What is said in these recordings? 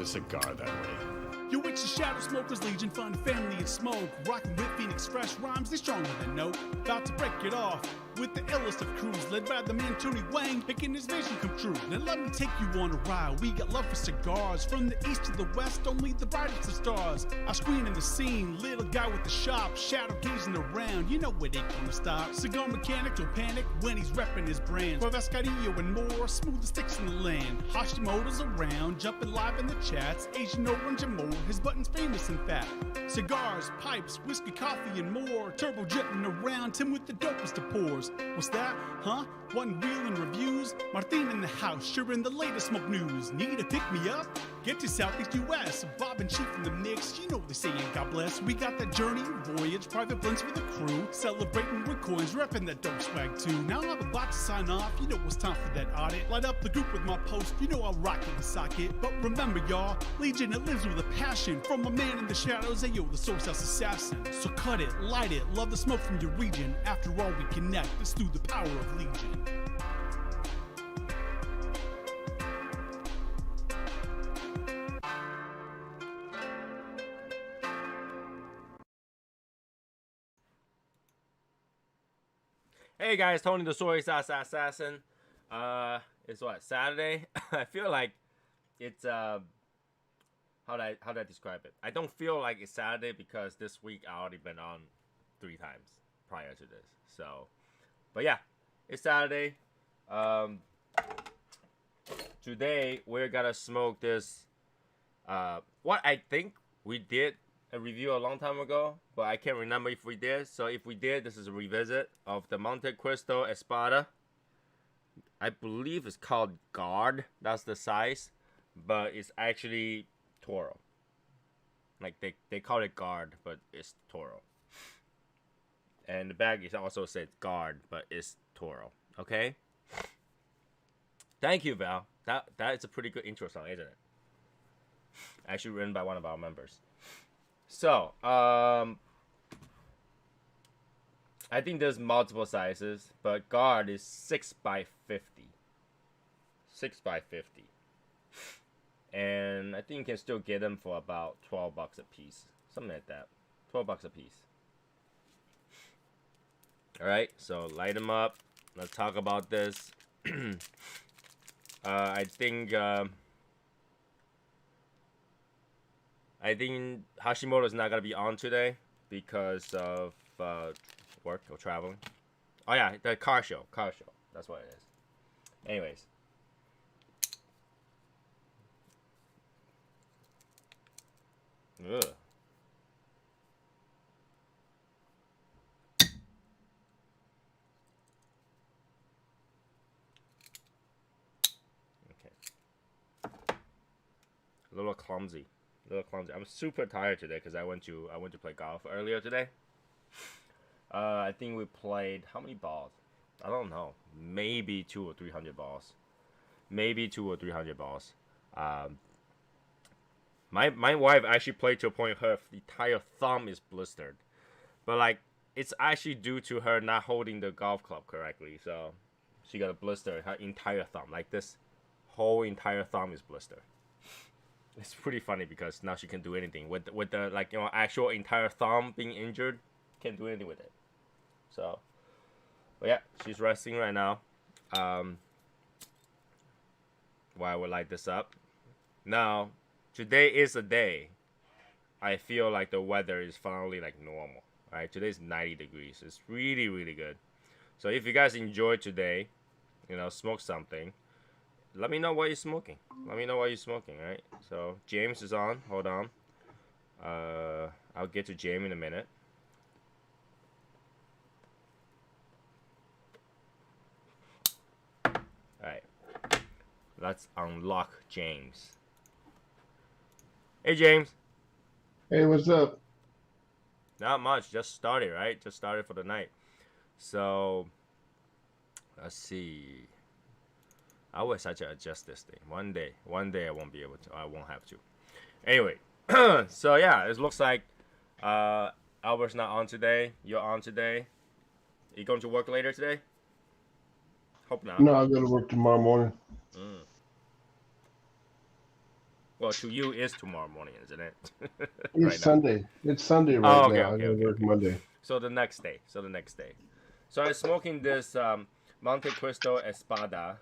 light a cigar that way. Yo, it's the Shadow Smokers Legion, fun, family, and smoke. Rockin' with Phoenix fresh rhymes, they stronger than no. About to break it off with the illest of crews, led by the man Tony Wang, making his vision come true. Now let me take you on a ride. We got love for cigars, from the east to the west, only the brightest of stars. Our screen in the scene, little guy with the shop, shadow gazing around, you know it ain't gonna stop. Cigar mechanic don't panic when he's repping his brand. Escadillo and more, smooth as sticks in the land. Hashimoto's around, jumping live in the chats. Asian orange and more, his button's famous in fact. Cigars, pipes, whiskey, coffee, and more. Turbo jetting around, Tim with the dopest of pours. What's that? Huh? One wheel and reviews? Martin in the house, sharing the latest smoke news. Need to pick me up? Get to Southeast US. Bob and Chief in the mix, you know they say ain't God bless. We got that journey, voyage, private blends for the crew. Celebrating with coins, repping that dope swag too. Now I'm about to sign off, you know it's time for that audit. Light up the group with my post, you know I'll rock it and sock it. But remember y'all, Legion, it lives with a passion. From a man in the shadows, ayo, the SoySauceAssassin. So cut it, light it, love the smoke from your region. After all we connect, it's through the power of Legion. Hey guys, Tony the SoySauceAssassin. It's what, Saturday? I feel like it's how do I describe it? I don't feel like it's Saturday because this week I already been on 3 times prior to this. So, but yeah, it's Saturday. Today we're gonna smoke this. What I think we did a review a long time ago, but I can't remember if we did. So if we did, this is a revisit of the Montecristo Espada. I believe it's called Guard. That's the size, but it's actually Toro. Like they call it Guard, but it's Toro. And the bag is also said Guard, but it's Toro. Okay. Thank you, Val. That is a pretty good intro song, isn't it? Actually written by one of our members. So, I think there's multiple sizes, but Guard is 6x50. 6x50. And I think you can still get them for about $12 a piece. Something like that. $12 a piece. Alright, so light them up. Let's talk about this. I think Hashimoto is not gonna be on today because of work or traveling. Oh yeah, the car show. That's what it is. Anyways. Ugh. Okay. A little clumsy. I'm super tired today because I went to play golf earlier today. I think we played how many balls? I don't know. Maybe 200 or 300 balls. Maybe 200 or 300 balls. My wife actually played to a point her entire thumb is blistered, but like it's actually due to her not holding the golf club correctly. So she got a blister her entire thumb. Like this whole entire thumb is blistered. It's pretty funny because now she can do anything with the like, you know, actual entire thumb being injured. Can't do anything with it. So, but yeah, she's resting right now. While I would light this up. Now, today is a day I feel like the weather is finally like normal. Alright, today's 90 degrees. It's really, really good. So if you guys enjoy today, you know, smoke something. Let me know what you're smoking. Right? So James is on. Hold on. I'll get to James in a minute. Alright. Let's unlock James. Hey James. Hey, what's up? Not much. Just started, right? Just started for the night. So let's see. I always have to adjust this thing. One day I won't be able to. I won't have to. Anyway, so yeah, it looks like Albert's not on today. You're on today. You going to work later today? Hope not. No, I got to work tomorrow morning. Well, to you is tomorrow morning, isn't it? It's Right now. Sunday. It's Sunday right Oh, okay, now. I okay, gotta okay, work okay. Monday. So the next day. So I'm smoking this Montecristo Espada,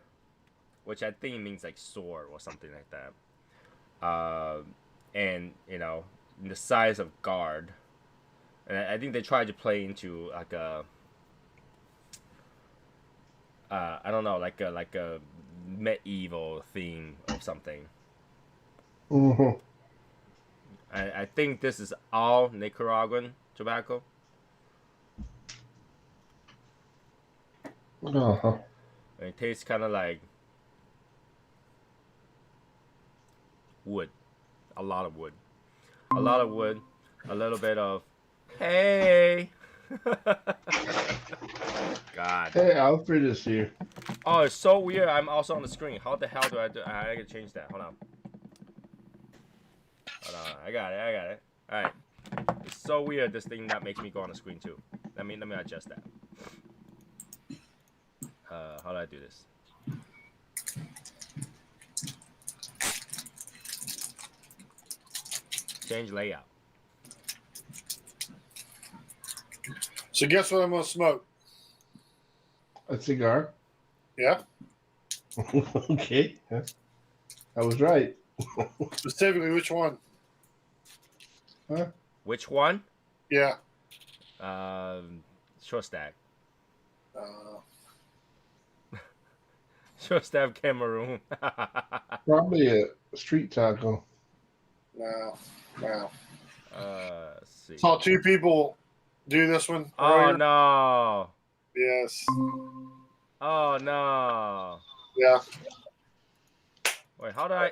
which I think means like sword or something like that. And in the size of guard. And I think they tried to play into like a I don't know, like a medieval theme of something. Mm-hmm. I think this is all Nicaraguan tobacco. Uh-huh. And it tastes kind of like wood, a lot of wood, a little bit of hey. God. Hey, Alfred is here. Oh, it's so weird. I'm also on the screen. How the hell do I do? I gotta change that. Hold on. I got it. All right. It's so weird. This thing that makes me go on the screen too. Let me adjust that. How do I do this? Change layout. So guess what I'm gonna smoke? A cigar? Yeah, Okay. Yeah. I was right. specifically which one? Huh? Which one? Yeah. Short stack. Uh, Short stack Cameroon. Probably a street taco. no. Let's see. Saw two people do this one Oh earlier. no. Yes. Oh no. Yeah. Wait, how do I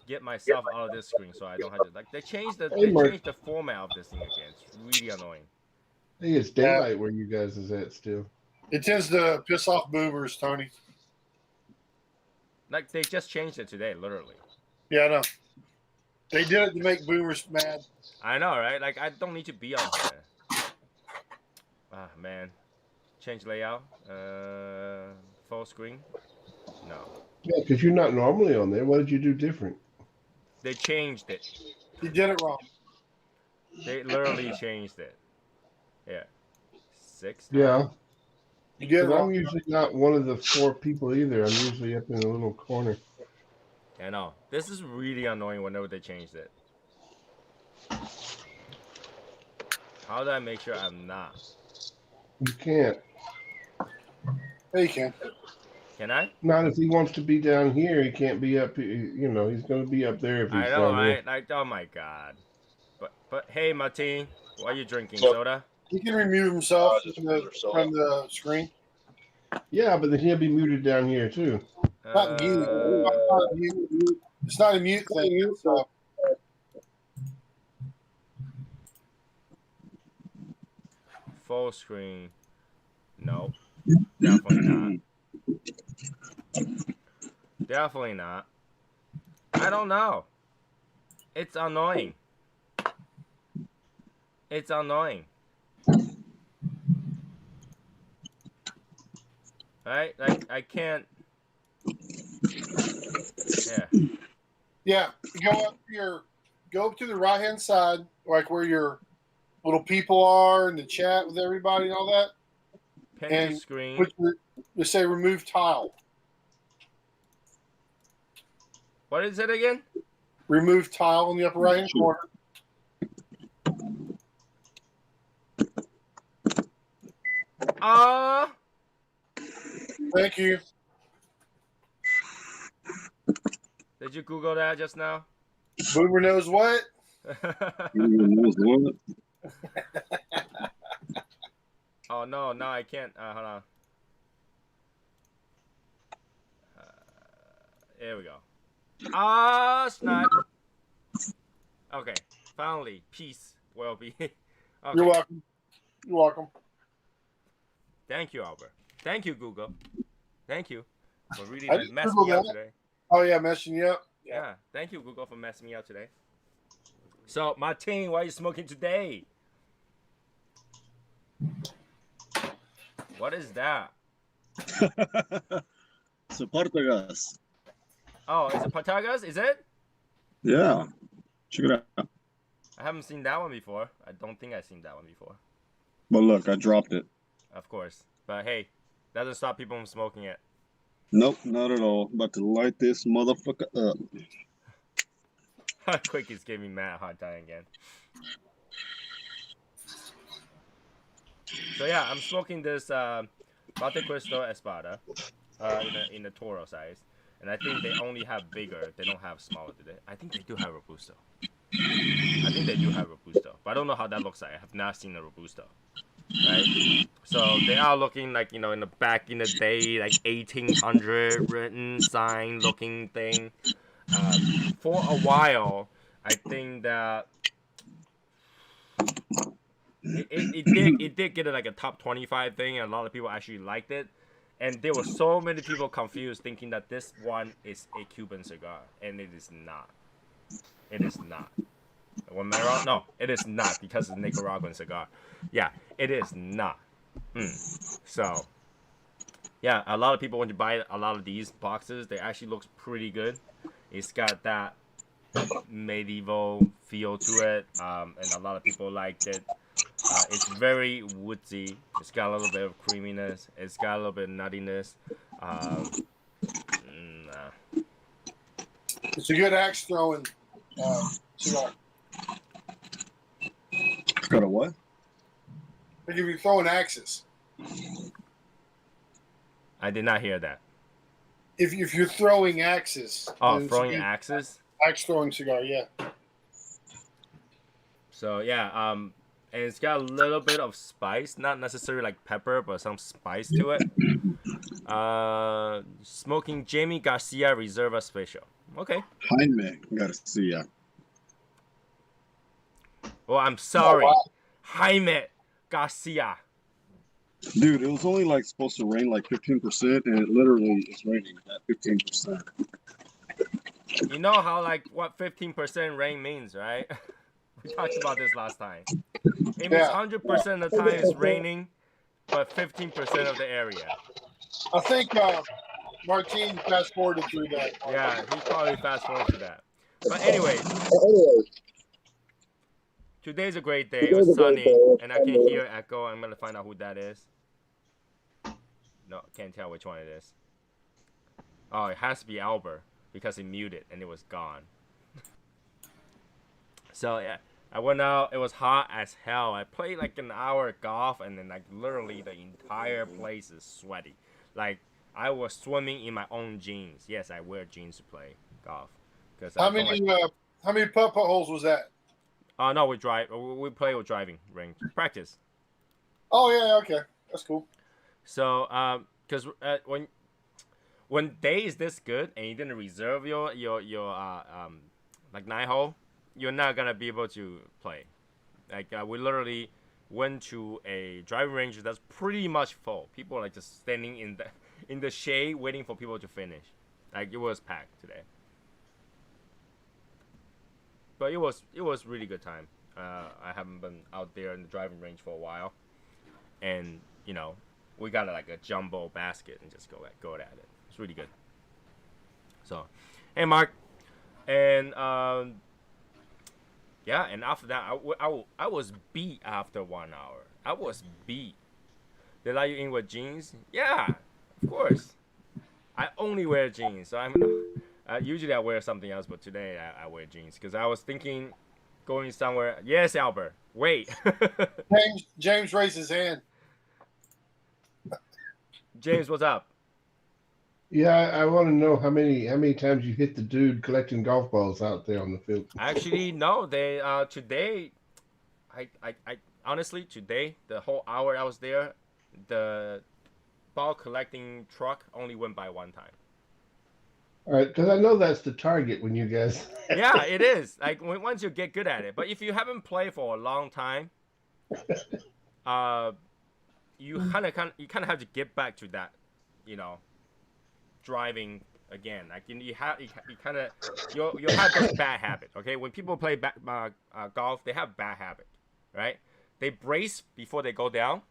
get myself out of this screen so I don't have to like they changed the format of this thing again. It's really annoying. Hey, it's daylight where you guys is at still. It tends to piss off boomers, Tony. Like they just changed it today, literally. Yeah, I know. They did it to make boomers mad. I know, right? Like I don't need to be on here. Ah man. Change layout. Full screen. No. Yeah, because you're not normally on there. What did you do different? They changed it. You did it wrong. They literally changed it. Yeah. 6. Yeah. You did it But I'm wrong. usually not one of the 4 people either. I'm usually up in a little corner. I know. This is really annoying whenever they changed it. How do I make sure I'm not? You can't. Yeah, you can. Can I? Not if he wants to be down here. He can't be up. You know, he's going to be up there if he's I know, down right? here. Like, oh my god. But hey, Martin, what are you drinking? Soda? He can remove himself from the screen. Yeah, but then he'll be muted down here too. Not mute. It's not a mute thing. It's, Full screen. No. Definitely not. Definitely not. I don't know. It's annoying. It's annoying. Right? Like I can't. Yeah. yeah. Go up to the right hand side, like where your little people are in the chat with everybody and all that. Pen And to screen. Just say remove tile. What is it again? Remove tile in the upper right hand corner. Thank you. Did you Google that just now? Boomer knows what? Oh no, I can't. Hold on. Here we go. Snap. Okay, finally, peace will be. Okay. You're welcome. You're welcome. Thank you, Albert. Thank you, Google. Thank you for really I just messing Googled me up that. today. Oh yeah, messing you up. Yeah, thank you, Google, for messing me up today. So, Martin, why are you smoking today? What is that? It's a Portuguese. Oh, is it Patagas? Is it? Yeah, check it out. I haven't seen that one before. I don't think I've seen that one before. But look, I dropped it. Of course. But hey, doesn't stop people from smoking it. Nope, not at all. About to light this motherfucker up. Quickies gave me mad hard time again. So yeah, I'm smoking this Montecristo Espada in the Toro size. And I think they only have bigger. They don't have smaller, do they? I think they do have Robusto. I think they do have Robusto. But I don't know how that looks like. I have not seen a Robusto. Right? So they are looking like, in the back in the day, like 1800 written sign looking thing. For a while, I think that it did get like a top 25 thing, and a lot of people actually liked it. And there were so many people confused thinking that this one is a Cuban cigar, and it is not. It is not. Am I wrong? No, it is not, because it's a Nicaraguan cigar. Yeah, it is not. So, yeah, a lot of people, when you buy a lot of these boxes, they actually looks pretty good. It's got that medieval feel to it, and a lot of people liked it. It's very woodsy. It's got a little bit of creaminess. It's got a little bit of nuttiness. It's a good axe throwing cigar. Got a what? Like if you're throwing axes. I did not hear that. If you're throwing axes. Oh, throwing axes? Axe throwing cigar, yeah. So yeah, and it's got a little bit of spice, not necessarily like pepper, but some spice to it. Smoking Jamie Garcia Reserva Special. Okay. Jaime Garcia. Oh, I'm sorry. Oh, wow. Jaime Garcia. Dude, it was only like supposed to rain like 15%, and it literally is raining at 15%. You know how like what 15% rain means, right? We talked about this last time. It means 100% of the time it's raining, but 15% of the area. I think Martin fast forwarded through that. Yeah, he probably fast forwarded to that. But anyway, today's a great day. It was sunny, and I can hear echo. I'm gonna find out who that is. No, can't tell which one it is. Oh, it has to be Albert, because he muted and it was gone. So yeah, I went out. It was hot as hell. I played like an hour of golf, and then like literally the entire place is sweaty. Like I was swimming in my own jeans. Yes, I wear jeans to play golf. How many putt holes was that? No, we play with driving range practice. Oh yeah, okay, that's cool. So because when day is this good and you didn't reserve your like 9-hole, you're not gonna be able to play. Like we literally went to a driving range that's pretty much full. People are like just standing in the shade waiting for people to finish. Like it was packed today. But it was really good time. I haven't been out there in the driving range for a while, and we got like a jumbo basket and just go at it. It's really good. So, hey Mark, and yeah, and after that I was beat after 1 hour. I was beat. They let you in with jeans? Yeah, of course. I only wear jeans, so I'm. Usually I wear something else, but today I wear jeans because I was thinking going somewhere. Yes, Albert. Wait. James raised his hand. James, what's up? Yeah, I want to know how many times you hit the dude collecting golf balls out there on the field. Actually, no. They today, I honestly today the whole hour I was there, the ball collecting truck only went by one time. All right, because I know that's the target when you guys. Yeah, it is. Like once you get good at it, but if you haven't played for a long time, you kind of have to get back to that, driving again. Like you kind of you have this bad habit. Okay, when people play golf, they have bad habit, right? They brace before they go down.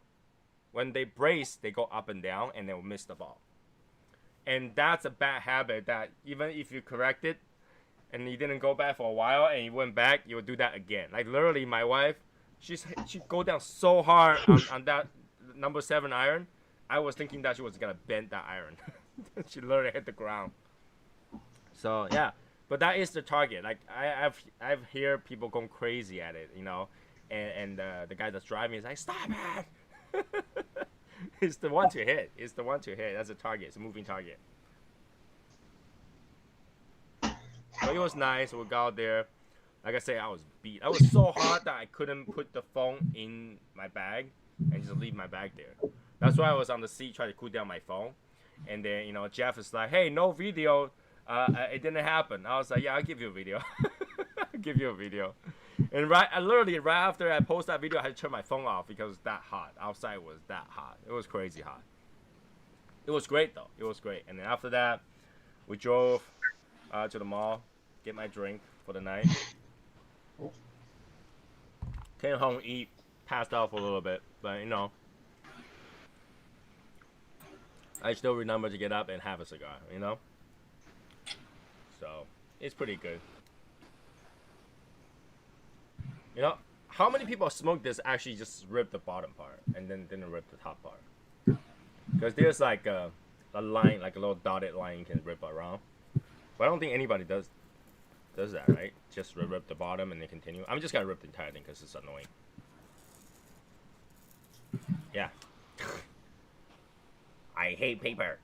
When they brace, they go up and down, and they'll miss the ball. And that's a bad habit that even if you correct it, and you didn't go back for a while, and you went back, you would do that again. Like literally, my wife, she go down so hard on that number 7 iron. I was thinking that she was gonna bend that iron. She literally hit the ground. So yeah, but that is the target. Like I've heard people going crazy at it, you know, and the guy that's driving is like, stop it. It's the one to hit. It's the one to hit. That's a target. It's a moving target. But it was nice. We got there. Like I say, I was beat. I was so hard that I couldn't put the phone in my bag and just leave my bag there. That's why I was on the seat trying to cool down my phone. And then, you know, Jeff is like, hey, no video. It didn't happen. I was like, yeah, I'll give you a video. I'll give you a video. And literally right after I post that video, I had to turn my phone off because it was that hot. Outside was that hot. It was crazy hot. It was great, though. It was great. And then after that, we drove to the mall, get my drink for the night. Came home, eat, passed out for a little bit. But, you know, I still remember to get up and have a cigar, you know? So, it's pretty good. You know, how many people smoke this actually just rip the bottom part and then didn't rip the top part? Because there's like a line, like a little dotted line you can rip around. But I don't think anybody does that, right? Just rip the bottom and then continue. I'm just gonna rip the entire thing because it's annoying. Yeah. I hate paper.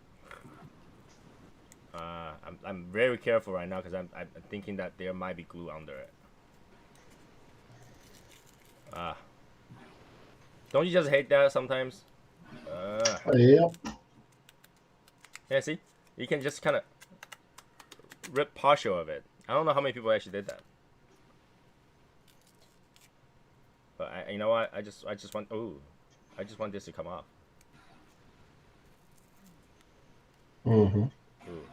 I'm very careful right now because I'm thinking that there might be glue under it. Don't you just hate that sometimes? Yeah. Yeah, see? You can just kind of rip partial of it. I don't know how many people actually did that. But you know what? I just want I just want this to come off. Mm-hmm. Ooh.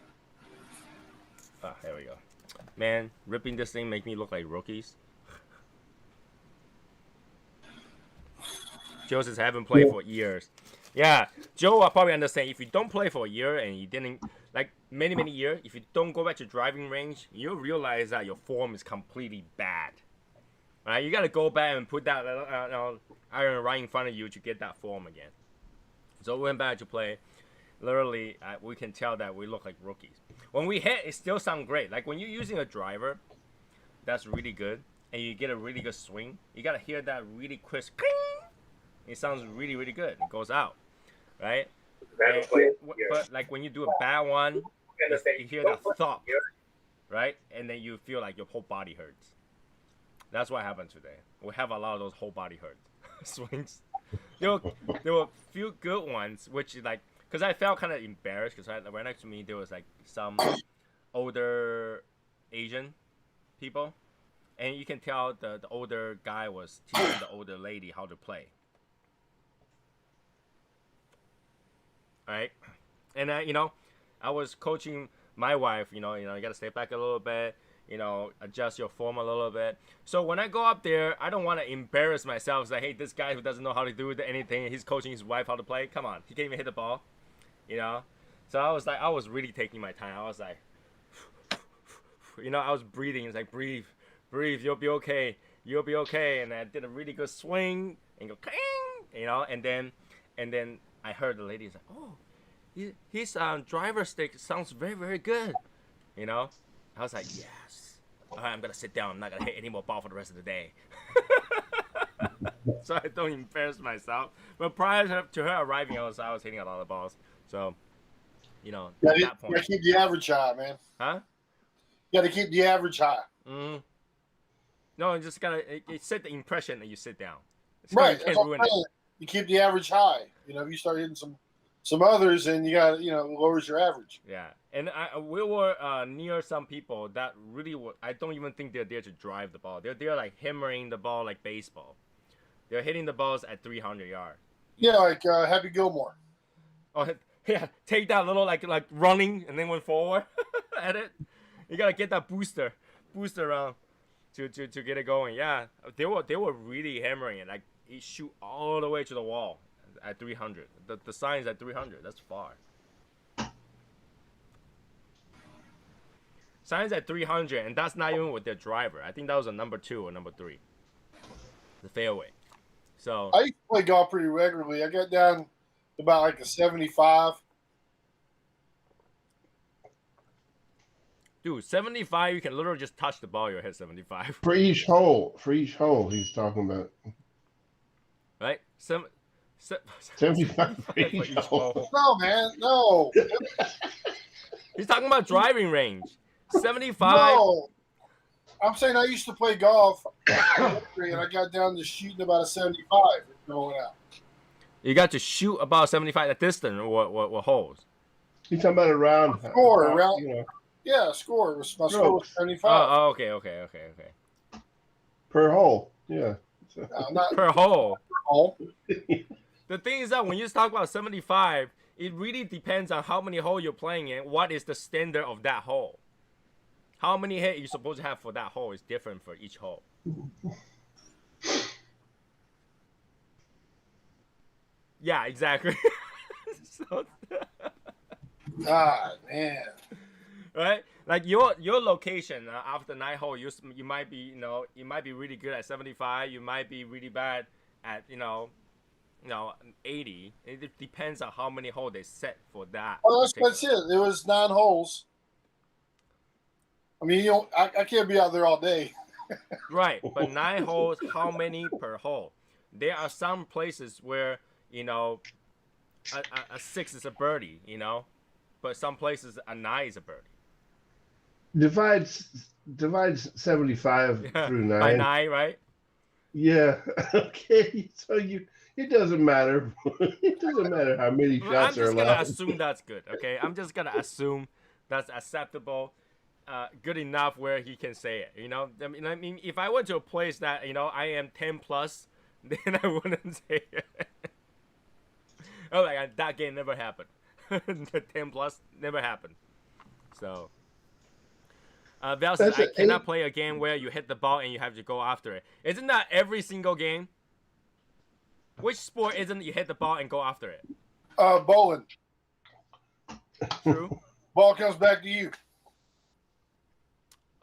Ah, there we go. Man, ripping this thing make me look like rookies. Joe says I haven't played for years. Yeah, Joe will probably understand. If you don't play for a year and you didn't, like many years, if you don't go back to driving range, you'll realize that your form is completely bad. Right? You gotta go back and put that iron right in front of you to get that form again. So we went back to play. Literally, we can tell that we look like rookies. When we hit, it still sounds great. Like when you're using a driver, that's really good, and you get a really good swing, you gotta hear that really crisp. It sounds really good. It goes out, right? But like when you do a bad one, you hear that thump, right? And then you feel like your whole body hurts. That's what happened today. We have a lot of those whole body hurt swings. There were a few good ones, which like, because I felt kind of embarrassed because right next to me there was like some older Asian people, and you can tell the older guy was teaching the older lady how to play. Right, and you know, I was coaching my wife. You know, you gotta step back a little bit. You know, adjust your form a little bit. So when I go up there, I don't want to embarrass myself. Say, hey, this guy who doesn't know how to do anything, he's coaching his wife how to play. Come on, he can't even hit the ball. You know, so I was really taking my time. I was like, you know, I was breathing. It's like breathe, you'll be okay, And I did a really good swing and go, you know, and then I heard the lady like, oh, his driver stick sounds very good, you know. I was like, yes. All right, I'm gonna sit down. I'm not gonna hit any more ball for the rest of the day. So I don't embarrass myself. But prior to her arriving, I was hitting a lot of balls. So, you know, at that point, you gotta keep the average high, man. Huh? You gotta keep the average high. No, you just gotta set the impression that you sit down. So right. You can't ruin it. You keep the average high. You know, if you start hitting some others, and you got, you know, it lowers your average. Yeah, and we were near some people that really were. I don't even think they're there to drive the ball. They're like hammering the ball like baseball. They're hitting the balls at 300 yards. Yeah, like Happy Gilmore. Oh yeah, take that little like running and then went forward at it. You gotta get that booster around to get it going. Yeah, they were really hammering it. Like it shoot all the way to the wall at 300. The sign's at 300. That's far. Signs at 300, and that's not even with their driver. I think that was a number 2 or number 3. The fairway. So I used to play golf pretty regularly. I got down to about like a 75. dude, 75, you can literally just touch the ball. You'll hit 75. For each hole, he's talking about. Right? 75 for each hole. No, man, no. He's talking about driving range. 75. No. I'm saying I used to play golf, and I got down to shooting about a 75 going out. You got to shoot about 75 at distance. What holes? He's talking about around. Score around. You know, Yeah, score. My score was 75. Oh, okay. per hole. Yeah. No, not Per hole. all. The thing is that when you talk about 75, it really depends on how many holes you're playing in. What is the standard of that hole? How many hits you're supposed to have for that hole is different for each hole. Yeah, exactly. So, Ah, man. right? Like your location after 9 hole, you might be you might be really good at 75. You might be really bad at 80. It depends on how many holes they set for that. Well, that's it. It was 9 holes. I mean, I can't be out there all day. Right, but 9 holes, how many per hole? There are some places where a 6 is a birdie, but some places a 9 is a birdie. Divides 75 through 9. By 9, right? Yeah. Okay. So it doesn't matter. It doesn't matter how many I'm shots are just gonna allowed. assume that's good. Okay, I'm just gonna assume that's acceptable, good enough where he can say it. I mean, if I went to a place that I am 10 plus, then I wouldn't say it. Oh my god, that game never happened. The 10 plus never happened. So. Val says, I cannot play a game where you hit the ball and you have to go after it. Isn't that every single game? Which sport isn't you hit the ball and go after it? Bowling. True. Ball comes back to you.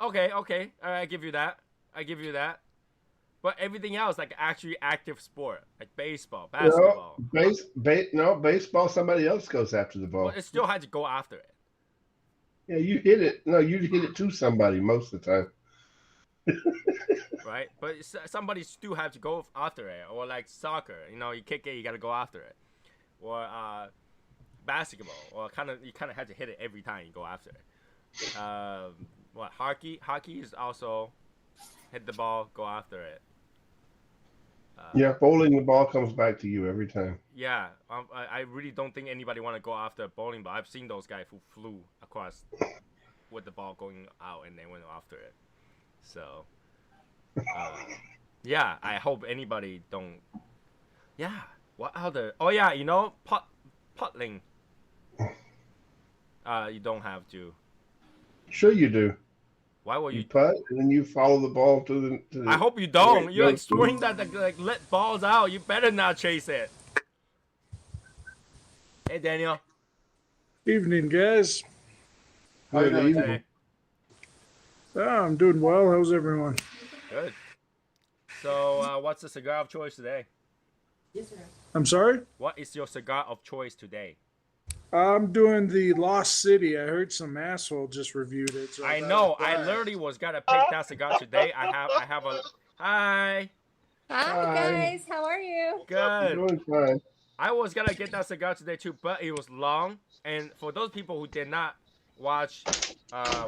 Okay. All right, I give you that. But everything else, like actually active sport, like baseball, basketball. No, baseball, somebody else goes after the ball. Well, it still had to go after it. Yeah, you hit it. No, you hit it to somebody most of the time. Right? But somebody still have to go after it. Or like soccer, you kick it, you got to go after it. Or basketball, or you kind of have to hit it every time you go after it. Hockey is also hit the ball, go after it. Yeah, bowling, the ball comes back to you every time. Yeah, I really don't think anybody want to go after a bowling ball. I've seen those guys who flew across with the ball going out and they went after it. So, yeah, I hope anybody don't. Yeah, what other? Oh yeah, puttling. You don't have to. Sure you do. Why will you putt and then you follow the ball to the I hope you don't. You're like swing that like let balls out. You better not chase it. Hey Daniel. Evening, guys. How you doing today? I'm doing well. How's everyone? Good. So, what's the cigar of choice today? I'm sorry? What is your cigar of choice today? I'm doing the Lost City. I heard some asshole just reviewed it. So I know. I literally was gonna pick that cigar today. I have a hi. Hi guys. How are you? Good. Doing fine. I was gonna get that cigar today too, but it was long. And for those people who did not watch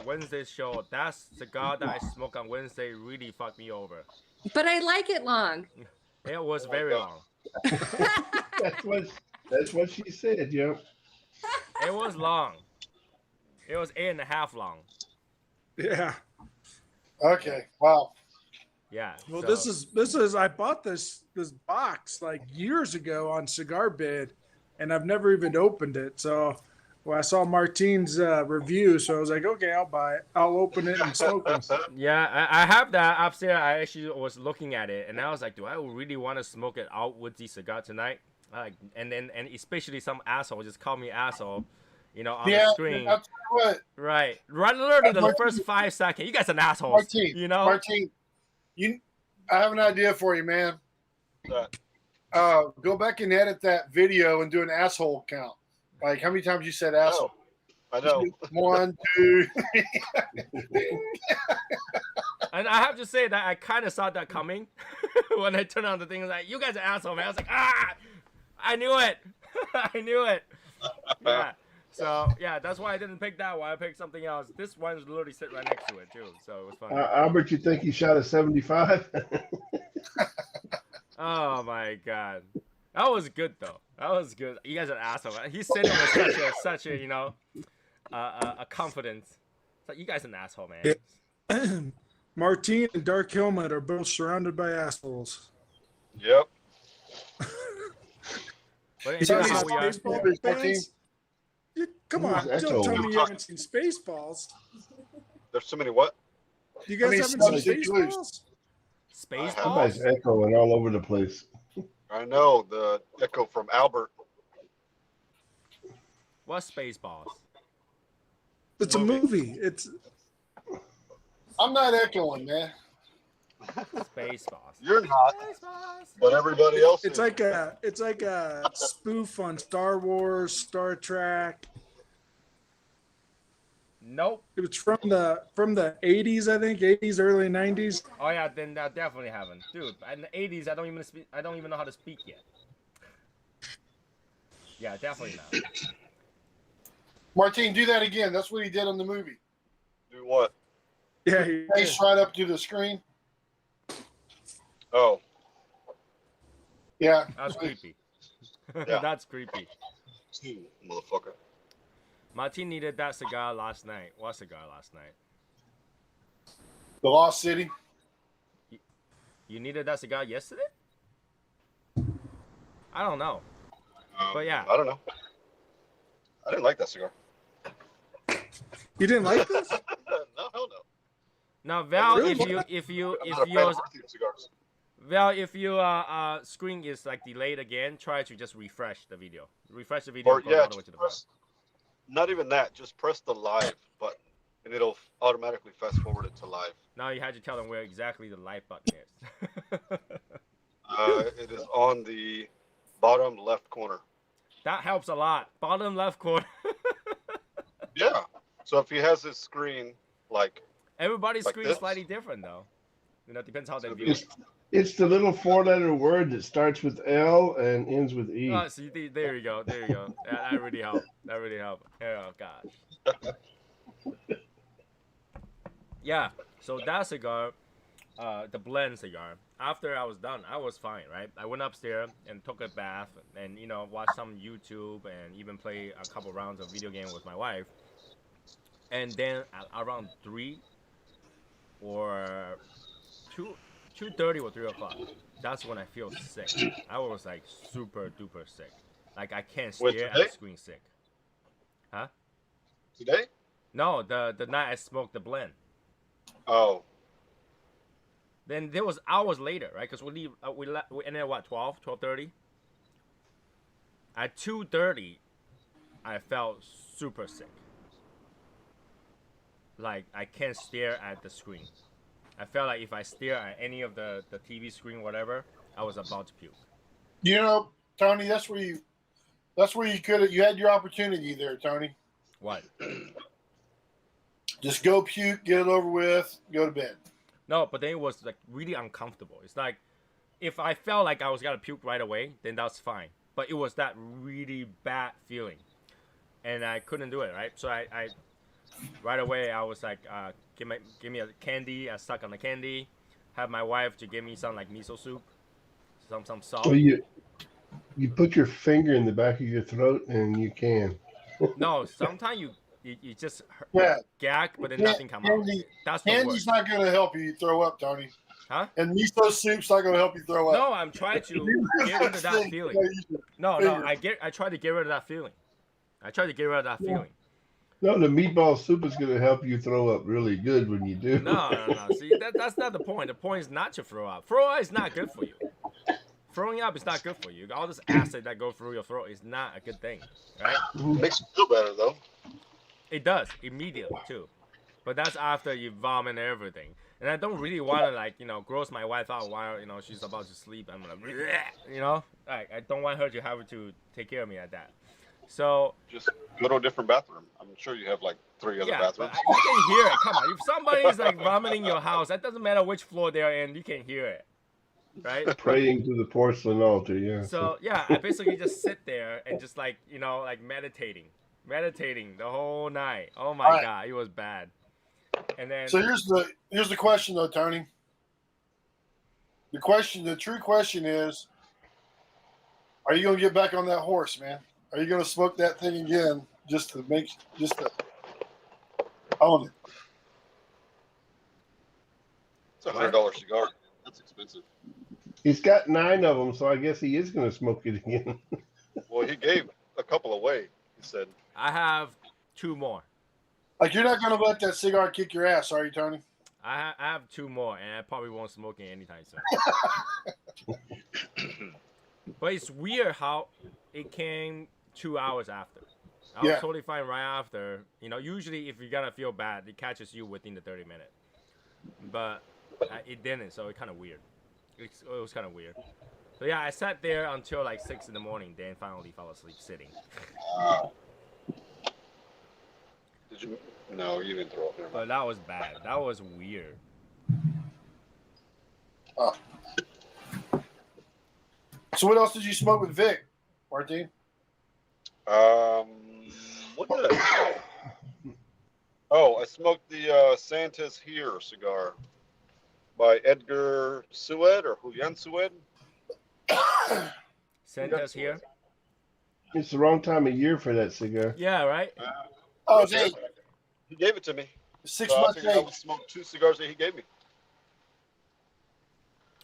Wednesday's show, that cigar that I smoked on Wednesday really fucked me over. But I like it long. It was very long. That's what she said, yo. It was long. It was 8.5 long. Yeah. Okay. Wow. Yeah. Well, so. this is I bought this box like years ago on Cigar Bid, and I've never even opened it. So I saw Martine's review, so I was like, okay, I'll buy it. I'll open it and smoke it. Yeah, I have that upstairs. I actually was looking at it, and I was like, do I really want to smoke it out with the cigar tonight? And especially some asshole just called me asshole, you know, on Yeah, the screen. I'll tell you what, Right. Right. Literally the Martin- first 5 seconds. You guys are assholes. Martin, You know. Martin, I have an idea for you, man. That. Go back and edit that video and do an asshole count. Like how many times you said asshole? I know. 1, 2. And I have to say that I kind of saw that coming when I turned on the thing. I was like, "You guys are assholes, man." I was like, "Ah, I knew it. I knew it." Yeah. So yeah, that's why I didn't pick that one. I picked something else. This one's literally sit right next to it too, so it was fun. Albert, you think he shot a 75? Oh my god, that was good though. That was good. You guys are assholes. He said it with such a you know, a confidence. So you guys are an asshole, man. Yeah. Martine and Dark Helmet are both surrounded by assholes. Yep. But You you know guys how are we are. baseball fans? Come on, Who's don't tell Echo? me you haven't seen Spaceballs. There's too many what? You guys I mean, haven't seen substitute clues. Spaceballs? Space Somebody's balls. echoing all over the place. I know the echo from Albert. What's space balls? It's a movie. It's I'm not echoing, man. Space balls. You're not, Space balls. but everybody else it's is. like a spoof on Star Wars, Star Trek. Nope. It was from the 80s, I think, 80s, early 90s. Oh yeah, then that definitely happened, dude. In the '80s, I don't even know how to speak yet. Yeah, definitely not. Martin, do that again. That's what he did on the movie. Do what? Yeah, Face right up to the screen. Oh, Yeah. That's creepy. Yeah. That's creepy. motherfucker. Martin needed that cigar last night. What cigar last night? The Lost City. You needed that cigar yesterday? I don't know. But yeah. I don't know. I didn't like that cigar. You didn't like this? No, hell no. Now Val, Really? if I'm not a fan your of perfume cigars. Val, if your screen is like delayed again, try to just refresh the video. Refresh the video. Or and go yeah, all the way just to the press. Not even that. Just press the live button, and it'll automatically fast forward it to live. Now you had to tell them where exactly the live button is. It is on the bottom left corner. That helps a lot. Bottom left corner. Yeah. So if he has his screen like Everybody's Like screen is this? slightly different though. You know, it depends how they So view It's, it. it's the little 4-letter word that starts with L and ends with E. Oh, see, there you go. There you go. That really helped. That really helped. Oh gosh. Yeah. So that cigar, the blend cigar. After I was done, I was fine, right? I went upstairs and took a bath, and you know, watched some YouTube and even play a couple rounds of video game with my wife. And then at around 3 or 2:30 or 3 o'clock, that's when I feel sick. I was like super duper sick. Like I can't Wait, stare at today? the screen sick. Huh? today. No, the night I smoked the blend. Oh, Then there was hours later, right? Because we ended at what, 12:30? At 2:30, I felt super sick. Like I can't stare at the screen. I felt like if I stare at any of the TV screen, whatever, I was about to puke. You know, Tony, that's where you could have. You had your opportunity there, Tony. What? Just go puke, get it over with, go to bed. No, but then it was like really uncomfortable. It's like if I felt like I was gonna puke right away, then that's fine. But it was that really bad feeling, and I couldn't do it. Right, so I right away I was like, give me a candy. I suck on the candy. Have my wife to give me some like miso soup, some salt. So you put your finger in the back of your throat and you can. No, sometimes you just Yeah. gag, but then nothing comes out. Candy, That's the candy's worst. not going to help you throw up, Tony. Huh? And miso soup's not going to help you throw up. No, I'm trying to get rid of that feeling. No, I try to get rid of that feeling. I try to get rid of that feeling. No, the meatball soup is going to help you throw up really good when you do. No. See, that's not the point. The point is not to throw up. Throw up is not good for you. throwing up is not good for you. All this acid that goes through your throat is not a good thing, right? Makes you feel better though. It does immediately too, but that's after you vomit and everything. And I don't really want to like gross my wife out while she's about to sleep. I'm like, like I don't want her to have to take care of me like that. So Just go to a different bathroom. I'm sure you have like 3 other yeah, bathrooms. but you can hear it. Come on, if somebody's like vomiting your house, that doesn't matter which floor they're in, you can hear it, right? Praying to the porcelain altar, yeah. So yeah, I basically just sit there and just like like meditating the whole night. Oh my All right. God, it was bad. And then So here's the question though, Tony. The true question is, are you gonna get back on that horse, man? Are you gonna smoke that thing again just to own it? It's a $100 cigar. That's expensive. He's got 9 of them, so I guess he is going to smoke it again. Well, he gave a couple away. He said, I have 2 more. Like you're not gonna let that cigar kick your ass, are you, Tony? I have 2 more, and I probably won't smoke it anytime soon. But it's weird how it came 2 hours after. I was totally fine right after. Usually if you're gonna feel bad, it catches you within the 30 minutes. But it didn't, so it's kind of weird. It was kind of weird. So yeah, I sat there until like 6 in the morning, then finally fell asleep sitting. "Did you?" No, you didn't throw up. Never But mind. that was bad. That was weird. Oh. So what else did you smoke with Vic, Martin? What did I smoke? Oh, I smoked the Santa's Here cigar by Edgar Sued or Julian Sued. Santa's Here? It's the wrong time of year for that cigar. Yeah, right? Oh, Okay. He gave it to me. 6 So I months figured I age. would smoke 2 cigars that he gave me.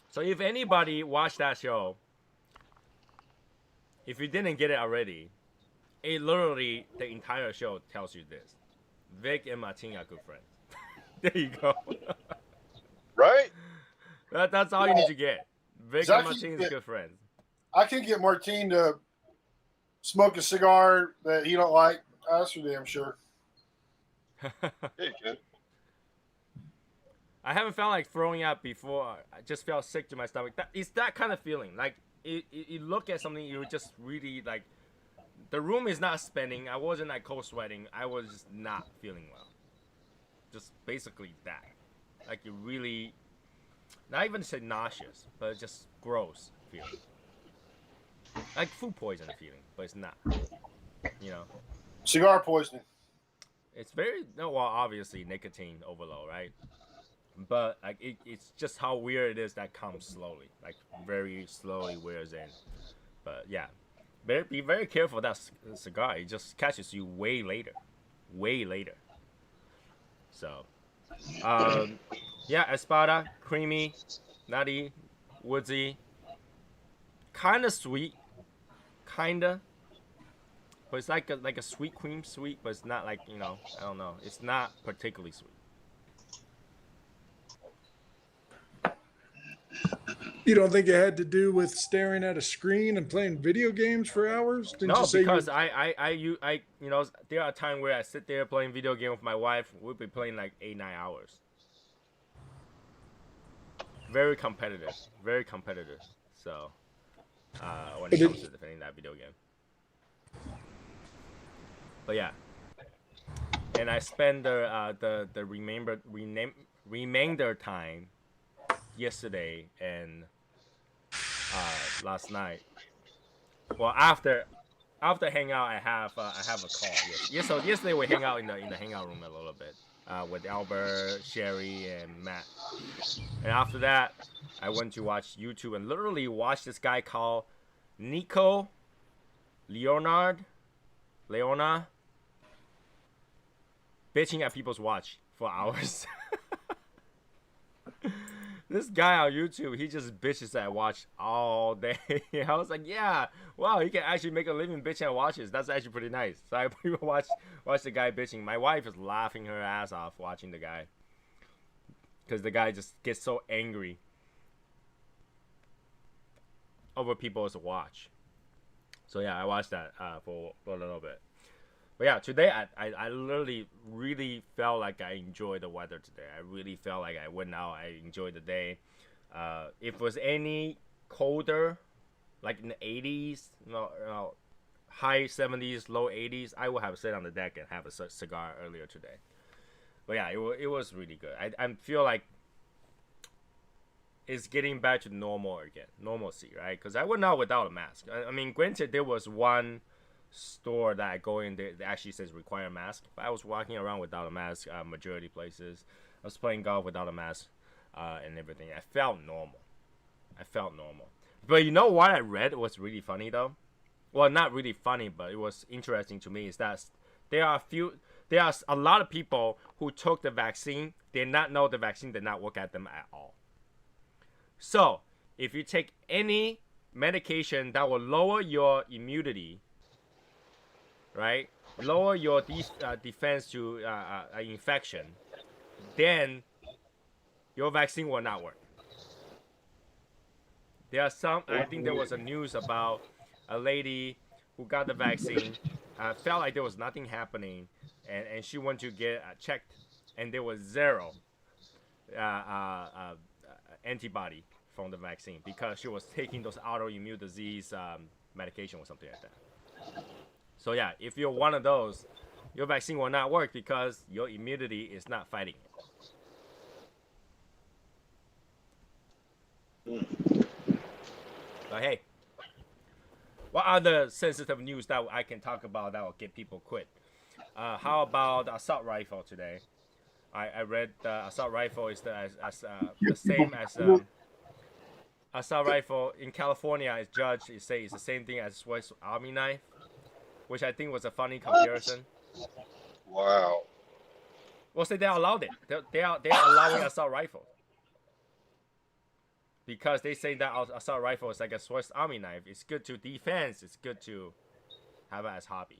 So if anybody watched that show, if you didn't get it already, it literally, the entire show tells you this. Vic and Martin are good friends. There you go. Right? That's all you need to get. Vic and Exactly. Martin is good friends. I can get Martin to smoke a cigar that he don't like. That's for damn sure. Yeah, you can. I haven't felt like throwing up before. I just felt sick to my stomach. It's that kind of feeling. Like, you look at something, you just really, like, the room is not spinning. I wasn't, like, cold sweating. I was just not feeling well. Just basically that. Like, you really, not even say nauseous, but just gross feeling. Like food poisoning feeling, but it's not. Cigar poisoning. It's very, no, well, obviously nicotine overload, right? But like it's just how weird it is that comes slowly, like very slowly wears in. But yeah, be very careful with that cigar. It just catches you way later. So, yeah, Espada, creamy, nutty, woodsy, kind of sweet, kinda. But it's like a sweet cream sweet, but it's not like, I don't know. It's not particularly sweet. You don't think it had to do with staring at a screen and playing video games for hours? Didn't No, you say because I there are times where I sit there playing video game with my wife. We'll be playing like 8-9 hours. Very competitive. So, when it comes to defending that video game. But yeah, and I spend the remainder time yesterday and last night. Well, after hangout, I have a call. Yes. So yesterday we hang out in the hangout room a little bit with Albert, Sherry, and Matt. And after that, I went to watch YouTube and literally watched this guy called Nico Leona bitching at people's watch for hours. This guy on YouTube, he just bitches at watch all day. I was like, yeah, wow, he can actually make a living bitching at watches. That's actually pretty nice. So I watch the guy bitching. My wife is laughing her ass off watching the guy, because the guy just gets so angry. other people's watch. So yeah, I watched that for a little bit. But yeah, today I literally really felt like I enjoyed the weather today. I really felt like I went out. I enjoyed the day. If it was any colder, like in the 80s, high 70s, low 80s, I would have sat on the deck and have a cigar earlier today. But yeah, it was really good. I feel like it's getting back to normal again, normalcy, right? Because I went out without a mask. I mean, granted, there was one store that I go in that actually says require a mask, but I was walking around without a mask. Majority places, I was playing golf without a mask, and everything. I felt normal. But you know what I read was really funny though? Well, not really funny, but it was interesting to me. Is that there are a lot of people who took the vaccine, did not know the vaccine did not work at them at all. So if you take any medication that will lower your immunity, right, lower your defense to infection, then your vaccine will not work. There are some, I think there was a news about a lady who got the vaccine, felt like there was nothing happening, and she went to get checked, and there was zero antibody from the vaccine because she was taking those autoimmune disease medication or something like that. So yeah, if you're one of those, your vaccine will not work because your immunity is not fighting it. But hey, what other sensitive news that I can talk about that will get people quit? How about the assault rifle today? I read the assault rifle is the same as assault rifle in California. Is judged is say it's the same thing as Swiss Army knife, which I think was a funny comparison. Wow. Well, say they allowed it. They are allowing assault rifle because they say that assault rifle is like a Swiss Army knife. It's good to defense. It's good to have it as hobby.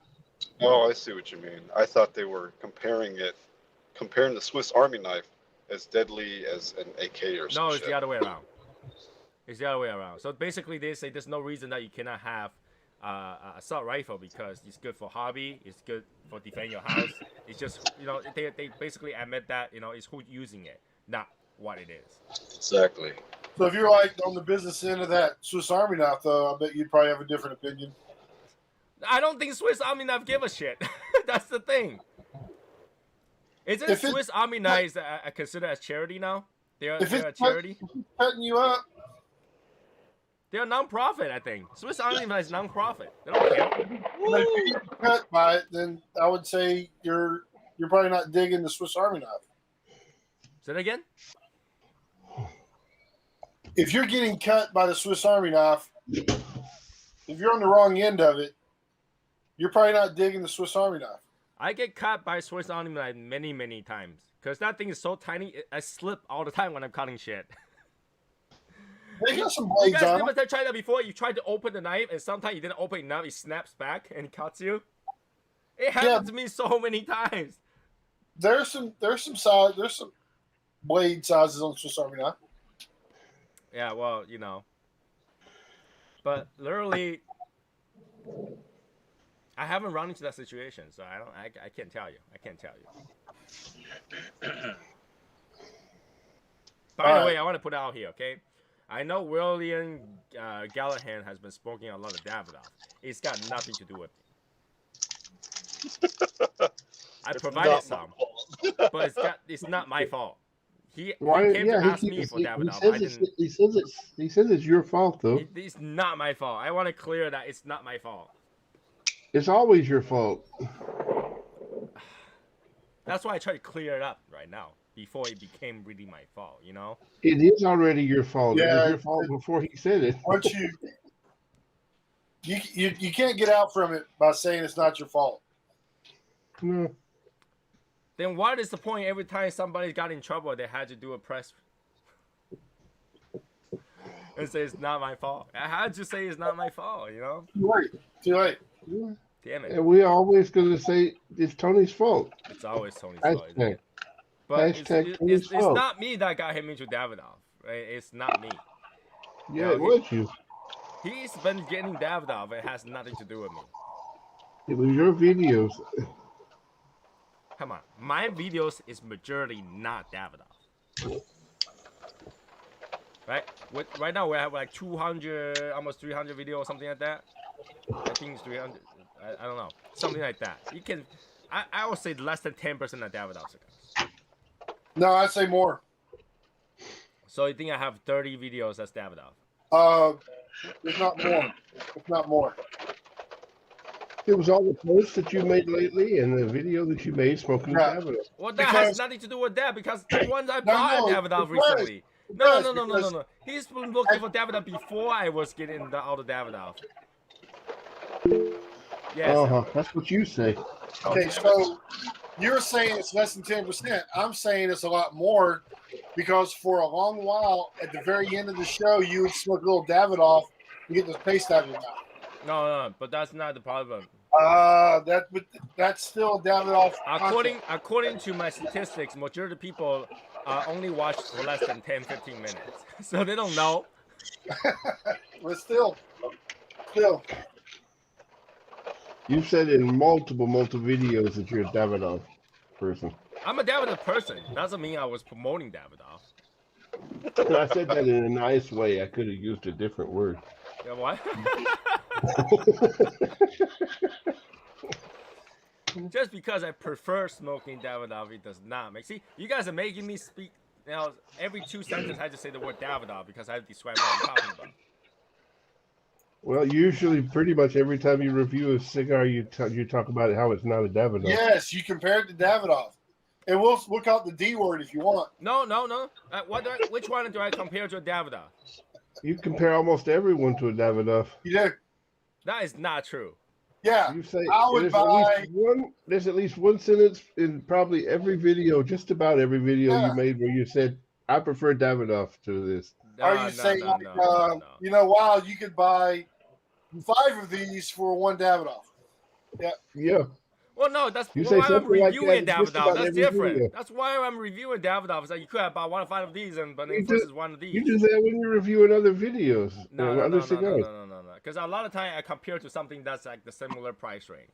Oh, I see what you mean. I thought they were comparing the Swiss Army knife as deadly as an AK or something. No, it's the other way around. It's the other way around. So basically, they say there's no reason that you cannot have assault rifle because it's good for hobby. It's good for defending your house. It's just, they basically admit that, it's who's using it, not what it is. Exactly. So if you're like on the business end of that Swiss Army knife, though, I bet you'd probably have a different opinion. I don't think Swiss Army knife give a shit. That's the thing. Isn't Swiss Army knives considered as charity now? They're a charity. If it's cutting you up. They're a non-profit, I think. Swiss Army knife is non-profit. They don't care. But if you get cut by it, then I would say you're probably not digging the Swiss Army knife. Say that again? If you're getting cut by the Swiss Army knife, if you're on the wrong end of it, you're probably not digging the Swiss Army knife. I get cut by Swiss Army knife many, many times. Because that thing is so tiny, I slip all the time when I'm cutting shit. They got some blades you guys on never them. tried that before? You tried to open the knife, and sometimes you didn't open enough, it snaps back and cuts you? It happened to me so many times. There's some blade sizes on the Swiss Army knife. Yeah, well, But literally, I haven't run into that situation, so I can't tell you. I can't tell you. By the way, I want to put it out here, okay? I know William Gallahan has been smoking a lot of Davidoff. It's got nothing to do with it. I provided some, but it's not my fault. He came to ask me for Davidoff. He says it's your fault, though. It's not my fault. I want to clear that it's not my fault. It's always your fault. That's why I try to clear it up right now before it became really my fault, It is already your fault. Yeah, it was your fault before he said it. Once you can't get out from it by saying it's not your fault. No. Then what is the point every time somebody got in trouble, they had to do a press and say it's not my fault? I had to say it's not my fault, Too late. Yeah. Damn it. And we're always going to say it's Tony's fault. It's always Tony's fault, isn't it? But it's not me that got him into Davidoff, right? It's not me. Yeah, it was you. He's been getting Davidoff. It has nothing to do with me. It was your videos. Come on, my videos is majority not Davidoff. Right? Right now we have like 200, almost 300 videos or something like that. I think it's 300. I don't know, something like that. You can, I would say less than 10% of Davidoff cigars. No, I'd say more. So you think I have 30 videos that's Davidoff? If not more. If not more. It was all the posts that you made lately and the video that you made smoking Davidoff. Well, that has nothing to do with that because the ones I bought Davidoff recently. No. He's been looking for Davidoff before I was getting all the Davidoff. Yes. That's what you say. Okay, so you're saying it's less than 10%. I'm saying it's a lot more because for a long while, at the very end of the show, you would smoke a little Davidoff and get the taste out of your mouth. No, but that's not the problem. That's still Davidoff. According to my statistics, majority of people only watch for less than 10-15 minutes, so they don't know. But still. You said in multiple videos that you're a Davidoff person. I'm a Davidoff person. Doesn't mean I was promoting Davidoff. I said that in a nice way. I could have used a different word. Yeah, what? Just because I prefer smoking Davidoff, it does not make. See, you guys are making me speak. Now, every 2 sentences, I have to say the word Davidoff because I have to describe what I'm talking about. Well, usually, pretty much every time you review a cigar, you talk about how it's not a Davidoff. Yes, you compare it to Davidoff. And we'll call it the D word if you want. No. Which one do I compare to a Davidoff? You compare almost everyone to a Davidoff. You do. That is not true. Yeah. You say I would there's at least one sentence in probably every video, just about every video you made where you said, I prefer Davidoff to this. You know, wow, you could buy 5 of these for 1 Davidoff. Yeah. Yeah. Well, no, that's why I'm reviewing Davidoff. That's different. Video. That's why I'm reviewing Davidoff. It's like you could have bought 1 or 5 of these, but then versus 1 of these. You do that when you're reviewing other videos. No. Because a lot of time I compare to something that's like the similar price range.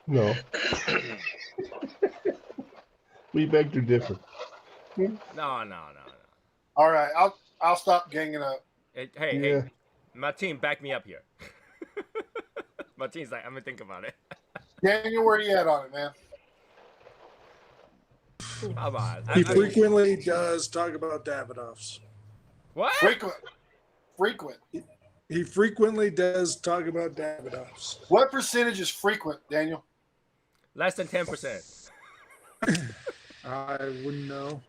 No. We beg to differ. No. All right, I'll stop ganging up. Hey, Martin, back me up here. Martin's like, I'm gonna think about it. Daniel, where are you at on it, man? Come on. He frequently does talk about Davidoffs. What? Frequent. He frequently does talk about Davidoffs. What percentage is frequent, Daniel? Less than 10%. I wouldn't know.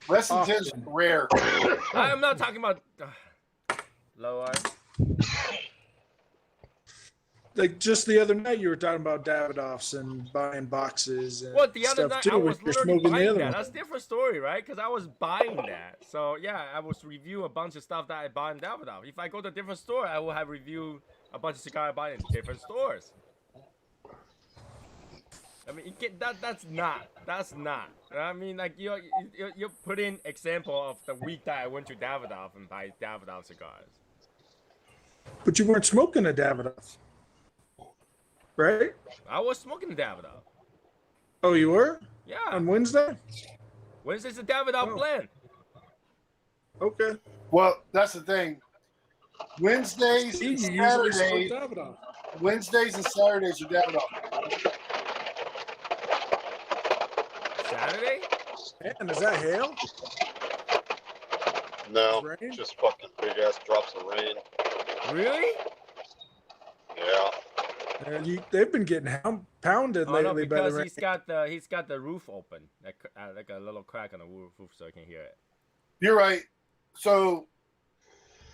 Less than 10 is rare. I'm not talking about lower. Like just the other night, you were talking about Davidoffs and buying boxes. And the other night too, I was literally buying that. one. That's a different story, right? Because I was buying that. So yeah, I was reviewing a bunch of stuff that I bought in Davidoff. If I go to a different store, I will have reviewed a bunch of cigars I buy in different stores. I mean, that's not. I mean, like you put in example of the week that I went to Davidoff and buy Davidoff cigars. But you weren't smoking a Davidoff, right? I was smoking Davidoff. Oh, you were? Yeah. On Wednesday? Wednesday's a Davidoff blend. Okay. Well, that's the thing. Wednesdays and Saturdays. Wednesdays and Saturdays are Davidoff. Saturday? Man, is that hail? No, just fucking big ass drops of rain. Really? Yeah. And they've been getting pounded lately by the rain. He's got the roof open, like a little crack on the roof, so I can hear it. You're right. So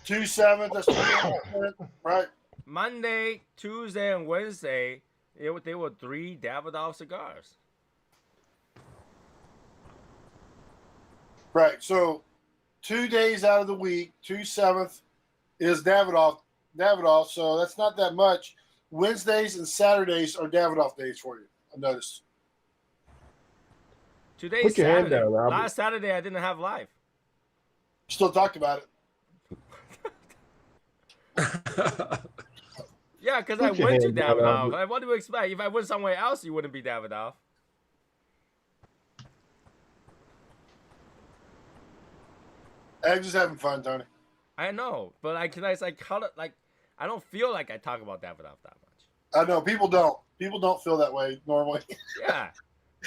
2/7, that's 20%, right? Monday, Tuesday, and Wednesday, they were 3 Davidoff cigars. Right. So 2 days out of the week, 2/7 is Davidoff. So that's not that much. Wednesdays and Saturdays are Davidoff days for you. I noticed. Today's Saturday. Last Saturday I didn't have live. Still talked about it. Yeah, because I Put your went to hand down on Davidoff. What do you expect? If I went somewhere else, you wouldn't be Davidoff. I'm just having fun, Tony. I know, but it's like I don't feel like I talk about Davidoff that much. I know people don't. People don't feel that way normally. Yeah.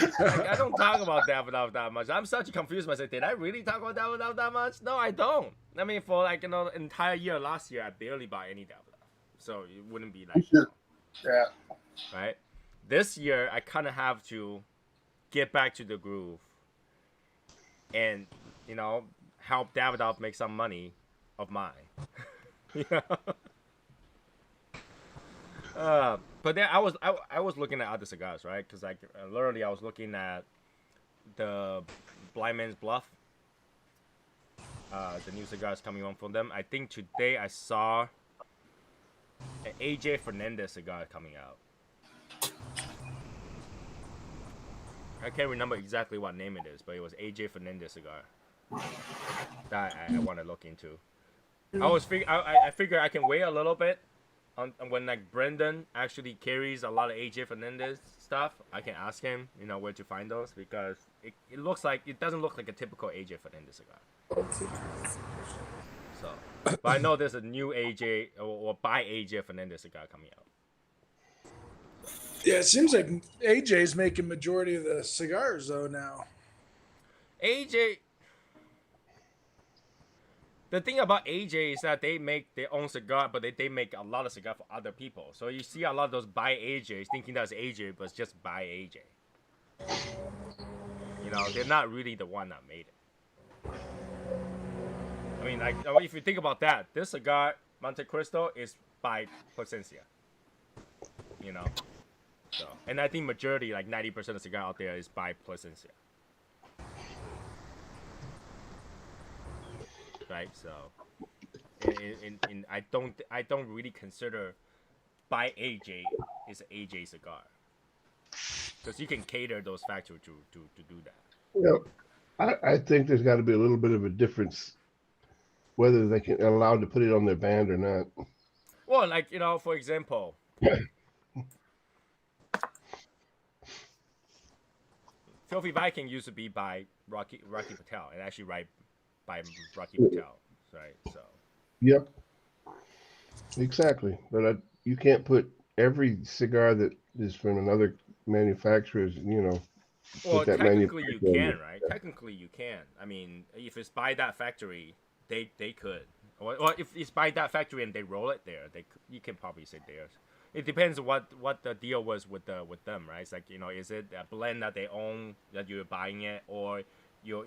Like, I don't talk about Davidoff that much. I'm such a confused myself. Did I really talk about Davidoff that much? No, I don't. I mean, for like, the entire year last year, I barely bought any Davidoff. So it wouldn't be like, Yeah. right? This year, I kind of have to get back to the groove and, help Davidoff make some money of mine. But then I was looking at other cigars, right? Because literally I was looking at the Blind Man's Bluff, the new cigars coming on from them. I think today I saw an AJ Fernandez cigar coming out. I can't remember exactly what name it is, but it was AJ Fernandez cigar that I want to look into. I figure I can wait a little bit on when like Brendan actually carries a lot of AJ Fernandez stuff. I can ask him, where to find those, because it doesn't look like a typical AJ Fernandez cigar. So, but I know there's a new AJ or by AJ Fernandez cigar coming out. Yeah, it seems like AJ's making majority of the cigars though now. AJ. The thing about AJ is that they make their own cigar, but they make a lot of cigar for other people. So you see a lot of those by AJs thinking that's AJ, but it's just by AJ. They're not really the one that made it. I mean, like, if you think about that, this cigar, Montecristo, is by Plasencia. So, and I think majority, like 90% of cigar out there is by Plasencia. Right, so, and I don't really consider by AJ is an AJ cigar, because you can cater those factories to do that. I think there's got to be a little bit of a difference whether they can allowed to put it on their band or not. Well, like, for example, Filthy Viking used to be by Rocky Patel, and actually by Rocky Patel, right? So. Yep. Exactly, but you can't put every cigar that is from another manufacturer, Well, technically you can, right? Technically you can. I mean, if it's by that factory, they could. Or if it's by that factory and they roll it there, you can probably say theirs. It depends what the deal was with them, right? It's like, is it a blend that they own that you're buying it, or you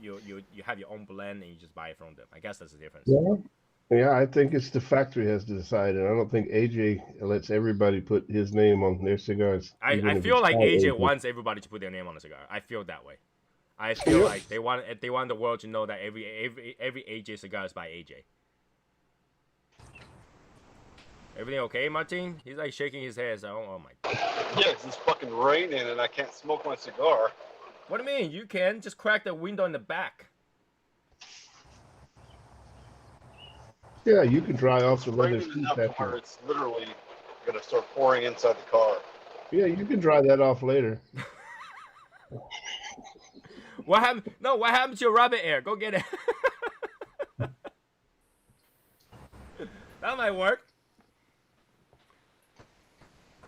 have your own blend and you just buy it from them? I guess that's the difference. Yeah, I think it's the factory has to decide, and I don't think AJ lets everybody put his name on their cigars. I feel like AJ wants everybody to put their name on the cigar. I feel that way. I feel like they want the world to know that every AJ cigar is by AJ. Everything okay, Martin? He's like shaking his head. So, oh my God. Yeah, it's fucking raining and I can't smoke my cigar. What do you mean? You can just crack the window in the back. Yeah, you can dry off the leather Raining seat enough after. where it's literally gonna start pouring inside the car. Yeah, you can dry that off later. What happened? No, what happened to your rabbit air? Go get it. That might work.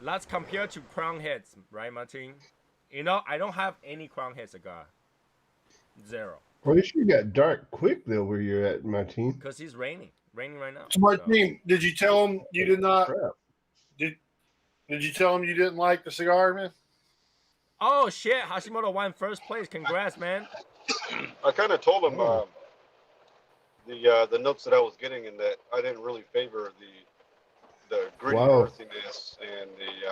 Let's compare to crown heads, right, Martin? I don't have any crown head cigar. Zero. Well, it sure got dark quick though where you're at, Martin. Because it's raining right now. Martin, did you tell him you did not? Crap. Did you tell him you didn't like the cigar, man? Oh shit! Hashimoto won first place. Congrats, man. I kind of told him the notes that I was getting, and that I didn't really favor the gritty earthiness and the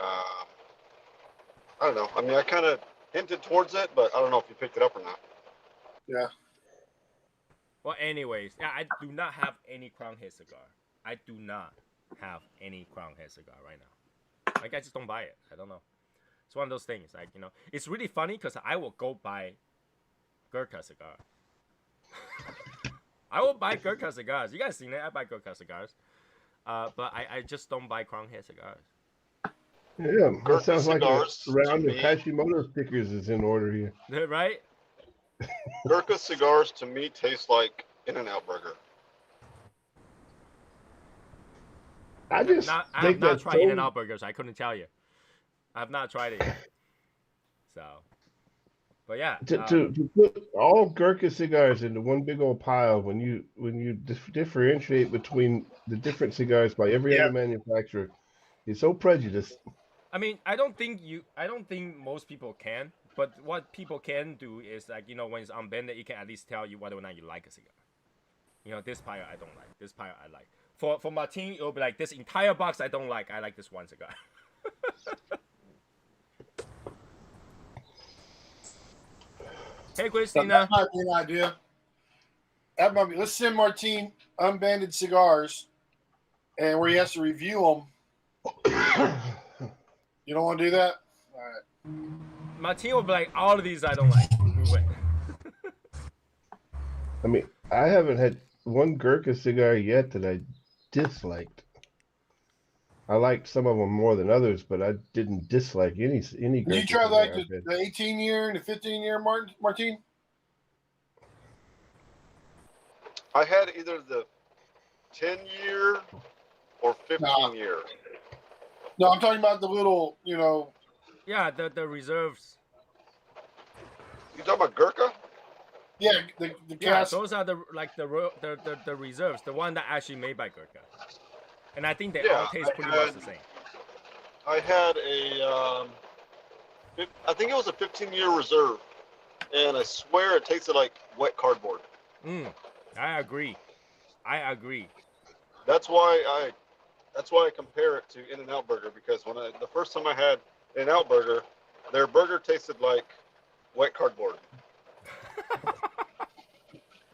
I don't know. I mean, I kind of hinted towards it, but I don't know if you picked it up or not. Yeah. Well, anyways, yeah, I do not have any crown head cigar. I do not have any crown head cigar right now. Like, I just don't buy it. I don't know. It's one of those things. Like, it's really funny because I will go buy Gurkha cigar. I will buy Gurkha cigars. You guys seen it? I buy Gurkha cigars. But I just don't buy crown head cigars. Yeah, that Gurkha sounds like a cigars, round to of me- Hashimoto stickers is in order here. Right? Gurkha cigars to me taste like In-N-Out burger. I just I have think not that's tried so, In-N-Out burgers. I couldn't tell you. I have not tried it yet. So, but yeah. to put all Gurkha cigars into one big old pile when you differentiate between the different cigars by every Yeah. other manufacturer is so prejudiced. I mean, I don't think most people can. But what people can do is like, you know, when it's unbended, it can at least tell you whether or not you like a cigar. You know, this pile I don't like. This pile I like. For Martin, it'll be like this entire box I don't like. I like this one cigar. Hey, Christina. That might be an idea. That might be. Let's send Martin unbanded cigars, and where he has to review them. You don't want to do that? All right. Martin will be like, all of these I don't like. Move it. I mean, I haven't had one Gurkha cigar yet that I disliked. I liked some of them more than others, but I didn't dislike any Gurkha. Did you try like cigar I've had. the 18-year and the 15-year, Martin? I had either the 10-year or 15-year. No, I'm talking about the little, you know. Yeah, the reserves. You talking about Gurkha? Yeah, the Yeah, cast. those are the reserves, the one that actually made by Gurkha. And I think they Yeah, all taste pretty much the same. I had I think it was a 15-year reserve, and I swear it tasted like wet cardboard. I agree. That's why I compare it to In-N-Out burger, because the first time I had In-N-Out burger, their burger tasted like wet cardboard.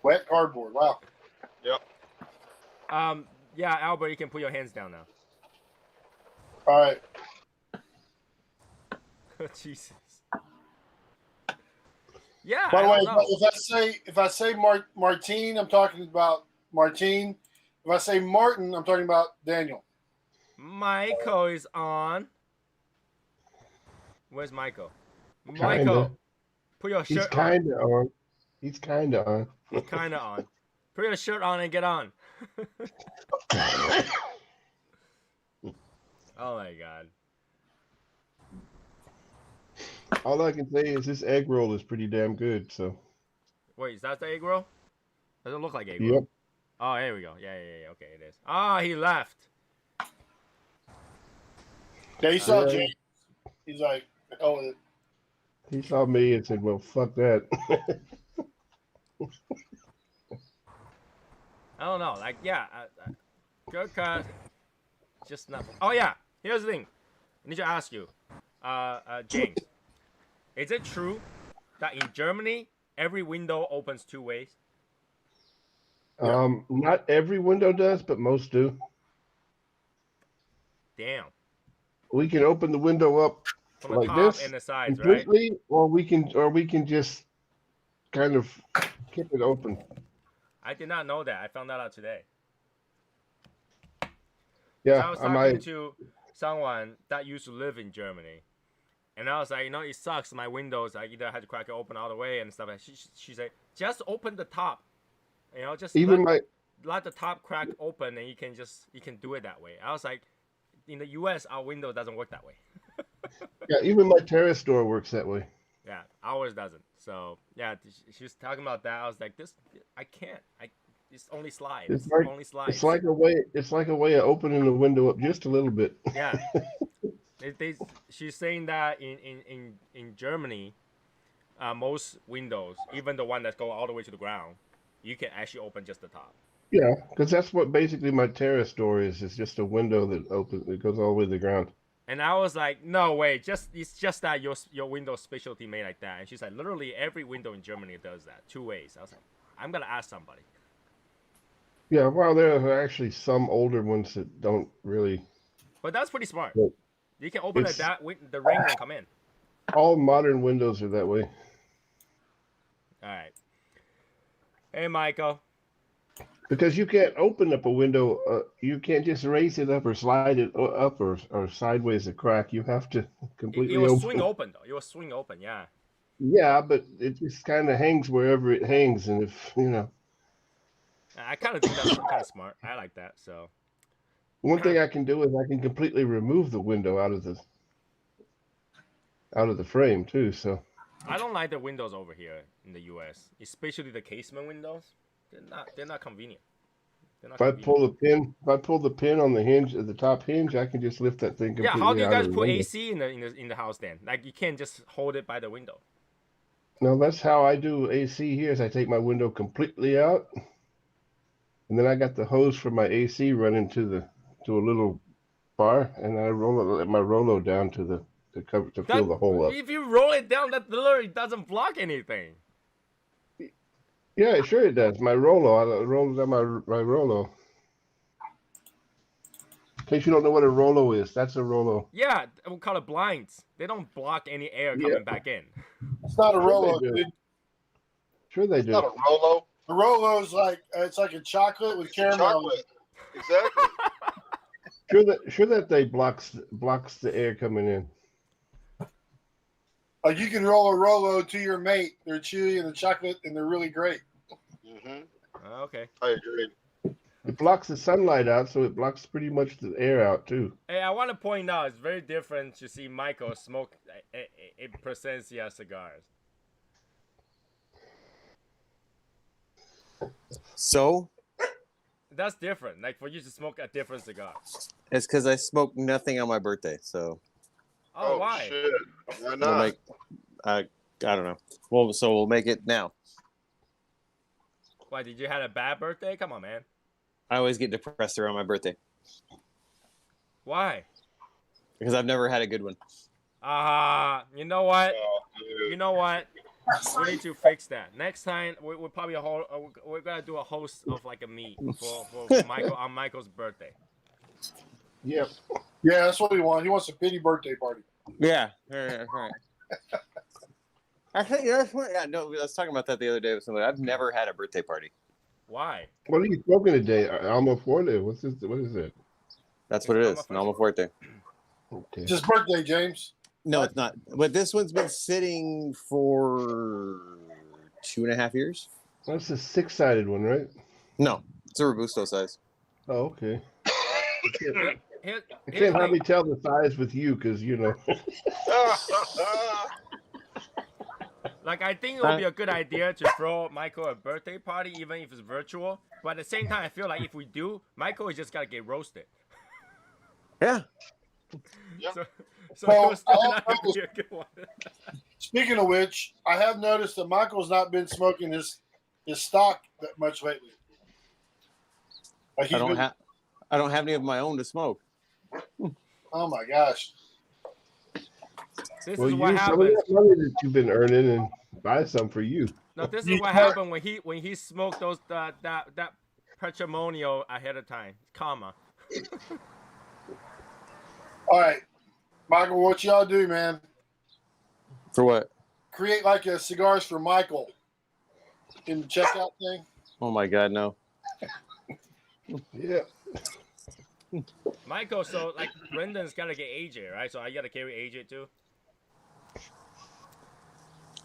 Wet cardboard. Wow. Yep. Yeah, Albert, you can put your hands down now. All right. Jesus. Yeah. By the I way, don't know. if I say Martin, I'm talking about Martin. If I say Martin, I'm talking about Daniel. Michael is on. Where's Michael? Kinda. Michael, put your He's shirt on. kind of on. He's kind of on. He's kind of on. Put your shirt on and get on. Oh my god. All I can say is this egg roll is pretty damn good. So. Wait, is that the egg roll? Doesn't look like egg roll. Yep. Oh, here we go. Yeah. Okay, it is. Ah, he left. Yeah, he saw James. He's like, oh, with it. He saw me and said, "Well, fuck that." I don't know. Like, yeah, Gurkha, just not. Oh yeah, here's the thing. I need to ask you, James. Is it true that in Germany every window opens two ways? Not every window does, but most do. Damn. We can open the window up From the like top this and the sides, right? completely, or we can just kind of keep it open. I did not know that. I found that out today. Yeah, I was talking to someone that used to live in Germany, and I was like, you know, it sucks. My windows, I either had to crack it open all the way and stuff. And she said, just open the top. You know, just let the top crack open, and you can do it that way. I was like, in the U.S., our window doesn't work that way. Yeah, even my terrace door works that way. Yeah, ours doesn't. So yeah, she was talking about that. I was like, I can't. It's only slides. It's like, only slides. It's like a way of opening the window up just a little bit. Yeah. She's saying that in Germany, most windows, even the one that go all the way to the ground, you can actually open just the top. Yeah, because that's what basically my terrace door is. It's just a window that opens. It goes all the way to the ground. And I was like, no way, it's just that your window specialty made like that. And she's like, literally every window in Germany does that, two ways. I was like, I'm gonna ask somebody. Yeah, well, there are actually some older ones that don't really. But that's pretty smart. But you can open it that the rain will come in. All modern windows are that way. All right. Hey, Michael. Because you can't open up a window. You can't just raise it up or slide it up or sideways a crack. You have to It completely will open. swing open though. It will swing open. Yeah. Yeah, but it just kind of hangs wherever it hangs, and if you know. I kind of think that's kind of smart. I like that. So. One thing I can do is I can completely remove the window out of the frame too. So I don't like the windows over here in the U.S., especially the casement windows. They're not convenient. if I pull the pin on the hinge at the top hinge, I can just lift that thing Yeah, completely how do you out guys of the put window. AC in the house then? Like you can't just hold it by the window. No, that's how I do AC here. Is I take my window completely out, and then I got the hose for my AC running to a little bar, and I let my Rolo down to cover to fill the hole up. If you roll it down, that literally doesn't block anything. Yeah, sure it does. My Rolo, I roll down my Rolo. In case you don't know what a Rolo is, that's a Rolo. Yeah, we call it blinds. They don't block any air coming back in. It's not a Rolo, dude. Sure they It's do. not a Rolo. The Rolo's like it's like a chocolate with caramel. Chocolate. Exactly. Sure that they blocks the air coming in. Like you can roll a Rolo to your mate. They're chewy and the chocolate, and they're really great. Okay. I agree. It blocks the sunlight out, so it blocks pretty much the air out too. Hey, I want to point out it's very different to see Michael smoke a Presencia cigars. So? That's different. Like for you to smoke a different cigar. It's because I smoked nothing on my birthday, so. Oh, why? Shit. Why not? I don't know. Well, so we'll make it now. Why, did you have a bad birthday? Come on, man. I always get depressed around my birthday. Why? Because I've never had a good one. You know what? You know what? We need to fix that. Next time, we're probably we're gonna do a host of like a meet for Michael on Michael's birthday. Yeah. Yeah, that's what he wants. He wants a pity birthday party. Yeah. Right. Actually, I was talking about that the other day with somebody. I've never had a birthday party. Why? What are you smoking today? Alma Forte? What is it? That's what it is. An Alma Forte. Okay. It's his birthday, James. No, it's not. But this one's been sitting for 2.5 years. That's a 6-sided one, right? No, it's a Robusto size. Oh, okay. Here's I can't hardly tell the size with you because you know. Like, I think it would be a good idea to throw Michael a birthday party, even if it's virtual. But at the same time, I feel like if we do, Michael is just gotta get roasted. Yeah. So Well, it was still not gonna be a good one. Speaking of which, I have noticed that Michael's not been smoking his stock that much lately. Like I don't have any of my own to smoke. Oh my gosh! This Well, is what use some of happens. that money that you've been earning and buy some for you. No, this is what happened when he smoked those that patrimonial ahead of time. Karma. All right, Michael, what y'all do, man? For what? Create like a cigars for Michael in the checkout thing. Oh my God, no. Yeah. Michael, so like Brendan's gotta get AJ, right? So I gotta carry AJ too.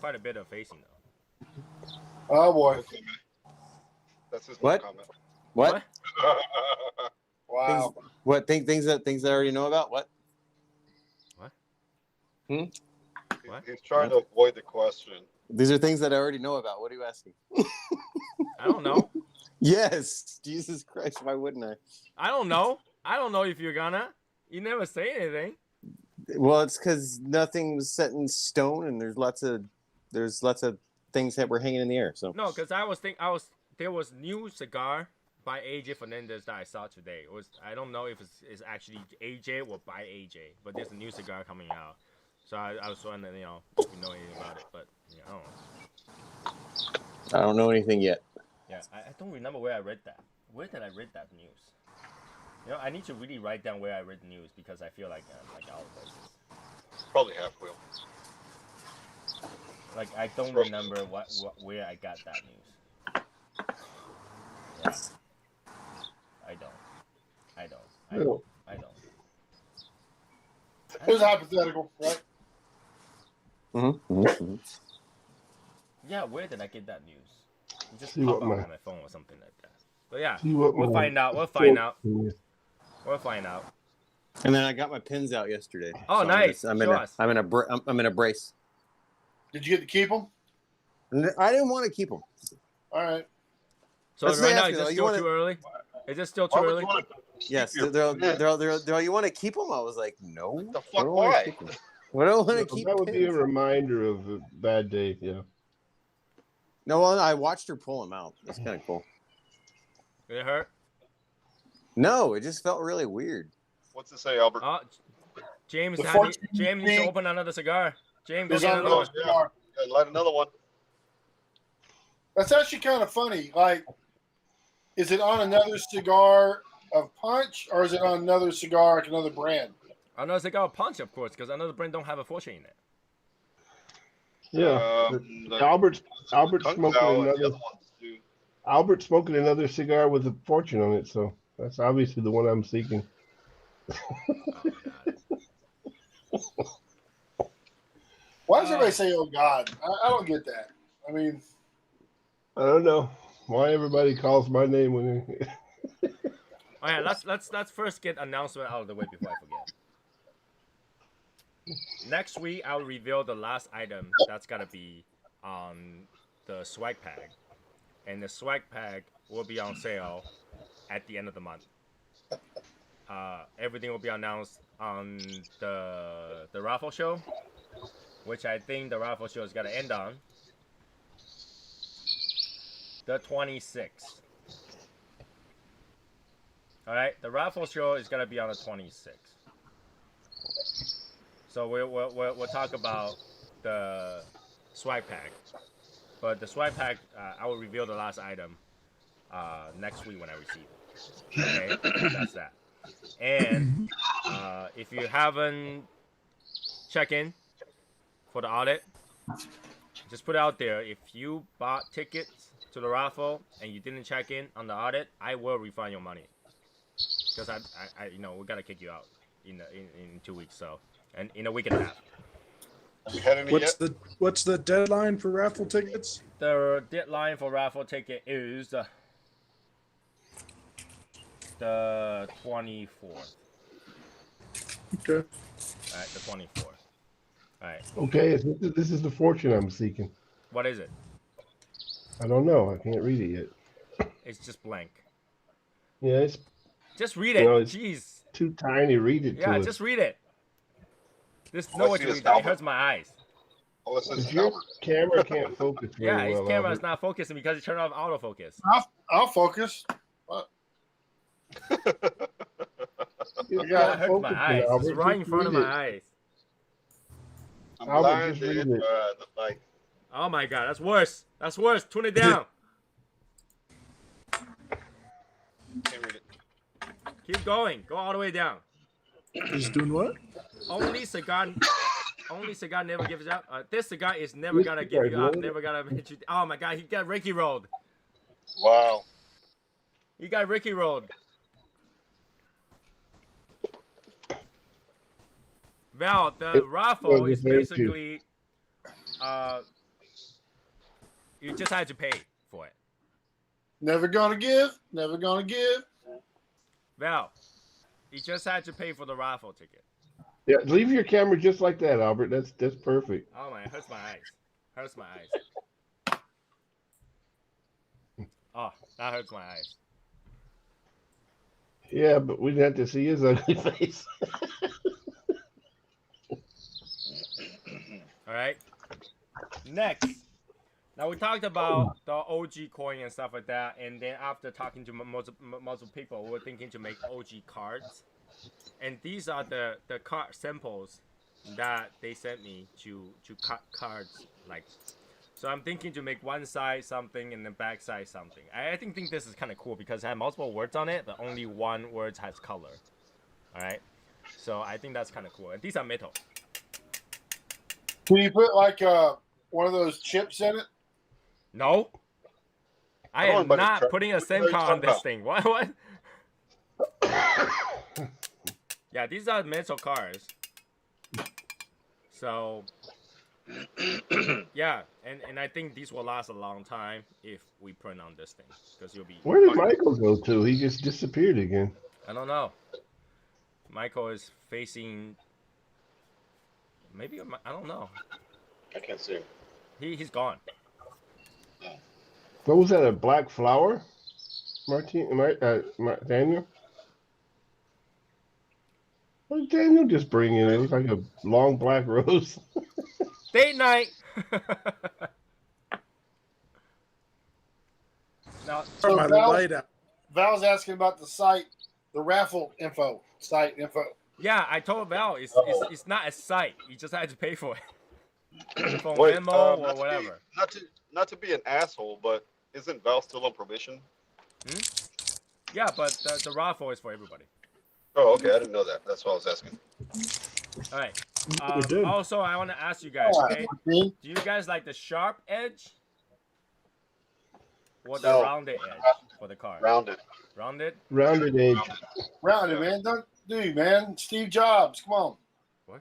Quite a bit of facing though. Oh boy! That's his What? comment. What? Wow. Things that I already know about? What? What? He's trying to avoid the question. These are things that I already know about. What are you asking? I don't know. Yes. Jesus Christ, why wouldn't I? I don't know. I don't know if you're gonna. You never say anything. Well, it's because nothing's set in stone, and there's lots of things that were hanging in the air. So No, because there was new cigar by AJ Fernandez that I saw today. I don't know if it's actually AJ or by AJ, but there's a new cigar coming out. So I was wondering, if you know anything about it, but I don't know. I don't know anything yet. Yeah, I don't remember where I read that. Where did I read that news? I need to really write down where I read the news because I feel like all of this. Probably half wheel. Like I don't remember where I got that news. Yeah. I don't. It was hypothetical, right? Mm-hmm. Yeah, where did I get that news? It just See popped what up my- on my phone or something like that. But yeah, See what we'll my- find out. We'll find out. We'll find out. And then I got my pins out yesterday. Oh, so nice. I'm Show us. in a brace. Did you get to keep them? I didn't want to keep them. All right. So That's right the now, answer, is though. it You still wanna- too early? Is it still too Why would early? you want to Yes, keep your they're you want to keep them? I was like, no. the fuck, I don't wanna why? keep 'em. What do I want to Well, keep? that would be a pins? reminder of a bad day. Yeah. No, well, I watched her pull them out. That's kind of cool. Did it hurt? No, it just felt really weird. What's it say, Albert? Oh, James, The James 14 needs to open another cigar. James, go Is get on another one. another cigar. Yeah, light another one. That's actually kind of funny. Like, is it on another cigar of Punch, or is it on another cigar like another brand? Another cigar punch, of course, because another brand don't have a fortune in it. Yeah. The Albert's Kung smoking Pao and the another. other ones do. Albert's smoking another cigar with a fortune on it, so that's obviously the one I'm seeking. Oh, God. Why does everybody say, "Oh God"? I don't get that. I mean, I don't know why everybody calls my name when they... Oh yeah, let's first get announcement out of the way before I forget. Next week I'll reveal the last item that's gonna be on the swag pack, and the swag pack will be on sale at the end of the month. Everything will be announced on the raffle show, which I think the raffle show is gonna end on the 26th. All right, the raffle show is gonna be on the 26th. So we'll talk about the swag pack, but the swag pack I will reveal the last item next week when I receive it. Okay, that's that. And if you haven't checked in for the audit, just put it out there. If you bought tickets to the raffle and you didn't check in on the audit, I will refund your money. Because I you know, we gotta kick you out in 2 weeks, so, and in a week and a half. Have we had any yet? What's the deadline for raffle tickets? The deadline for raffle ticket is the 24th. Okay. All right, the 24th. All right. Okay, this is the fortune I'm seeking. What is it? I don't know. I can't read it yet. It's just blank. Yeah, it's Just read it. You know, it's Jeez. too tiny. Read it Yeah, to us. just read it. There's Oh, no I way see to this read that. It Albert. hurts my eyes. Oh, it says If it's your Albert. camera can't focus very Yeah, his well, camera is Albert, not focusing because he turned off autofocus. I'll focus. It's That That not hurts my focusing, eyes. It's Albert. right in Just front of read my it. eyes. I'm Albert, just blinded read it. by the light. Oh my god, that's worse. That's worse. Tune it down. Can't read it. Keep going. Go all the way down. He's doing what? Only cigar never gives up. This cigar is never This gonna cigar give is you up. rolled. Never gonna hit you. Oh my god, he got Ricky rolled. Wow. He got Ricky rolled. Val, the raffle was is very basically you just had to pay for it. Never gonna give. Never gonna give. Val, you just had to pay for the raffle ticket. Yeah, leave your camera just like that, Albert. That's perfect. Oh man, it hurts my eyes. Hurts my eyes. Oh, that hurts my eyes. Yeah, but we didn't have to see his ugly face. All right. Next. Now we talked about the OG coin and stuff like that, and then after talking to multiple people, we're thinking to make OG cards, and these are the card samples that they sent me to cut cards like. So I'm thinking to make one side something and the back side something. I think this is kind of cool because it has multiple words on it, but only one word has color. All right. So I think that's kind of cool, and these are metal. Can you put like one of those chips in it? No. I Come on, am buddy. not putting a SIM What are you card on talking this about? thing. What? Yeah, these are metal cars. So yeah, and I think these will last a long time if we print on this thing because you'll be. Where did Michael go to? He just disappeared again. I don't know. Michael is facing. Maybe I don't know. I can't see him. He's gone. What was that? A black flower, Daniel? What did Daniel just bring in? It looks like a long black rose. Date night. Now, So My light out. Val's asking about the site, the raffle site info. yeah, I told Val it's not a site. You just had to pay for it. From Wait, Venmo or whatever. Not to be an asshole, but isn't Val still on probation? Yeah, but the raffle is for everybody. Oh, okay. I didn't know that. That's what I was asking. All right. We did. Also, I want to ask you guys, okay? Do you guys like the sharp edge or the No. rounded edge for the car? Rounded. Rounded? Rounded edge. Rounded, man. Don't do, man. Steve Jobs, come on. What?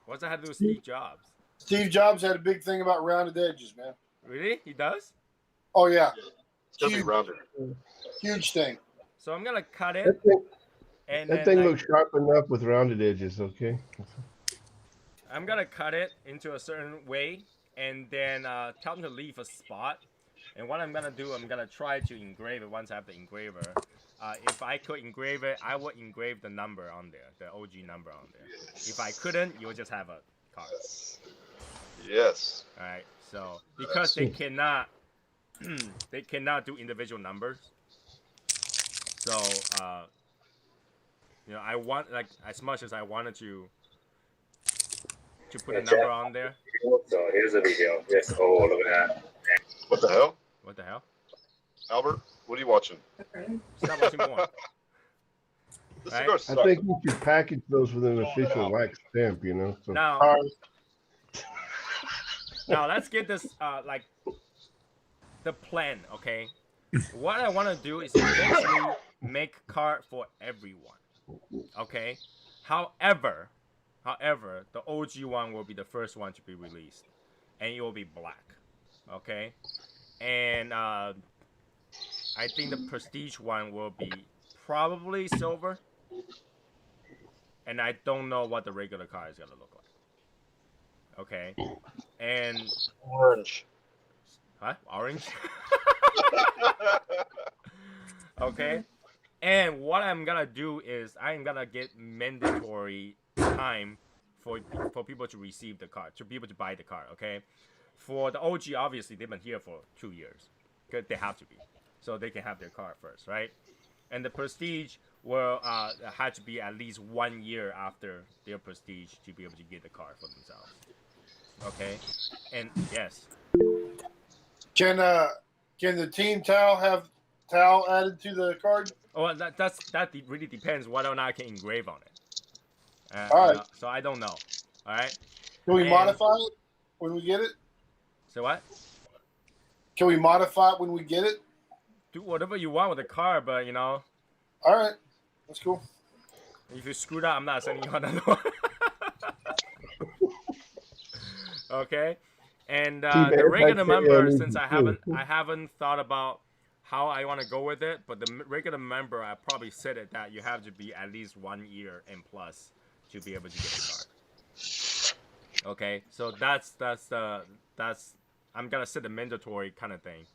What's that have to do with Steve Jobs? Steve Jobs had a big thing about rounded edges, man. Really? He does? Oh yeah, It's gonna be rounded. huge thing. So I'm gonna cut it. That thing, And that then, thing like, looks sharp enough with rounded edges. Okay. I'm gonna cut it into a certain way, and then tell them to leave a spot. And what I'm gonna do, I'm gonna try to engrave it once I have the engraver. If I could engrave it, I would engrave the number on there, the OG number on there. If I couldn't, you'll just have a card. Yes. All right. So because they cannot, they cannot do individual numbers. So you know, I want, like, as much as I wanted to put a number on there. So here's a video. Yes. Oh, look at that. What the hell? What the hell? Albert, what are you watching? Stop watching porn. The Right. cigar I sucks. think you should package those with an official wax stamp. You know. So. Now, now let's get this like the plan, okay? What I want to do is eventually make card for everyone, okay? However, the OG one will be the first one to be released, and it will be black, okay? And I think the prestige one will be probably silver, and I don't know what the regular card is gonna look like. Okay, and Orange. huh? Orange. Okay, and what I'm gonna do is I'm gonna get mandatory time for people to receive the card, to be able to buy the card. Okay, for the OG, obviously they've been here for 2 years, because they have to be, so they can have their card first, right? And the prestige will have to be at least 1 year after their prestige to be able to get the card for themselves. Okay, and yes. Can the team towel have towel added to the card? Oh, that really depends whether or not I can engrave on it. All right. You know, so I don't know. All right. Can we And- modify it when we get it? So what? Can we modify it when we get it? Do whatever you want with the car, but you know, All right, that's cool. if you screwed up, I'm not sending you another one. Okay. And the regular member, since I haven't thought about how I want to go with it, but the regular member, I probably said it that you have to be at least 1 year and plus to be able to get the card. Okay, so that's I'm gonna set a mandatory kind of thing,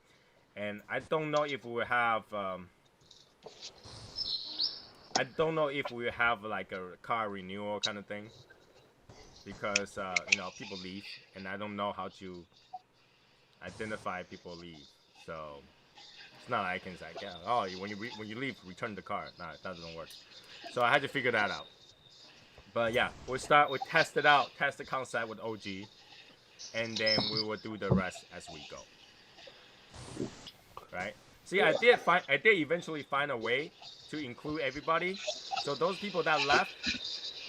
and I don't know if we have like a car renewal kind of thing, because you know, people leave, and I don't know how to identify people leave. So it's not like I can say, yeah, oh, when you leave, return the car. No, that doesn't work. So I had to figure that out. But yeah, we test the concept with OG, and then we will do the rest as we go. Right? See, I did eventually find a way to include everybody. So those people that left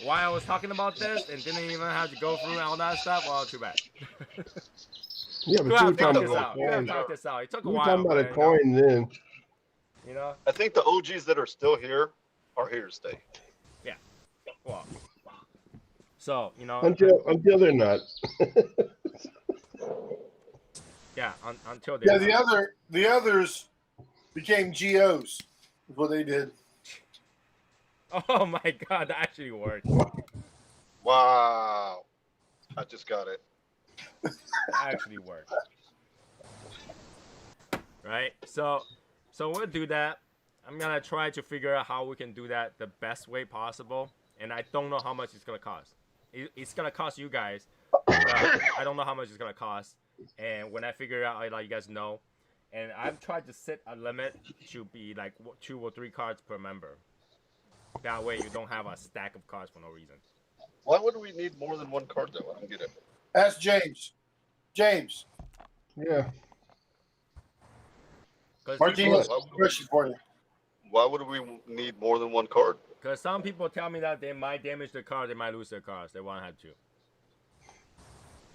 while I was talking about this and didn't even have to go through all that stuff, well, too bad. Yeah, but We you have were to talk talking this about out. a We have to coin. talk this out. It took a You were while. talking about a but, coin then. you know? I think the OGs that are still here are here to stay. Yeah. Well. So until they're not. Yeah. Until they're Yeah, not. the others became GOs. Is what they did. Oh my God, that actually worked. Wow. I just got it. That actually worked. Right? So we'll do that. I'm gonna try to figure out how we can do that the best way possible. And I don't know how much it's gonna cost. It's gonna cost you guys, but I don't know how much it's gonna cost. And when I figure it out, I'll let you guys know. And I've tried to set a limit to be like 2 or 3 cards per member. That way you don't have a stack of cards for no reason. Why would we need more than one card though? I don't get it. Ask James. James. Yeah. Martin, has a question for you. Why would we need more than one card? Because some people tell me that they might damage their card, they might lose their cards. They want to have 2.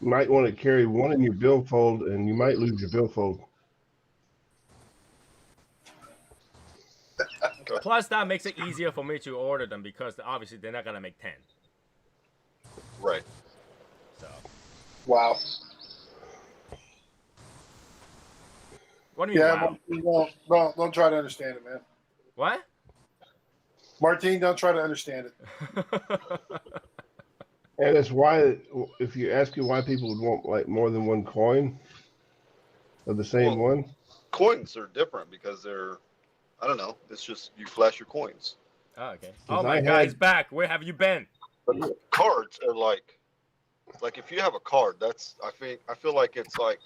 You might want to carry one in your billfold, and you might lose your billfold. Plus, that makes it easier for me to order them because obviously they're not gonna make 10. Right. So. Wow. What do you mean? Wow? Don't try to understand it, man. What? Martin, don't try to understand it. And that's why, if you ask you why people would want like more than one coin of the same one. Coins are different because they're, I don't know. It's just you flash your coins. Oh, okay. Oh my God, he's back. Where have you been? But cards are like if you have a card, that's I feel like it's like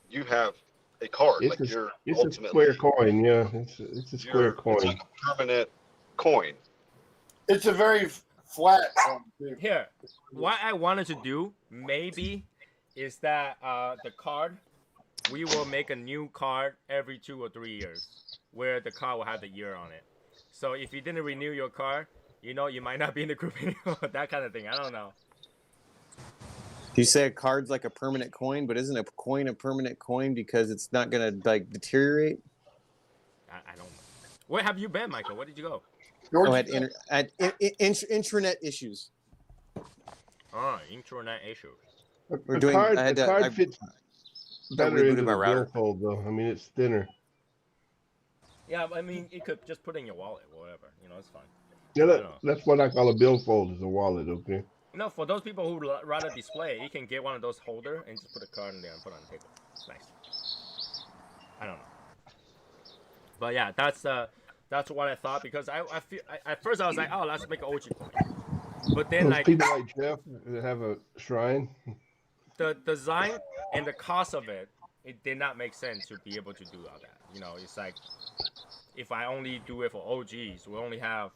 you have a card. It's like you're it's ultimately a square coin. Yeah, it's a square coin. It's like a permanent coin. It's a very flat one, too. Here, what I wanted to do maybe is that the card, we will make a new card every 2 or 3 years, where the card will have the year on it. So if you didn't renew your card, you might not be in the group anymore. That kind of thing. I don't know. You say a card's like a permanent coin, but isn't a coin a permanent coin because it's not gonna like deteriorate? I don't know. Where have you been, Michael? Where did you go? Oh, I had intranet issues. Oh, internet issues. We're doing. The card fits better into my the router. billfold, though. I mean, it's thinner. Yeah, I mean, you could just put it in your wallet or whatever. It's fine. Yeah, that's what I call a billfold, is a wallet, okay? For those people who rather display, you can get one of those holder and just put a card in there and put it on the table. It's nice. I don't know. But yeah, that's what I thought because I feel at first I was like, oh, let's make an OG coin. But then Those people like Jeff that have a shrine. The design and the cost of it did not make sense to be able to do all that. It's like if I only do it for OGs, we only have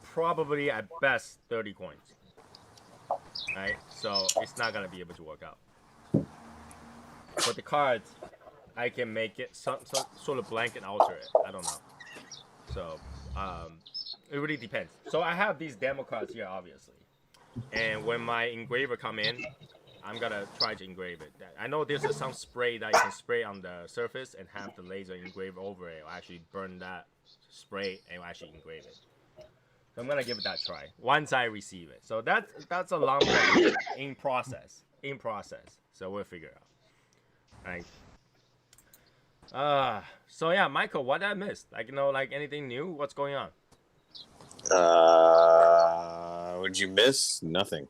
probably at best 30 coins. Right? So it's not gonna be able to work out. But the cards, I can make it some sort of blanket alter it. I don't know. So it really depends. So I have these demo cards here, obviously. And when my engraver come in, I'm gonna try to engrave it. I know there's some spray that you can spray on the surface and have the laser engrave over it. Or actually burn that spray and actually engrave it. So I'm gonna give it that try once I receive it. So that's a long process in process. So we'll figure it out. Right. So yeah, Michael, what did I miss? Like anything new? What's going on? What'd you miss? Nothing.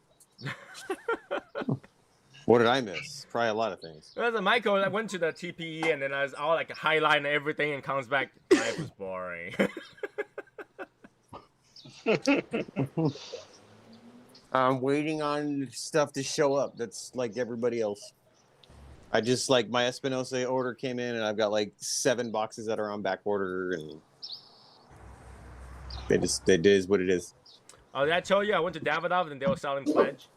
What did I miss? Probably a lot of things. Michael, I went to the TPE and then I was all like highlighting everything and comes back. Life was boring. I'm waiting on stuff to show up. That's like everybody else. I just like my Espinosa order came in and I've got like 7 boxes that are on back order and it is what it is. Oh, did I tell you I went to Davidoff and they were selling Pledge?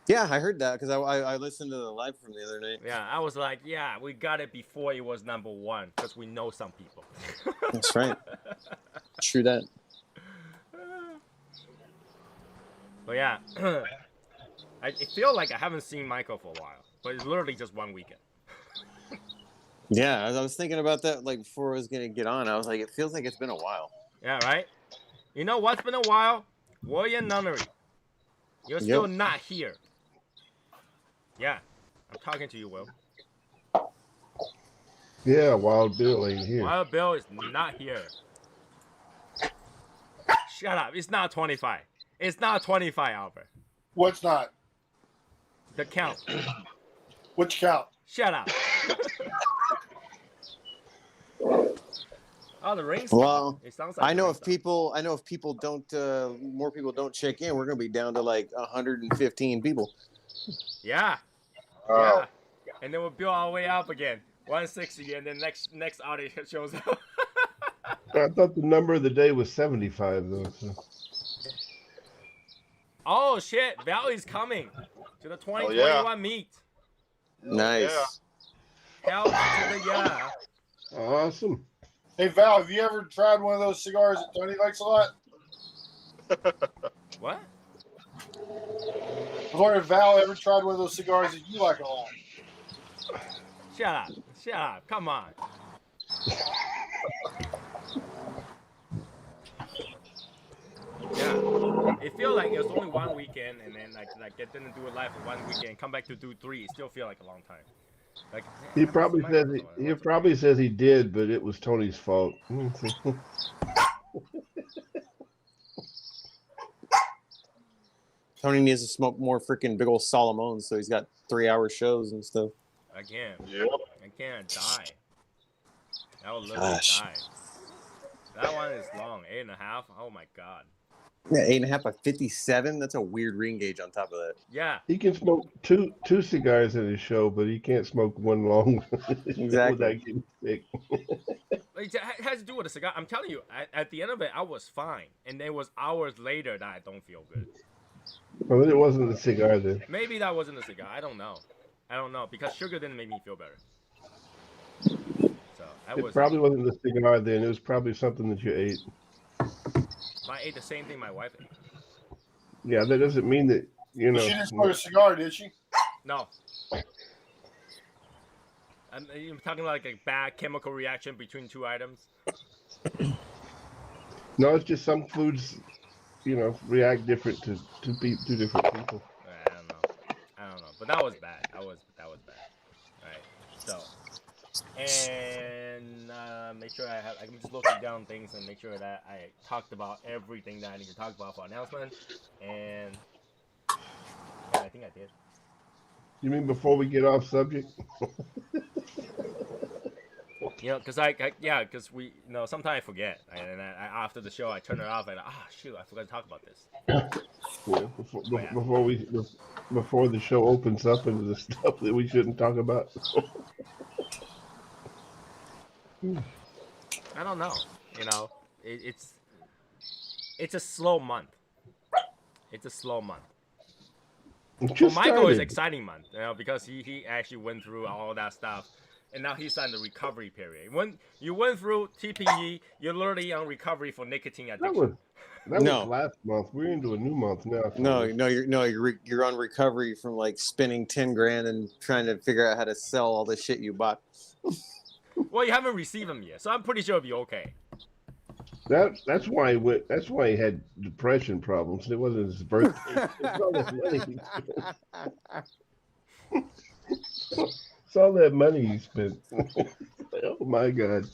Yeah, I heard that because I listened to the live from the other night. Yeah, I was like, yeah, we got it before it was #1 because we know some people. That's right. True that. But yeah, I feel like I haven't seen Michael for a while, but it's literally just one weekend. Yeah, I was thinking about that like before I was gonna get on. I was like, it feels like it's been a while. Yeah, right? You know what's been a while? Warrior Nunnery. You're still not here. Yeah, I'm talking to you, Will. Yeah, Wild Bill ain't here. Wild Bill is not here. Shut up. It's not 25. It's not 25, Albert. What's not? The count. Which count? Shut up. Oh, the rings. Well, it sounds like I know if people don't, more people don't check in, we're gonna be down to like 115 people. Yeah. Yeah. And then we'll build our way up again. 160, and then next audience shows up. I thought the number of the day was 75 though. So. Oh shit! Valley's coming to the 2021 meet. Nice. Hell to the yeah. Awesome. Hey Val, have you ever tried one of those cigars that Tony likes a lot? What? I was wondering if Val ever tried one of those cigars that you like a lot. Shut up. Shut up. Come on. Yeah. It feels like it was only one weekend, and then like get them to do it live for 1 weekend, come back to do 3. It still feel like a long time. Like He probably says he did, but it was Tony's fault. Tony needs to smoke more freaking big old Solomons, so he's got 3-hour shows and stuff. I can't. Yep. I can't die. That will literally die. That one is long. 8.5. Oh my god. Yeah, 8.5 by 57. That's a weird ring gauge on top of that. Yeah. He can smoke two cigars at his show, but he can't smoke one long. Exactly. Without getting sick. It has to do with the cigar. I'm telling you, at the end of it, I was fine, and it was hours later that I don't feel good. Well, it wasn't the cigar then. Maybe that wasn't the cigar. I don't know, because sugar didn't make me feel better. So It probably wasn't the cigar then. It was probably something that you ate. I ate the same thing my wife ate. Yeah, that doesn't mean that, you know. She didn't smoke a cigar, did she? No. I'm talking like a bad chemical reaction between 2 items. No, it's just some foods, you know, react different to different people. I don't know. But that was bad. That was bad. All right. So, and make sure I'm just looking down things and make sure that I talked about everything that I need to talk about for announcement. And yeah, I think I did. You mean before we get off subject? You know, because because we, you know, sometimes I forget, and after the show I turn it off and shoot, I forgot to talk about this. Yeah, before the show opens up into the stuff that we shouldn't talk about. I don't know. You know, it's a slow month. It's a slow month. Well, Michael is exciting month, you know, because he actually went through all that stuff, and now he's on the recovery period. When you went through TPE, you're literally on recovery for nicotine addiction. That was last month. We're into a new month now. You're on recovery from like spending 10 grand and trying to figure out how to sell all the shit you bought. Well, you haven't received them yet, so I'm pretty sure it'll be okay. That's why he had depression problems. It wasn't his birthday. It's all that money he spent. Oh my god.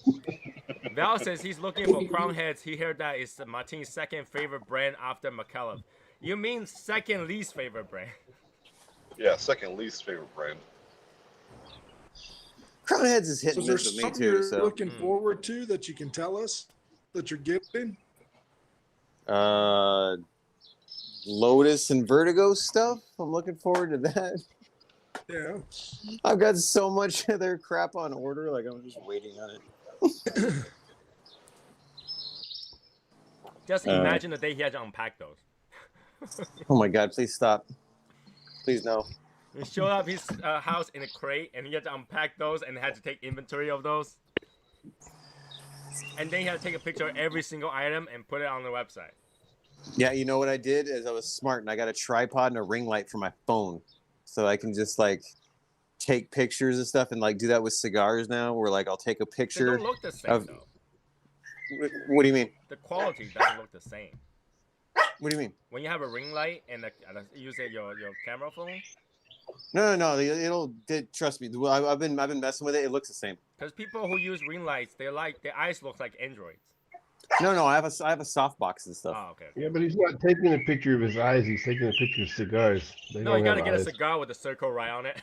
Val says he's looking for crown heads. He heard that it's Martin's second favorite brand after McCallum. You mean second least favorite brand? Yeah, second least favorite brand. Crown heads is hitting this with me too. You're looking forward to that you can tell us that you're getting? Lotus and Vertigo stuff. I'm looking forward to that. Yeah. I've got so much of their crap on order. Like, I'm just waiting on it. Just imagine the day he had to unpack those. Oh my god, please stop. Please no. He showed up his house in a crate, and he had to unpack those and had to take inventory of those. And then he had to take a picture of every single item and put it on the website. Yeah, you know what I did is I was smart and I got a tripod and a ring light for my phone. So I can just like take pictures and stuff and like do that with cigars now. Where like I'll take a They picture. don't look the same of, though. What do you mean? The quality doesn't look the same. What do you mean? When you have a ring light and you say your camera phone. No. It'll. Trust me. I've been messing with it. It looks the same. Because people who use ring lights, their eyes look like Androids. No. I have a softbox and stuff. Oh, okay. Yeah, but he's not taking a picture of his eyes. He's taking a picture of cigars. No, you gotta get a cigar with a circle right on it.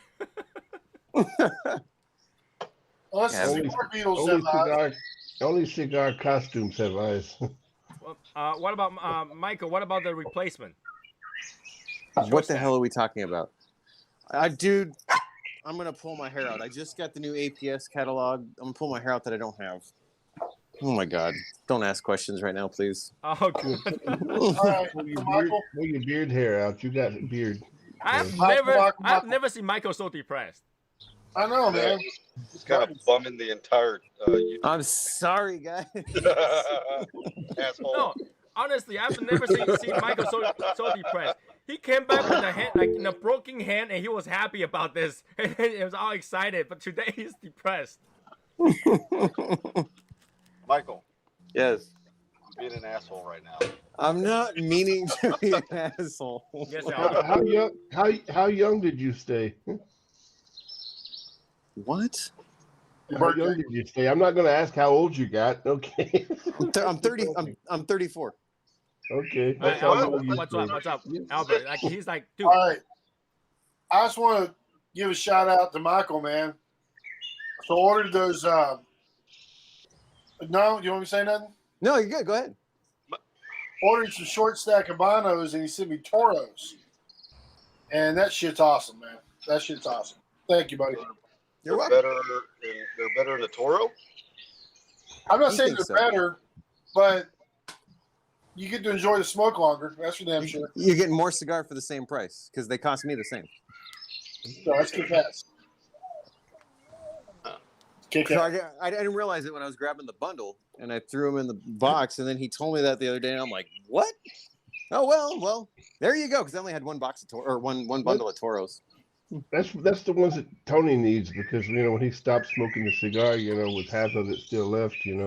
Unless Yeah, the cigar beetles have eyes. Only cigar costumes have eyes. Well, what about Michael? What about the replacement? What the hell are we talking about? Dude, I'm gonna pull my hair out. I just got the new APS catalog. I'm gonna pull my hair out that I don't have. Oh my god! Don't ask questions right now, please. Oh, good. All right, Pull Michael. your beard hair out. You got a beard. I've never seen Michael so depressed. I know, man. He's kind of bumming the entire YouTube. I'm sorry, guys. Asshole. No, honestly, I've never seen Michael so depressed. He came back with a hand, like in a broken hand, and he was happy about this. And he was all excited. But today he's depressed. Michael, Yes. you're being an asshole right now. I'm not meaning to be an asshole. Yes, you are. How young did you stay? What? How young did you stay? I'm not going to ask how old you got. Okay. I'm 30. I'm 34. Okay. What's up, Albert? Like he's like, dude. All right. I just want to give a shout out to Michael, man. So I ordered those. No, you want me to say nothing? No, you're good. Go ahead. Ordered some short stack Habanos, and he sent me Toros. And that shit's awesome, man. That shit's awesome. Thank you, buddy. You're They're welcome. better in the Toro. I'm not You saying think they're so? better, but you get to enjoy the smoke longer. That's for damn sure. You're getting more cigar for the same price because they cost me the same. So let's kick ass. Kick So ass. I didn't realize it when I was grabbing the bundle and I threw them in the box, and then he told me that the other day, and I'm like, what? Oh well, there you go. Because I only had one box of one bundle of Toros. That's the ones that Tony needs because when he stopped smoking the cigar, with half of it still left, he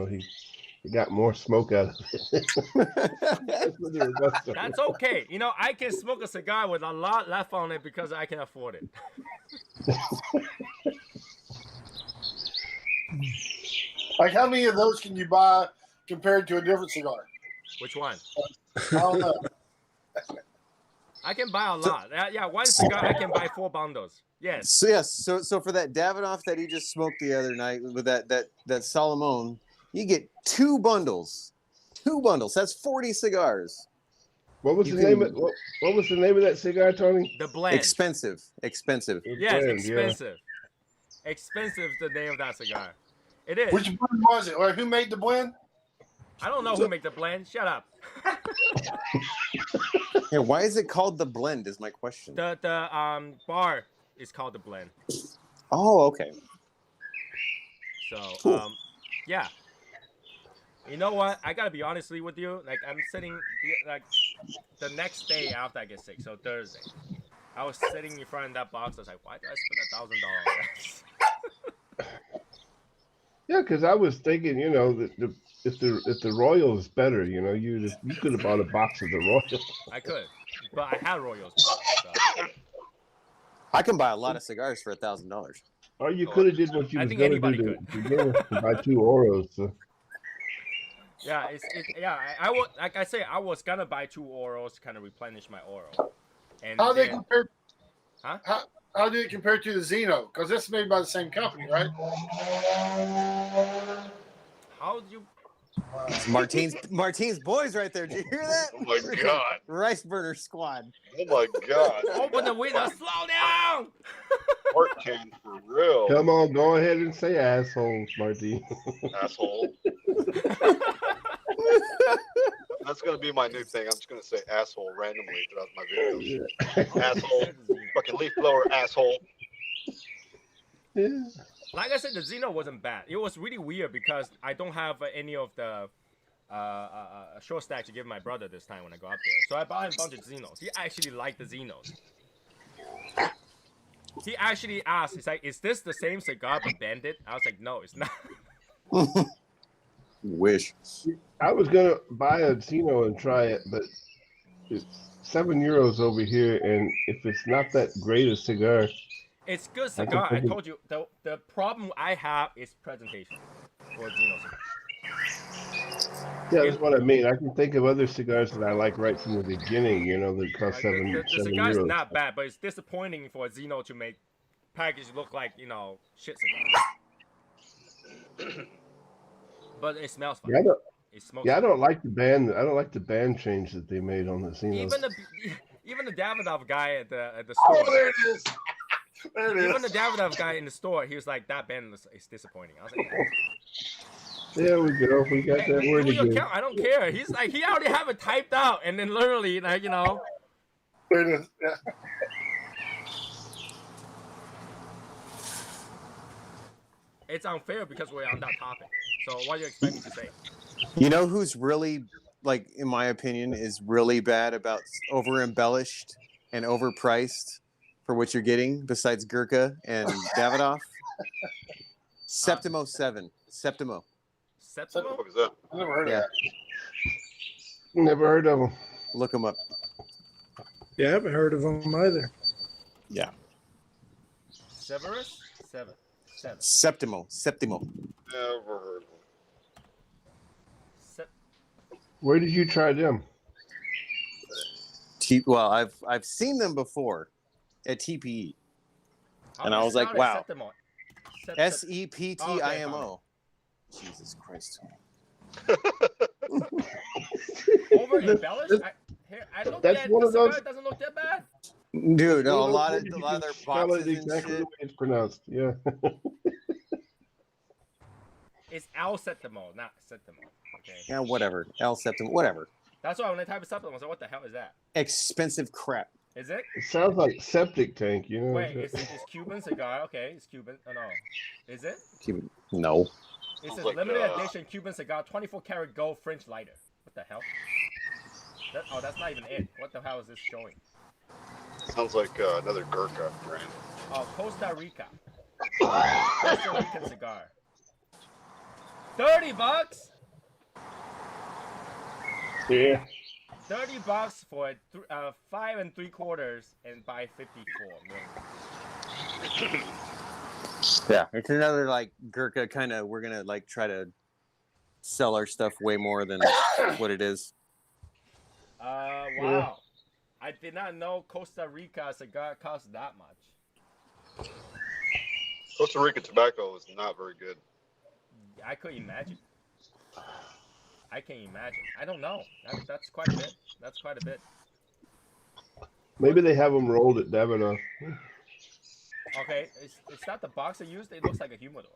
got more smoke out of it. That's okay. I can smoke a cigar with a lot left on it because I can afford it. Like, how many of those can you buy compared to a different cigar? Which one? I don't know. I can buy a lot. Yeah, one cigar I can buy 4 bundles. Yes. So for that Davidoff that he just smoked the other night with that Solomon, you get 2 bundles. 2 bundles. That's 40 cigars. What was the name of that cigar, Tony? The blend. Expensive. Yes, Blend, expensive. Yeah. Expensive is the name of that cigar. It is. Which blend was it? Or who made the blend? I don't know who made the blend. Shut up. Hey, why is it called the blend? Is my question. The bar is called the blend. Oh, okay. So Cool. yeah. You know what? I gotta be honestly with you. Like I'm sitting like the next day after I get sick, so Thursday. I was sitting in front of that box. I was like, why did I spend $1,000 on that? Yeah, because I was thinking, that if the Royal is better, you could have bought a box of the Royal. I could, but I had Royals. So. I can buy a lot of cigars for $1,000. Or you could have did what you I was think going to anybody do could. to buy 2 Oros. So. Yeah, I was like I say, I was gonna buy 2 Oros to kind of replenish my Oro. And How they compare? Huh? How did it compare to the Zeno? Because it's made by the same company, right? How do you? Martine's boys right there. Did you hear that? Oh my god. Rice burner squad. Oh my god. Open the window, slow down. Martin, for real. Come on, go ahead and say asshole, Marty. Asshole. That's gonna be my new thing. I'm just gonna say asshole randomly throughout my videos. Asshole. Fucking leaf blower asshole. Yeah. Like I said, the Zeno wasn't bad. It was really weird because I don't have any of the short stack to give my brother this time when I go up there. So I bought him a bunch of Zenos. He actually liked the Zenos. He actually asked, he's like, "Is this the same cigar but banded?" I was like, "No, it's not." Wish. I was gonna buy a Zeno and try it, but it's €7 over here, and if it's not that great a cigar, It's good I cigar. I think told you the problem I have is presentation for Zeno cigar. yeah, that's what I mean. I can think of other cigars that I like right from the beginning. You know, that cost Like, seven the cigar is euros. not bad, but it's disappointing for Zeno to make package look like shit cigar. But it smells fine. Yeah, It smokes. I fine. don't like the band. I don't like the band change that they made on the Zenos. Even the Davidoff guy at the store. Oh, there it is. There it is. Even the Davidoff guy in the store, he was like, "That band is disappointing." I was like, There we go. We got "Hey, that word do your again. count. I don't care." He's like, he already have it typed out, and then literally, like, There it is. Yeah. it's unfair because we're on that topic. So what do you expect me to say? You know who's really, like, in my opinion, is really bad about over embellished and overpriced for what you're getting besides Gurkha and Davidoff? Septimo 7. Septimo. Septimo? What is that? I never heard of Yeah. that. Never heard of them. Look them up. Yeah, I haven't heard of them either. Yeah. Severus? Seven. Septimo. Septimo. Never heard of them. Where did you try them? Well, I've seen them before at TPE. And I was like, wow. Septimo. SEPTIMO. Jesus Christ. Over embellished? I looked That's at one the of those- cigar, it doesn't look that bad. Dude, no, a lot of You their can spell boxes it and exactly shit. the way it's pronounced. Yeah. It's El Septimo, not Septimo. Okay. Yeah, whatever. El Septimo, whatever. That's why when I type Septimo, I was like, what the hell is that? Expensive crap. Is it? It sounds like septic tank. You know. Wait, it's Cuban cigar. Okay, it's Cuban. Oh, no. Is it? No. It's Sounds a like, limited edition Cuban cigar, 24 karat gold French lighter. What the hell? That's not even it. What the hell is this showing? Sounds like another Gurkha brand. Oh, Costa Rica. Costa Rican cigar. $30? Yeah. $30 for 5 3/4 and buy 54 million. Yeah, it's another like Gurkha kind of. We're gonna like try to sell our stuff way more than what it is. Wow. I did not know Costa Rica cigar costs that much. Costa Rica tobacco is not very good. I couldn't imagine. I can't imagine. I don't know. That's quite a bit. That's quite a bit. Maybe they have them rolled at Davidoff. Okay, it's not the box they used. It looks like a humidor.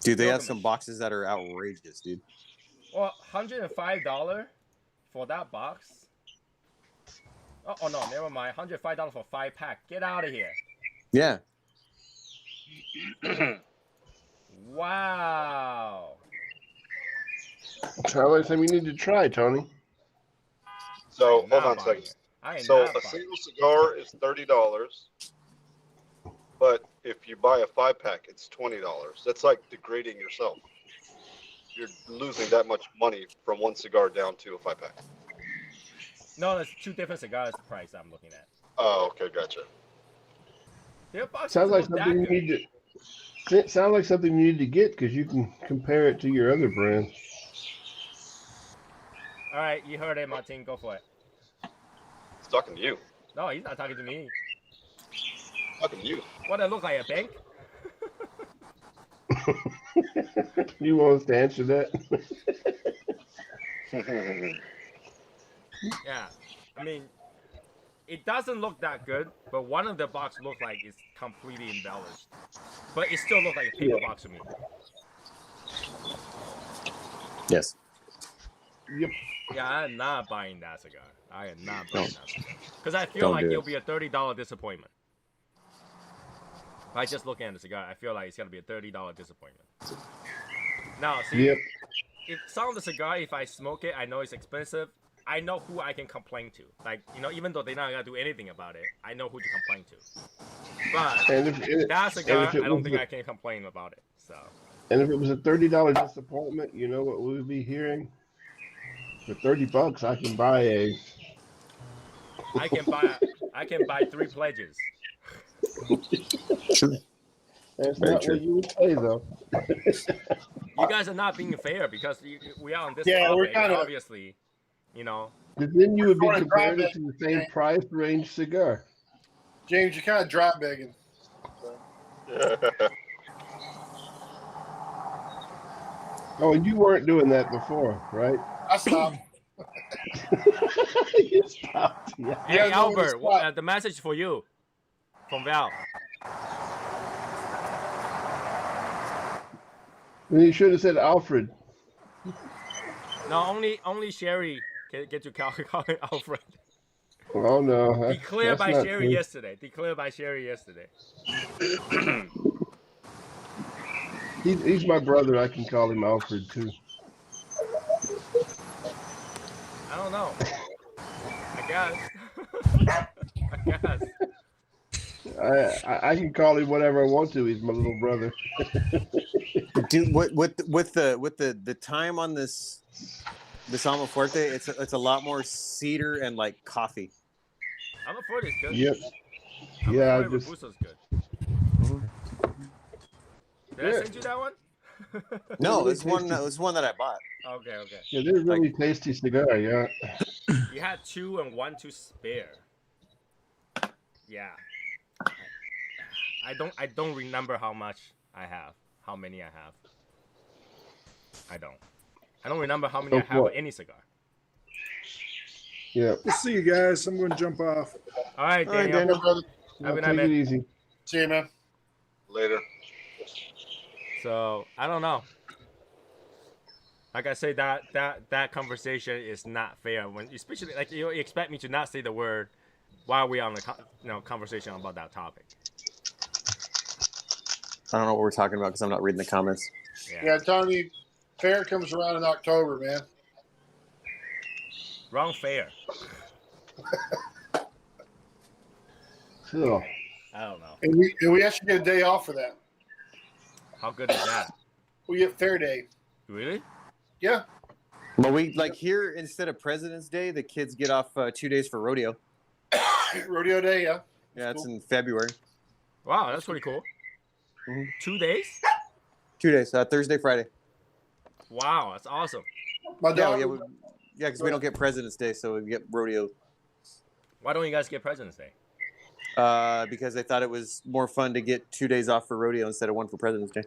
Dude, they have some boxes that are outrageous, dude. Well, $105 for that box. Oh no, never mind. $105 for 5-pack. Get out of here. Yeah. Wow. Sounds like something you need to try, Tony. So hold on a second. So a single cigar is $30, but if you buy a 5-pack, it's $20. That's like degrading yourself. You're losing that much money from one cigar down to a 5-pack. No, it's two different cigars. The price I'm looking at. Oh, okay, gotcha. Their box Sounds like doesn't look something you that good. need to. It sounds like something you need to get because you can compare it to your other brands. All right, you heard it, Martin. Go for it. He's talking to you. No, he's not talking to me. Talking to you. What, I look like a bank? You want us to answer that? Yeah, I mean, it doesn't look that good, but one of the box looks like it's completely embellished. But it still looks like a paper box to me. Yes. Yep. Yeah, I am not buying that cigar. I am not buying that cigar. Because I feel Don't like do it'll it. be a $30 disappointment. By just looking at the cigar, I feel like it's going to be a $30 disappointment. Now, see, Yep. if some of the cigar, if I smoke it, I know it's expensive. I know who I can complain to. Like, you know, even though they're not gonna do anything about it, I know who to complain to. But that cigar, I don't think I can complain about it. So. And if it was a $30 disappointment, you know what we would be hearing? For $30, I can buy a. I can buy 3 pledges. True. That's Very not true. what you would say, though. You guys are not being fair because we are on this Yeah, we're topic. kinda- Obviously, you know. But then you would be We're comparing dry it to the same price range cigar. James, you're kind of dry begging. Oh, and you weren't doing that before, right? I stopped. You stopped. Yeah. Hey, Yeah, no, Albert, it's not. the message for you from Val. You should have said Alfred. No, only Sherry can get to call him Alfred. Oh no. Declared by not Sherry true. yesterday. Declared by Sherry yesterday. He's my brother. I can call him Alfred too. I don't know. I guess. I guess. I can call him whatever I want to. He's my little brother. Dude, with the time on this Alma Fuerte, it's a lot more cedar and like coffee. I'm a 40 is good. Yep. I'm Yeah, a I 40 just Robusto's good. Did I send you that one? No, it's one that I bought. Okay. yeah, they're really tasty cigar. Yeah. You had 2 and 1 to spare. Yeah. I don't remember how much I have. How many I have. I don't remember how many I have of any cigar. Yeah. We'll see you guys. I'm going to jump off. All right, All right, Daniel. Daniel. Have a Take night, it man. easy. See you, man. Later. So I don't know. Like I say, that conversation is not fair. When especially like you expect me to not say the word while we're on the conversation about that topic. I don't know what we're talking about because I'm not reading the comments. Yeah, Tony, fair comes around in October, man. Wrong fair. So, I don't know. And we actually get a day off for that. How good is that? We get fair day. Really? Yeah. Well, we like here instead of President's Day, the kids get off 2 days for rodeo. Rodeo day, yeah. Yeah, it's in February. Wow, that's pretty cool. 2 days? 2 days, Thursday, Friday. Wow, that's awesome. My Yeah, dog. because we don't get President's Day, so we get rodeo. Why don't you guys get President's Day? Because they thought it was more fun to get 2 days off for rodeo instead of 1 for President's Day.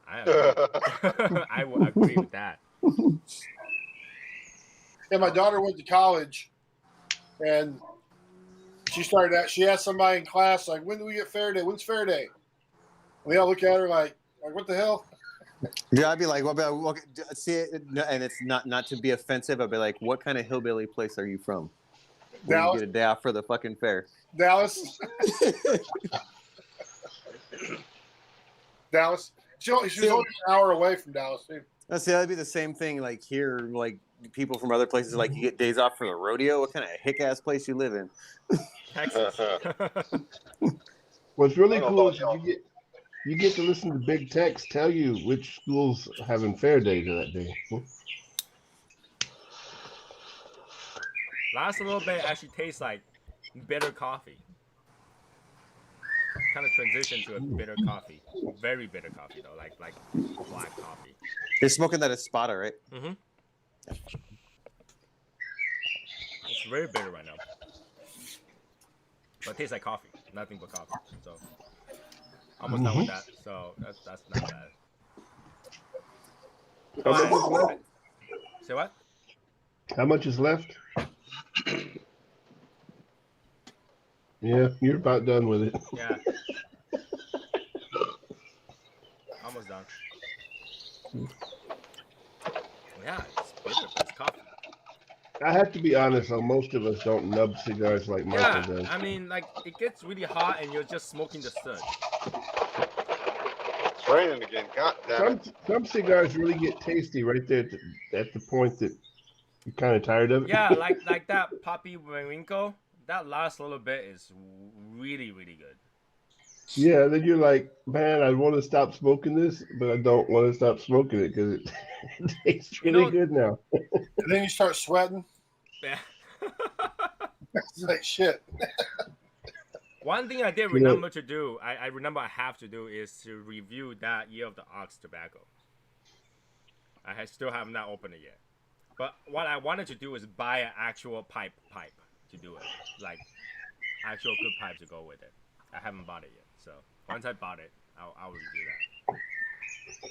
I would agree with that. Yeah, my daughter went to college, and she asked somebody in class, like, when do we get fair day? When's fair day? And they all look at her like what the hell? Yeah, I'd be like, well, see it, and it's not to be offensive. I'd be like, what kind of hillbilly place are you from? Where Dallas. you get a day off for the fucking fair. Dallas. Dallas. She was only an hour away from Dallas, too. See, that'd be the same thing. Like here, like people from other places, like you get days off for the rodeo. What kind of hick ass place you live in? Texas. what's really I don't know cool about is y'all. you get to listen to Big Tex tell you which schools are having fair days that day. Last little bit actually tastes like bitter coffee. Kind of transition to a bitter coffee. Very bitter coffee though, like black coffee. You're smoking that Espada, right? Mm-hmm. It's very bitter right now. But it tastes like coffee. Nothing but coffee. So almost done with that. So that's not bad. How much is left? Say what? How much is left? Yeah, you're about done with it. Yeah. Almost done. Yeah, it's bitter, but it's coffee. I have to be honest, though, most of us don't nub cigars like Michael does. I mean, like, it gets really hot and you're just smoking the stud. It's raining again. God damn it. Some cigars really get tasty right there at the point that You're kind of tired of it. Yeah, like that Poppy Winkle. That last little bit is really good. Yeah, then you're like, man, I want to stop smoking this, but I don't want to stop smoking it because it, it tastes really good now. And then you start sweating. Yeah. It's like shit. One thing I did remember to do, I remember I have to do, is to review that Year of the Ox tobacco. I still have not opened it yet. But what I wanted to do is buy an actual pipe to do it. Like, actual good pipe to go with it. I haven't bought it yet. So, once I bought it, I'll review that.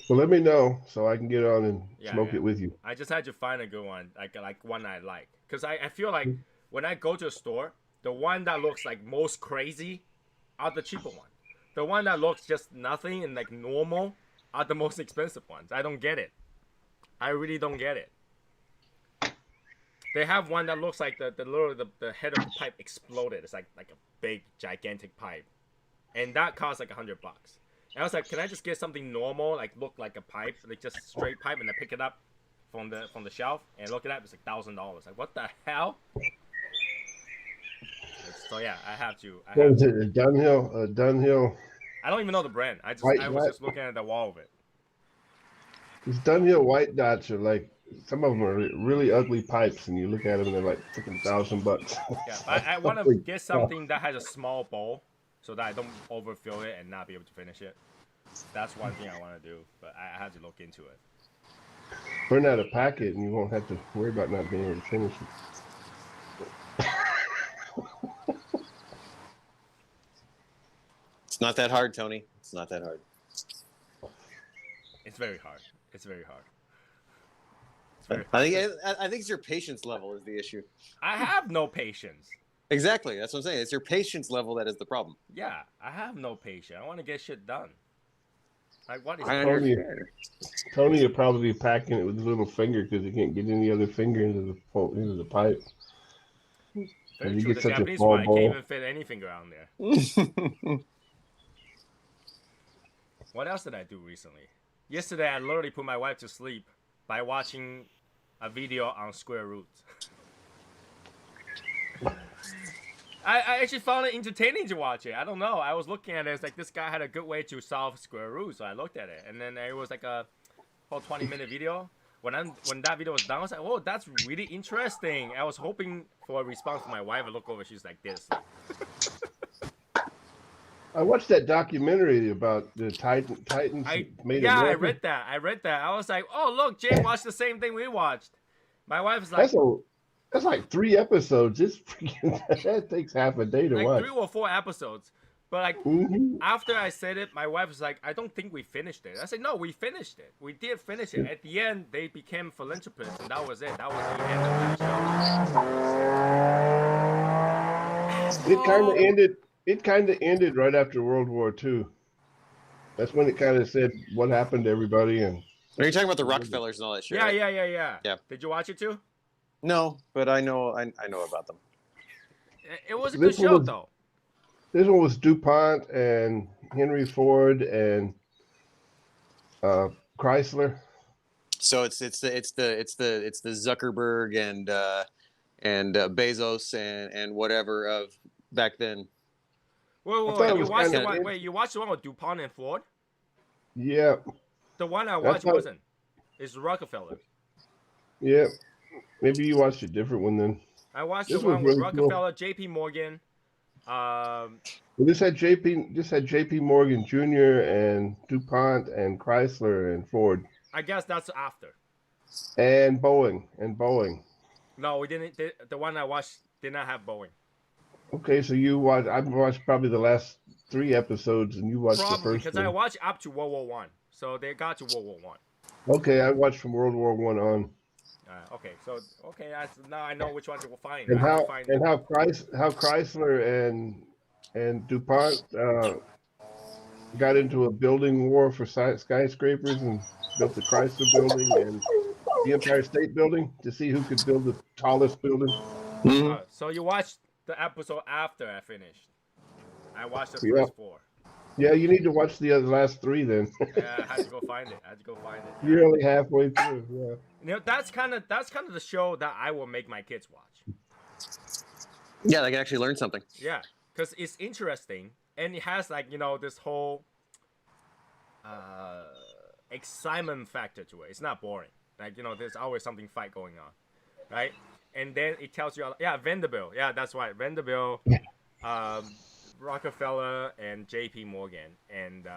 Well, let me know so I can get on and smoke it with you. I just had to find a good one, like one I like. Because I feel like when I go to a store, the one that looks like most crazy are the cheaper one. The one that looks just nothing and like normal are the most expensive ones. I don't get it. I really don't get it. They have one that looks like the head of the pipe exploded. It's like a big gigantic pipe, and that costs like $100. And I was like, can I just get something normal, like look like a pipe, like just straight pipe, and I pick it up from the shelf and look it up. It's like $1,000. Like what the hell? So yeah, I have to. What is it? A Dunhill. I don't even know the brand. I was just looking at the wall of it. These Dunhill white dots are like, some of them are really ugly pipes, and you look at them and they're like freaking $1,000. Yeah, I want to get something that has a small bowl so that I don't overfill it and not be able to finish it. That's one thing I want to do, but I have to look into it. Burn out a packet, and you won't have to worry about not being able to finish it. It's not that hard, Tony. It's not that hard. It's very hard. It's very hard. I think it's your patience level is the issue. I have no patience. Exactly. That's what I'm saying. It's your patience level that is the problem. Yeah, I have no patience. I want to get shit done. Like, what is Tony will probably be packing it with his little finger because he can't get any other finger into the pipe. Very true. The Japanese one, I can't even fit any finger on there. What else did I do recently? Yesterday, I literally put my wife to sleep by watching a video on square roots. I actually found it entertaining to watch it. I don't know. I was looking at it. It's like this guy had a good way to solve square roots. So I looked at it. And then it was like a whole 20-minute video. When that video was done, I was like, oh, that's really interesting. I was hoping for a response from my wife. I look over. She's like this. I watched that documentary about the Titans. Yeah, I read that. I was like, oh, look, Jay watched the same thing we watched. My wife was like, that's like 3 episodes. It's freaking, that takes half a day to watch. 3 or 4 episodes. But like after I said it, my wife was like, I don't think we finished it. I said, no, we finished it. We did finish it. At the end, they became philanthropists, and that was it. That was the end of that show. It kind of ended right after World War II. That's when it kind of said what happened to everybody. And are you talking about the Rockefellers and all that shit? Yeah, right? Yeah. Did you watch it too? No, but I know about them. It was a good show, though. This one was DuPont and Henry Ford and Chrysler. So it's the Zuckerberg and Bezos and whatever of back then. Wait, you watched the one with DuPont and Ford? Yeah. The one I watched wasn't. It's Rockefeller. Yeah. Maybe you watched a different one then. I watched the one with Rockefeller, J.P. Morgan. This had J.P. Morgan Jr. and DuPont and Chrysler and Ford. I guess that's after. And Boeing. No, we didn't. The one I watched did not have Boeing. Okay, so I've watched probably the last 3 episodes, and you watched the first because I watched up to World War One, so they got to World War One. Okay, I watched from World War One on. Now I know which one to find. And how Chrysler and DuPont got into a building war for skyscrapers and built the Chrysler Building and the Empire State Building to see who could build the tallest building. So you watched the episode after I finished. I watched the first 4. Yeah, you need to watch the other last 3 then. Yeah, I had to go find it. Yeah. You're only halfway through. Yeah. You know, that's kind of the show that I will make my kids watch. Yeah, they can actually learn something. Yeah, because it's interesting and it has like this whole excitement factor to it. It's not boring. Like there's always something fight going on, right? And then it tells you, Vanderbilt. Yeah, that's right, Vanderbilt, Rockefeller, and J.P. Morgan, and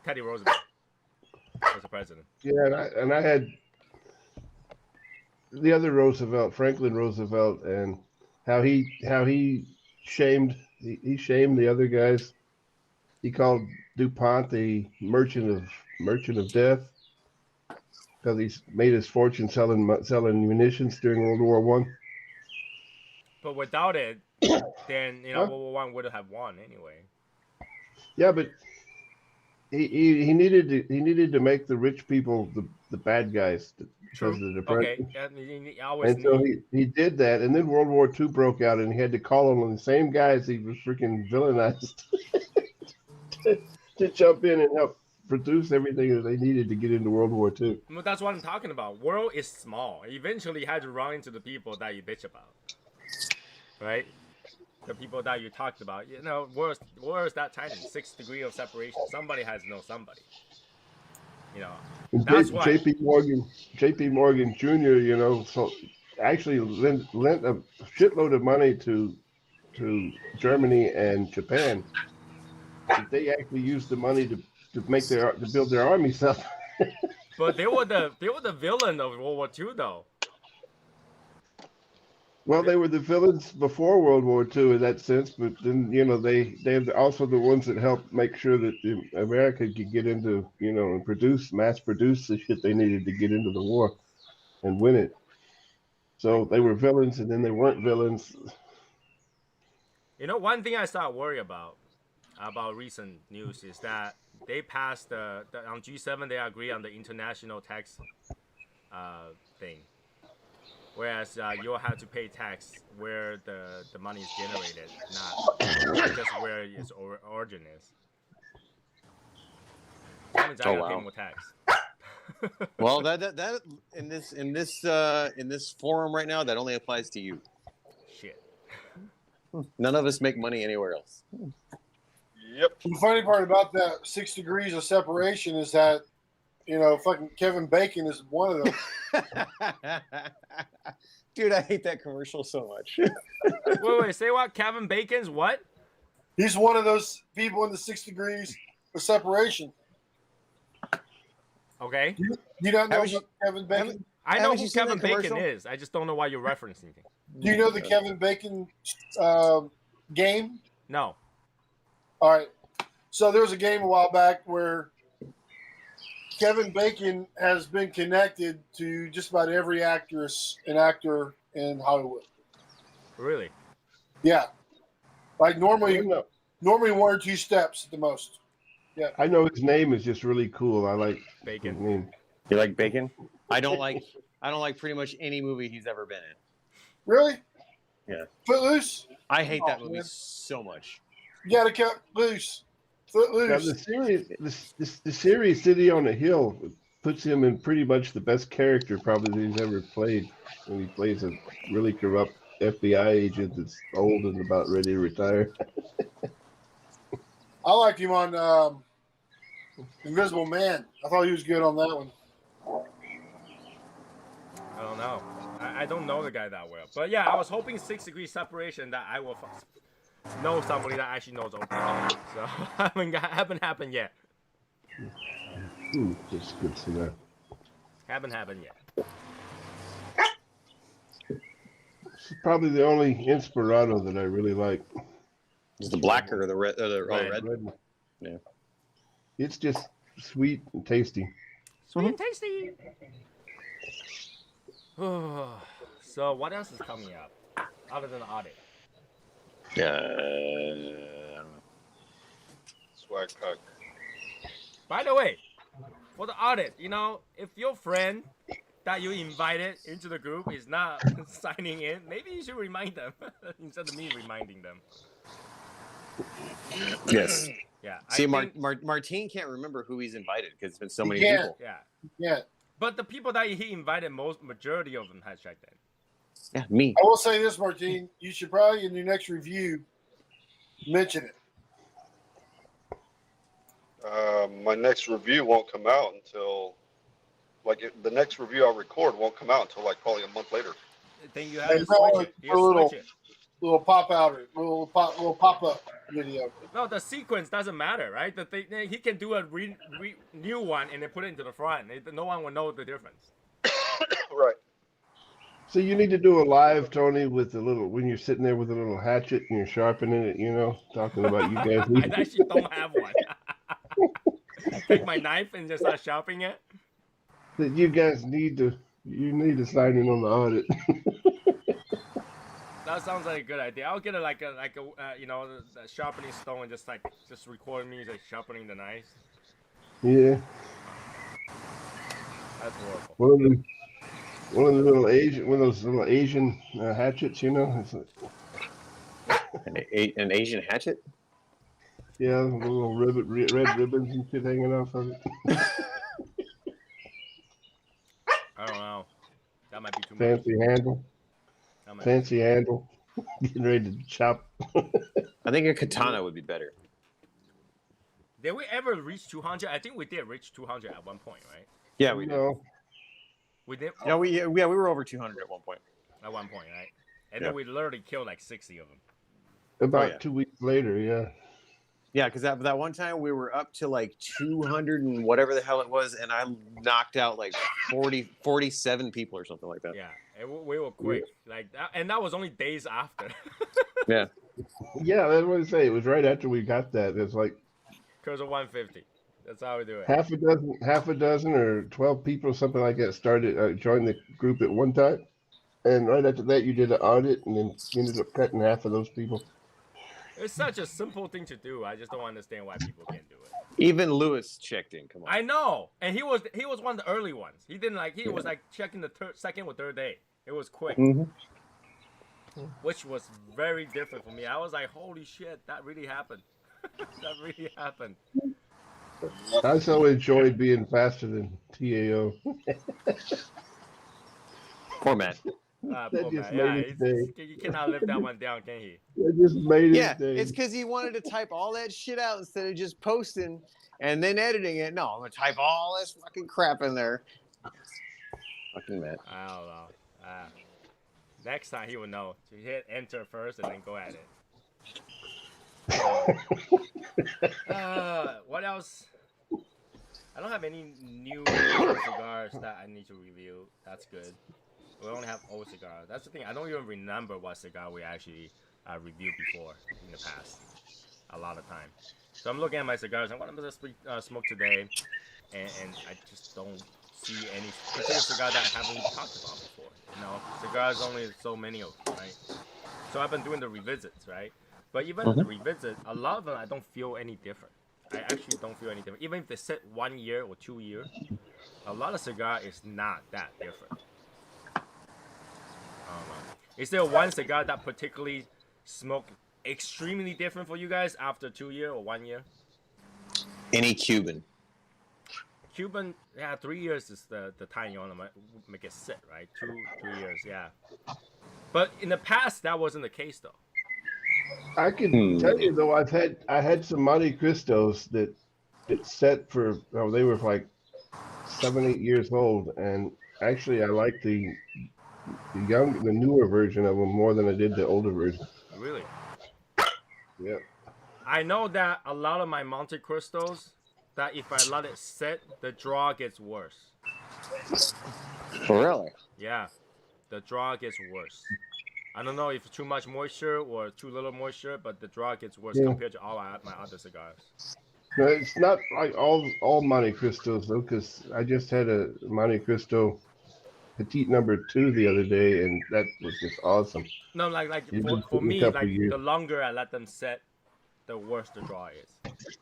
Teddy Roosevelt was the president. Yeah, and I had the other Roosevelt, Franklin Roosevelt, and how he shamed the other guys. He called DuPont the merchant of death because he's made his fortune selling munitions during World War One. But without it, then World War One would have won anyway. Yeah, but he needed to make the rich people the bad guys because of the depression. Okay, and so he did that, and then World War II broke out, and he had to call on the same guys he was freaking villainized to jump in and help produce everything that they needed to get into World War II. Well, that's what I'm talking about. World is small. Eventually, you had to run into the people that you bitch about, right? The people that you talked about. World is that tiny. 6 degrees of separation. Somebody has to know somebody. That's why J.P. Morgan Jr. So actually lent a shitload of money to Germany and Japan. They actually used the money to build their armies up. But they were the villain of World War II, though. Well, they were the villains before World War II in that sense, but then they're also the ones that helped make sure that America could get into and mass produce the shit they needed to get into the war and win it. So they were villains, and then they weren't villains. One thing I start worried about recent news is that they passed on G7. They agree on the international tax thing. Whereas you'll have to pay tax where the money is generated, not just where its origin is. That means I gotta pay more tax. Well, that in this forum right now, that only applies to you. Shit. None of us make money anywhere else. Yep. The funny part about that 6 degrees of separation is that fucking Kevin Bacon is one of them. Dude, I hate that commercial so much. Wait, say what? Kevin Bacon's what? He's one of those people in the 6 degrees of separation. Okay. You don't know Kevin Bacon? I know who Kevin Bacon is. I just don't know why you're referencing him. Do you know the Kevin Bacon game? No. All right. So there was a game a while back where Kevin Bacon has been connected to just about every actor in Hollywood. Really? Yeah. Like normally 1 or 2 steps at the most. Yeah. I know his name is just really cool. I like Bacon. his name. You like Bacon? I don't like pretty much any movie he's ever been in. Really? Yeah. Footloose? I hate that movie so much. You gotta cut loose. Footloose. Now the series City on a Hill puts him in pretty much the best character probably that he's ever played. When he plays a really corrupt FBI agent that's old and about ready to retire. I liked him on Invisible Man. I thought he was good on that one. I don't know. I don't know the guy that well. But yeah, I was hoping 6 degrees separation that I will know somebody that actually knows Oprah. So haven't happened yet. Just good to know. Haven't happened yet. This is probably the only Inspirato that I really like. Is the black or the red? Or the Red. red? Yeah. It's just sweet and tasty. Sweet and tasty. So what else is coming up other than the audit? I don't know. Swag pack. By the way, for the audit, if your friend that you invited into the group is not signing in, maybe you should remind them instead of me reminding them. Yes. Yeah. See, I think, Martine can't remember who he's invited because it's been so many can't. people. Yeah. Yeah. But the people that he invited, majority of them had checked in. Yeah, me. I will say this, Martine. You should probably in your next review mention it. My next review won't come out until, the next review I record won't come out until probably a month later. Then you have to you know, switch it. a You little- switch it. Little pop out, little pop up video. No, the sequence doesn't matter, right? The thing, he can do a new one and then put it into the front. No one will know the difference. Right. So you need to do a live, Tony, with the little when you're sitting there with a little hatchet and you're sharpening it, talking about you guys. I actually don't have one. Take my knife and just start sharpening it. That you guys need to sign in on the audit. That sounds like a good idea. I'll get the sharpening stone and just record me sharpening the knife. Yeah. That's horrible. One of those little Asian hatchets, It's like, An Asian hatchet? yeah, the little red ribbons and shit hanging off of it. I don't know. That might be too Fancy much. handle. Fancy handle. Getting ready to chop. I think a katana would be better. Did we ever reach 200? I think we did reach 200 at one point, right? Yeah, we did. We did. Yeah, we were over 200 at one point. At one point, right? And then we literally killed 60 of them. About 2 weeks later, yeah. Yeah, because that one time we were up to 200 and whatever the hell it was, and I knocked out 47 people or something like that. Yeah, we were quick. And that was only days after. Yeah. Yeah, that's what I say. It was right after we got that. It's like Because of 150. That's how we do it. half a dozen or 12 people, something like that, joined the group at one time. And right after that, you did an audit, and then you ended up cutting half of those people. It's such a simple thing to do. I just don't understand why people can't do it. Even Lewis checked in. Come on. I know, and he was one of the early ones. He didn't was checking the second or third day. It was quick, which was very different for me. I was like, holy shit, that really happened. That really happened. I so enjoyed being faster than TAO. Poor man. Poor man. Yeah, you cannot live that one down, can he? That just made Yeah, his day. it's because he wanted to type all that shit out instead of just posting and then editing it. No, I'm gonna type all this fucking crap in there. Fucking man. I don't know. Next time he will know to hit enter first and then go at it. What else? I don't have any new cigars that I need to review. That's good. We only have old cigars. That's the thing. I don't even remember what cigar we actually reviewed before in the past. A lot of time. So I'm looking at my cigars and what I'm going to smoke today. And I just don't see any particular cigar that I haven't talked about before. Cigars only so many of them, right? So I've been doing the revisits, right? But even the revisit, a lot of them I don't feel any different. I actually don't feel any different. Even if they sit 1 year or 2 years, a lot of cigar is not that different. I don't know. Is there one cigar that particularly smoked extremely different for you guys after 2 years or 1 year? Any Cuban. Cuban, 3 years is the time you want to make it sit, right? 2 years, yeah. But in the past, that wasn't the case, though. I can tell you though, I had some Montecristos that set for they were 7, 8 years old, and actually I like the newer version of them more than I did the older version. Really? Yeah. I know that a lot of my Montecristos, that if I let it sit, the draw gets worse. Really? Yeah, the draw gets worse. I don't know if it's too much moisture or too little moisture, but the draw gets worse compared to all my other cigars. No, it's not like all Montecristos though, because I just had a Montecristo Petite number 2 the other day, and that was just awesome. No, for me, the longer I let them set, the worse the draw is.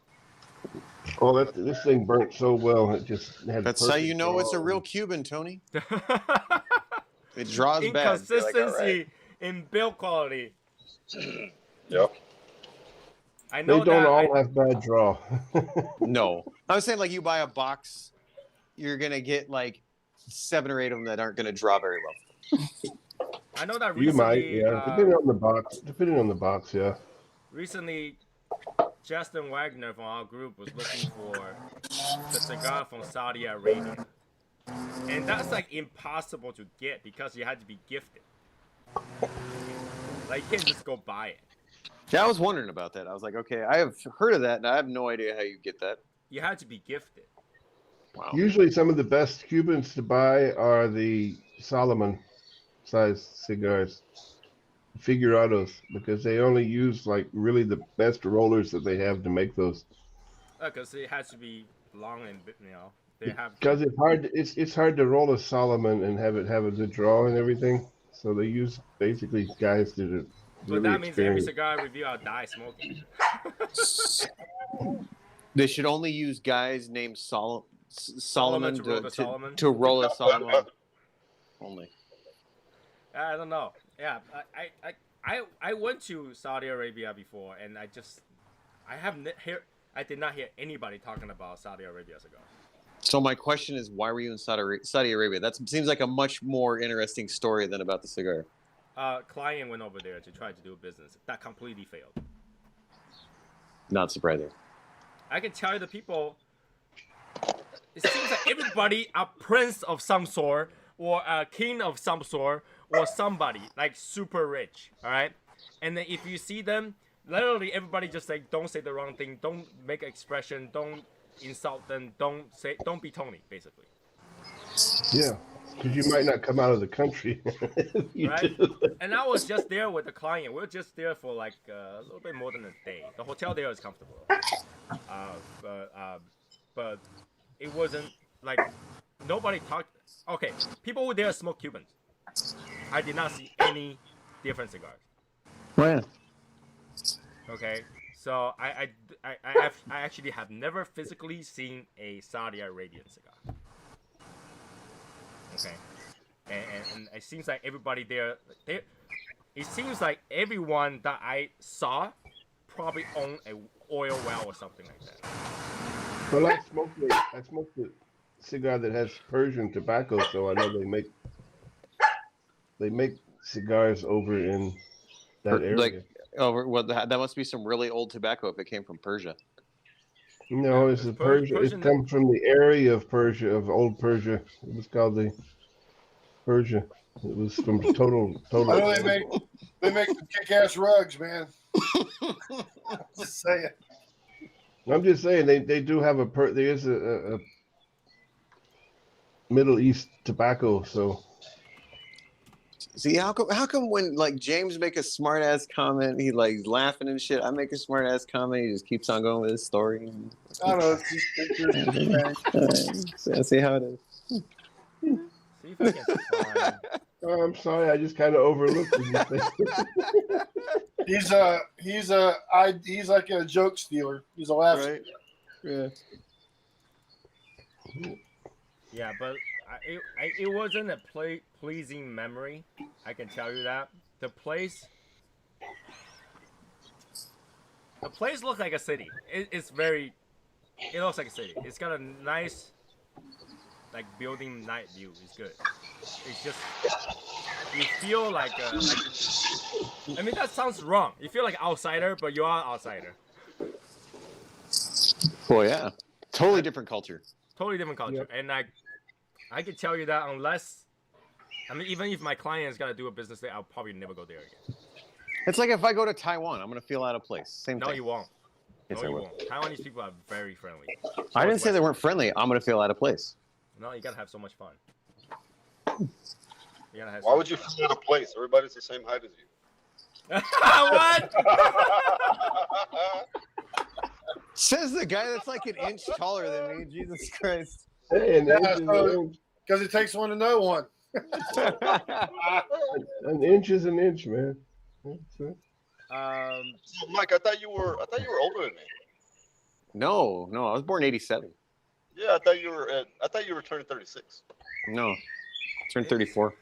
Oh, this thing burnt so well. It just had. That's how you know it's a real Cuban, Tony. It draws bad. Inconsistency in build quality. Yep. I know They don't that all have bad draw. No, I was saying like you buy a box, you're gonna get like 7 or 8 of them that aren't gonna draw very well. I know that You might, recently. yeah. Depending on the box. Depending on the box, yeah. Recently, Justin Wagner from our group was looking for the cigar from Saudi Arabia, and that's like impossible to get because you had to be gifted. Like you can't just go buy it. Yeah, I was wondering about that. I was like, okay, I have heard of that, and I have no idea how you get that. You had to be gifted. Wow. Usually, some of the best Cubans to buy are the Solomon size cigars, figurados, because they only use like really the best rollers that they have to make those. Because it has to be long and they have. Because it's hard to roll a Solomon and have it have a good draw and everything. So they use basically guys that are But really that means every experienced. cigar review I'll die smoking. They should only use guys named Solomon to roll the Solomon? to roll a Solomon. Only. I don't know. Yeah, I went to Saudi Arabia before, and I did not hear anybody talking about Saudi Arabia cigar. So my question is, why were you in Saudi Arabia? That seems like a much more interesting story than about the cigar. Client went over there to try to do business. That completely failed. Not surprising. I can tell you the people. It seems like everybody a prince of some sort, or a king of some sort, or somebody like super rich. All right, and then if you see them, literally everybody just like don't say the wrong thing, don't make an expression, don't insult them, don't be Tony, basically. Yeah, because you might not come out of the country. Right? And I was just there with the client. We were just there for like a little bit more than a day. The hotel there is comfortable, but it wasn't like nobody talked. Okay, people were there smoke Cubans. I did not see any different cigars. Well, Okay, so I actually have never physically seen a Saudi Arabian cigar. Okay, and it seems like everybody there, it seems like everyone that I saw probably owned a oil well or something like that. Well, I smoked the cigar that has Persian tobacco, so I know they make cigars over in that area. like, well, that must be some really old tobacco if it came from Persia. No, it's Persia. It comes from the area of Persia, of old Persia. It was called the Persia. It was from total. I know they make some kick-ass rugs, man. Just saying. I'm just saying they do have there is a Middle East tobacco, so. See, how come when like James make a smart ass comment, he like laughing and shit. I make a smart ass comment, he just keeps on going with his story. I don't know. It's just, See how it is. See if I can find. Oh, I'm sorry, I just kind of overlooked it. he's like a joke stealer. He's a laugh. Right. Yeah. Yeah, but it wasn't a pleasing memory. I can tell you that. The place looks like a city. It looks like a city. It's got a nice, like, building night view. It's good. It's just, you feel like I mean, that sounds wrong. You feel like an outsider, but you are an outsider. Well, yeah. Totally different culture. Totally different culture. Yep. And I can tell you that even if my client's got to do a business there, I'll probably never go there again. It's like if I go to Taiwan, I'm going to feel out of place. Same thing. No, you won't. Yes, no, you won't. Taiwanese people are very friendly. I didn't say they weren't friendly. I'm going to feel out of place. No, you got to have so much fun. Why would you feel out of place? Everybody's the same height as you. What? Says the guy that's like an inch taller than me. Jesus Christ. Hey, because it takes one to know one. An inch is an inch, man. Mike, I thought you were older than me. No, I was born '87. Yeah, I thought you were turning 36. No, turned 34.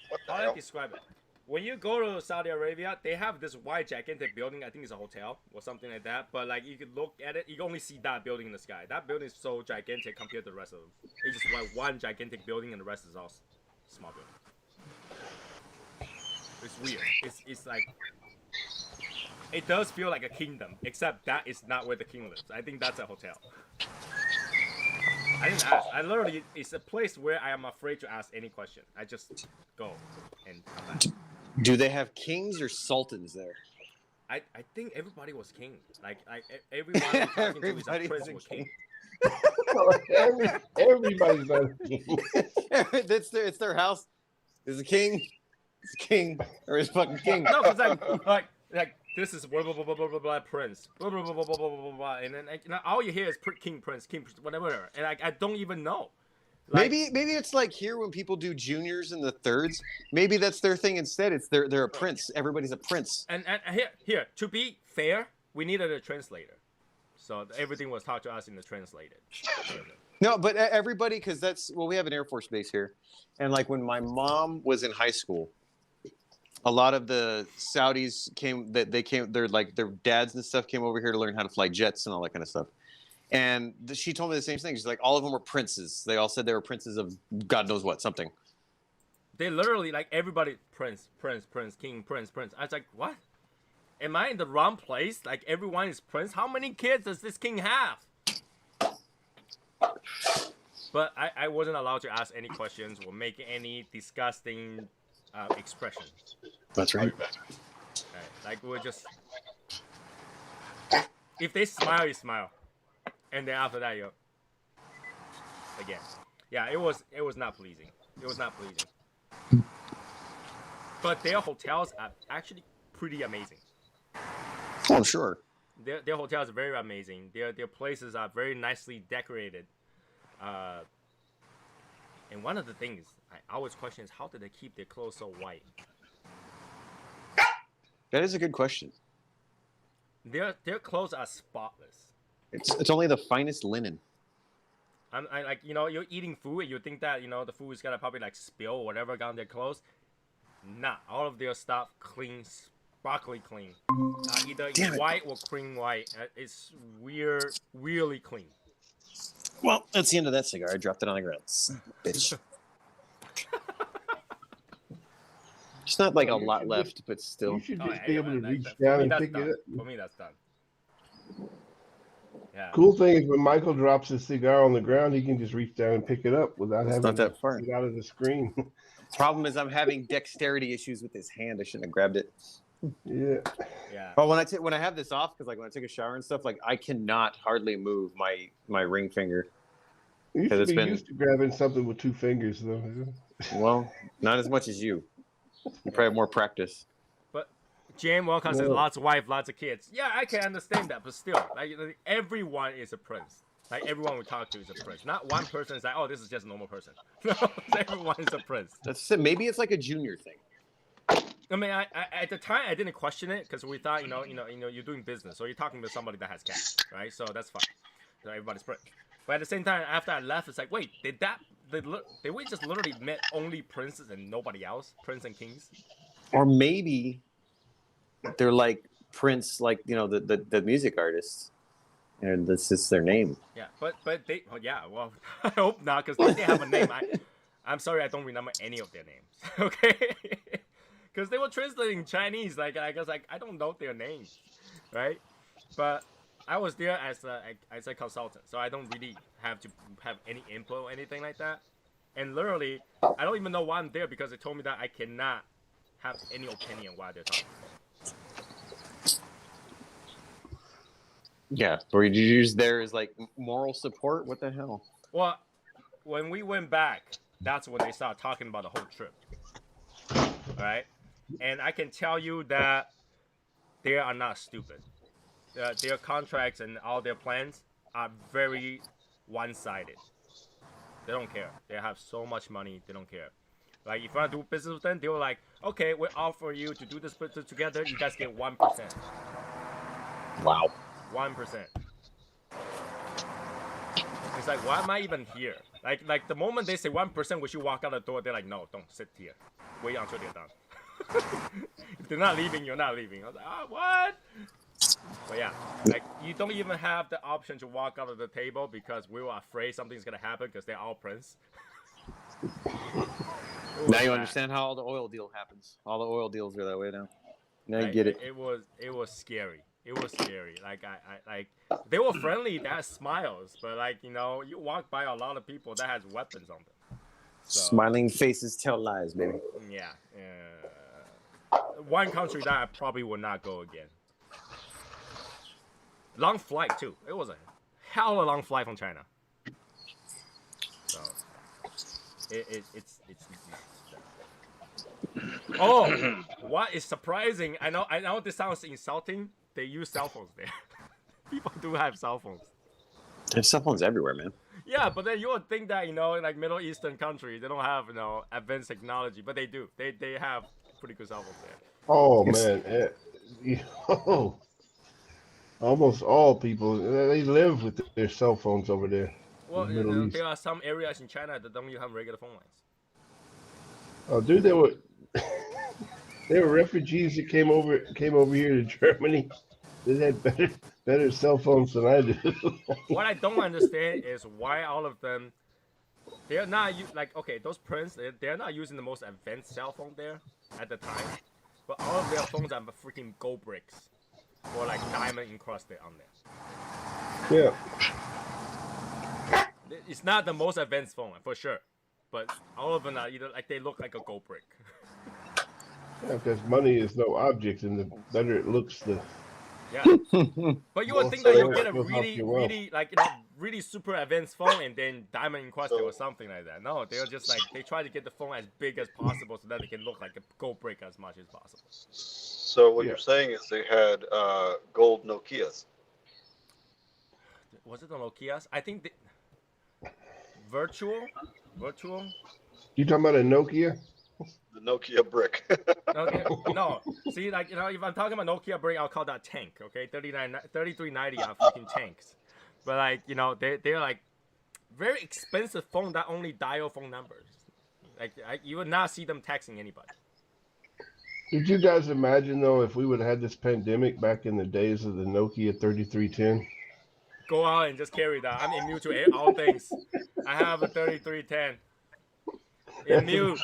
What the How do hell? I describe it? when you go to Saudi Arabia, they have this white gigantic building. I think it's a hotel or something like that. But like you could look at it, you can only see that building in the sky. That building is so gigantic compared to the rest of them. It's just like one gigantic building, and the rest is all small buildings. It's weird. It's like it does feel like a kingdom, except that is not where the king lives. I think that's a hotel. I didn't ask. I literally, it's a place where I am afraid to ask any question. I just go and come back. Do they have kings or sultans there? I think everybody was king. Like everyone I'm talking to is a prince or king. Everybody's not a king. It's their house. There's a king. It's a king or it's fucking king. No, because like this is blah blah blah blah blah blah prince blah blah blah blah blah blah blah blah, and then all you hear is king prince whatever, and I don't even know. Like, maybe it's like here when people do juniors and the thirds. Maybe that's their thing instead. It's they're a prince. Everybody's a prince. And here to be fair, we needed a translator, so everything was taught to us in the translated. No, but everybody, because we have an Air Force base here, and like when my mom was in high school, a lot of the Saudis came. Their dads and stuff came over here to learn how to fly jets and all that kind of stuff. And she told me the same thing. She's like, all of them were princes. They all said they were princes of God knows what, something. They literally, like, everybody, prince, king, prince. I was like, what? Am I in the wrong place? Like, everyone is prince? How many kids does this king have? But I wasn't allowed to ask any questions or make any disgusting expressions. That's right. Like, we're just... If they smile, you smile. And then after that, again, yeah, it was not pleasing. It was not pleasing. But their hotels are actually pretty amazing. Oh, sure. Their hotels are very amazing. Their places are very nicely decorated. And one of the things I always question is how did they keep their clothes so white? That is a good question. Their clothes are spotless. It's only the finest linen. I like, you're eating food and you think that, the food is gonna probably like spill or whatever on their clothes. Nah, all of their stuff clean, sparkly clean. Either white or cream white. It's really clean. Well, that's the end of that cigar. I dropped it on the ground. Bitch. It's not like a lot left, but still. You should just be able to reach down and pick it up. For me, that's done. Yeah. Cool thing is when Michael drops his cigar on the ground, he can just reach down and pick it up without having not that far. to get out of the screen. Problem is I'm having dexterity issues with his hand. I shouldn't have grabbed it. Yeah. But when I have this off, because like when I take a shower and stuff, like I cannot hardly move my ring finger. You used to be used to grabbing something with two fingers, though. Well, not as much as you. You probably have more practice. But Jim Welcome says lots of wife, lots of kids. Yeah, I can understand that, but still, like everyone is a prince. Like everyone we talk to is a prince. Not one person is like, oh, this is just a normal person. No, everyone is a prince. That's it. Maybe it's like a junior thing. I mean, I at the time I didn't question it because we thought, you're doing business, so you're talking to somebody that has cash, right? So that's fine. So everybody's prince. But at the same time, after I left, it's like, wait, did we just literally met only princes and nobody else, prince and kings? Or maybe they're like Prince, like the music artists, and this is their name. Yeah, but they, well, I hope not, because they have a name. I'm sorry, I don't remember any of their names. Okay, because they were translating Chinese. Like I guess I don't know their names, right? But I was there as a consultant, so I don't really have to have any input or anything like that. And literally, I don't even know why I'm there because they told me that I cannot have any opinion while they're talking. Yeah, or you use there as like moral support? What the hell? Well, when we went back, that's when they started talking about the whole trip. All right? And I can tell you that they are not stupid. Their contracts and all their plans are very one-sided. They don't care. They have so much money, they don't care. Like, if you want to do business with them, they were like, okay, we'll offer you to do this business together, you guys get 1%. Wow. 1%. It's like, why am I even here? Like the moment they say 1%, we should walk out the door, they're like, no, don't sit here. Wait until they're done. If they're not leaving, you're not leaving. I was like, what? But yeah, like you don't even have the option to walk out of the table because we were afraid something's gonna happen because they're all prince. Now you understand how all the oil deal happens. All the oil deals are that way now. Now you get it. It was scary. It was scary. Like like they were friendly. They had smiles, but like you walk by a lot of people that has weapons on them. So, Smiling faces tell lies, baby. Yeah. One country that I probably would not go again. Long flight too. It was a hell of a long flight from China. So it's oh, what is surprising? I know this sounds insulting. They use cell phones there. People do have cell phones. There's cell phones everywhere, man. Yeah, but then you would think that in like Middle Eastern countries they don't have advanced technology, but they do. They have pretty good cell phones there. Oh man, almost all people they live with their cell phones over there. Well, there are some areas in China that don't even have regular phone lines. Oh, dude, there were refugees that came over here to Germany. They had better cell phones than I do. What I don't understand is why all of them they're not okay, those prints they're not using the most advanced cell phone there at the time, but all of their phones are freaking gold bricks or like diamond encrusted on there. Yeah. It's not the most advanced phone for sure, but all of them are either like they look like a gold brick. Yeah, because money is no object, and the better it looks, the yeah. But you would think that you get a really super advanced phone and then diamond encrusted or something like that. No, they're just like they try to get the phone as big as possible so that it can look like a gold brick as much as possible. So what you're saying is they had gold Nokias. Was it the Nokias? I think virtual. You talking about a Nokia? The Nokia brick. No. See, like if I'm talking about Nokia brick, I'll call that tank. Okay, 3390 are freaking tanks. But like they're like very expensive phone that only dial phone numbers. Like you would not see them texting anybody. Did you guys imagine though if we would have had this pandemic back in the days of the Nokia 3310? Go out and just carry that. I'm immune to all things. I have a 3310. Immune.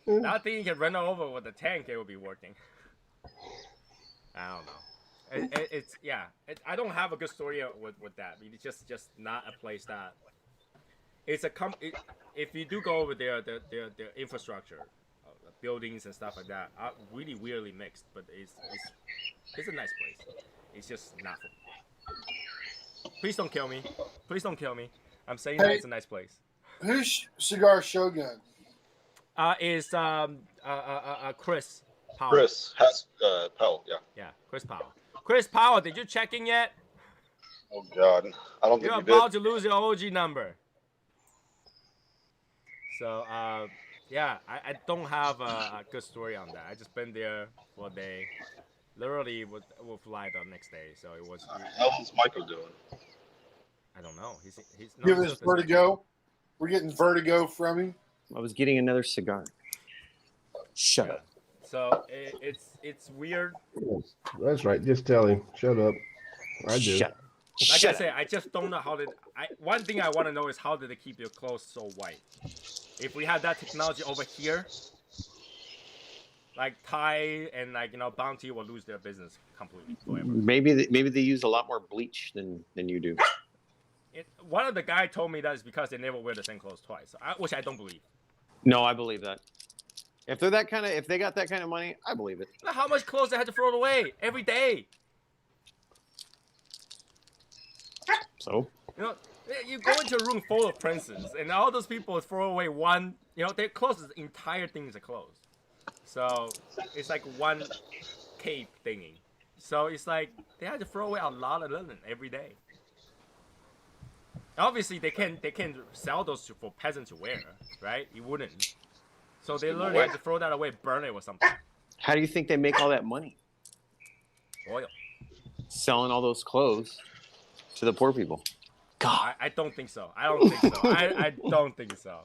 That thing you can run over with a tank, it will be working. I don't know. It's I don't have a good story with that. It's just not a place that. It's a if you do go over there, their infrastructure, buildings and stuff like that are really weirdly mixed. But it's a nice place. It's just not for me. Please don't kill me. Please don't kill me. I'm saying that it's a nice place. Who's Cigar Shogun? Is Chris Powell. Chris Powell, yeah. Yeah, Chris Powell. Chris Powell, did you check in yet? Oh God, I don't think you're you about did. to lose your OG number. So yeah, I don't have a good story on that. I just been there for a day. Literally, we'll fly the next day. So it was. How's Michael doing? I don't know. He's giving us vertigo. We're getting vertigo from him. I was getting another cigar. Shut up. So it's weird. That's right. Just tell him. Shut up. I do. Shut up. Like I say, I just don't know how one thing I want to know is how did they keep your clothes so white? If we had that technology over here, like Thai and Bounty will lose their business completely forever. Maybe they use a lot more bleach than you do. One of the guy told me that is because they never wear the same clothes twice, which I don't believe. No, I believe that. If they got that kind of money, I believe it. How much clothes they had to throw away every day? So? You go into a room full of princes, and all those people throw away one. Their clothes, the entire thing is clothes. So it's like one cape thingy. So it's like they had to throw away a lot of linen every day. Obviously, they can sell those for peasants to wear, right? You wouldn't. So they literally had to throw that away, burn it or something. How do you think they make all that money? Oil. Selling all those clothes to the poor people. God, I don't think so. I don't think so. I don't think so.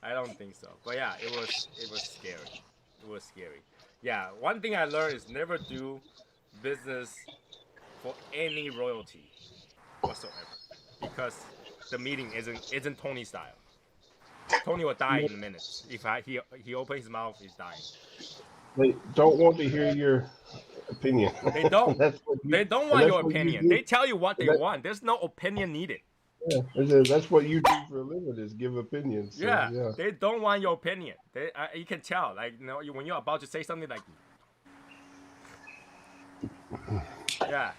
I don't think so. But yeah, it was scary. It was scary. Yeah, one thing I learned is never do business for any royalty whatsoever, because the meeting isn't Tony style. Tony will die in minutes. If he opens his mouth, he's dying. They don't want to hear your opinion. They don't. They don't want your opinion. They tell you what they want. There's no opinion needed. Yeah, that's what you do for a living, is give opinions. So, yeah, they don't want your opinion. You can tell, like, when you're about to say something, like, yeah,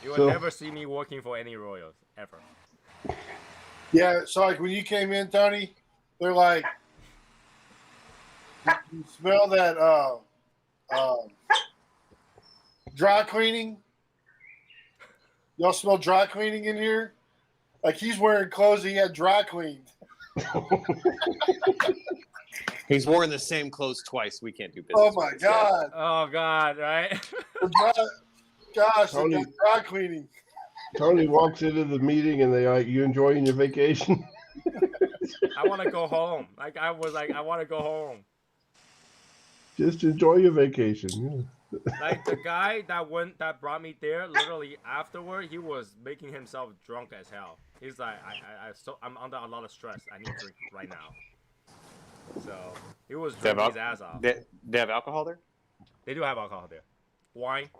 you will never see me working for any royals ever. Yeah, so like when you came in, Tony, they're like, you smell that dry cleaning? Y'all smell dry cleaning in here? Like he's wearing clothes he had dry cleaned. He's worn the same clothes twice. We can't do business. Oh my God. Oh God, right? Gosh, Tony, dry cleaning. Tony walks into the meeting and they're like, "You enjoying your vacation?" I want to go home. I want to go home. Just enjoy your vacation. Yeah. Like the guy that brought me there, literally afterward, he was making himself drunk as hell. He's like, I'm under a lot of stress. I need to drink right now. So he was drinking his ass off. They have alcohol there? They do have alcohol there. Wine.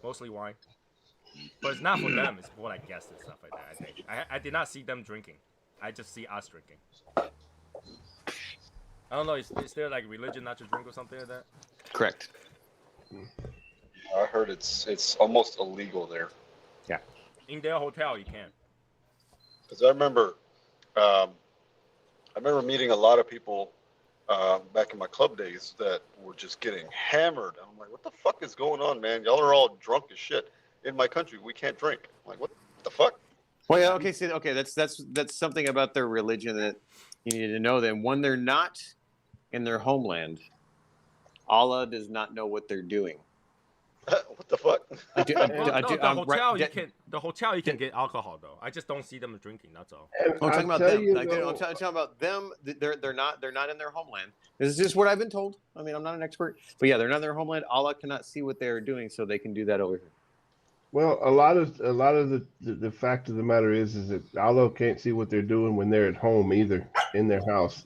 Mostly wine. But it's not for them. It's for like guests and stuff like that, I think. I did not see them drinking. I just see us drinking. I don't know. Is there like religion not to drink or something like that? Correct. I heard it's almost illegal there. Yeah. In their hotel, you can. Because I remember meeting a lot of people back in my club days that were just getting hammered. I'm like, what the fuck is going on, man? Y'all are all drunk as shit. In my country, we can't drink. I'm like, what the fuck? Well, yeah, okay, see, okay, that's something about their religion that you need to know. Then when they're not in their homeland, Allah does not know what they're doing. What the fuck? The hotel you can get alcohol though. I just don't see them drinking. That's all. I'm talking about them. I'm talking about them. They're not in their homeland. This is just what I've been told. I mean, I'm not an expert, but yeah, they're not in their homeland. Allah cannot see what they're doing, so they can do that over here. Well, a lot of the fact of the matter is that Allah can't see what they're doing when they're at home either, in their house.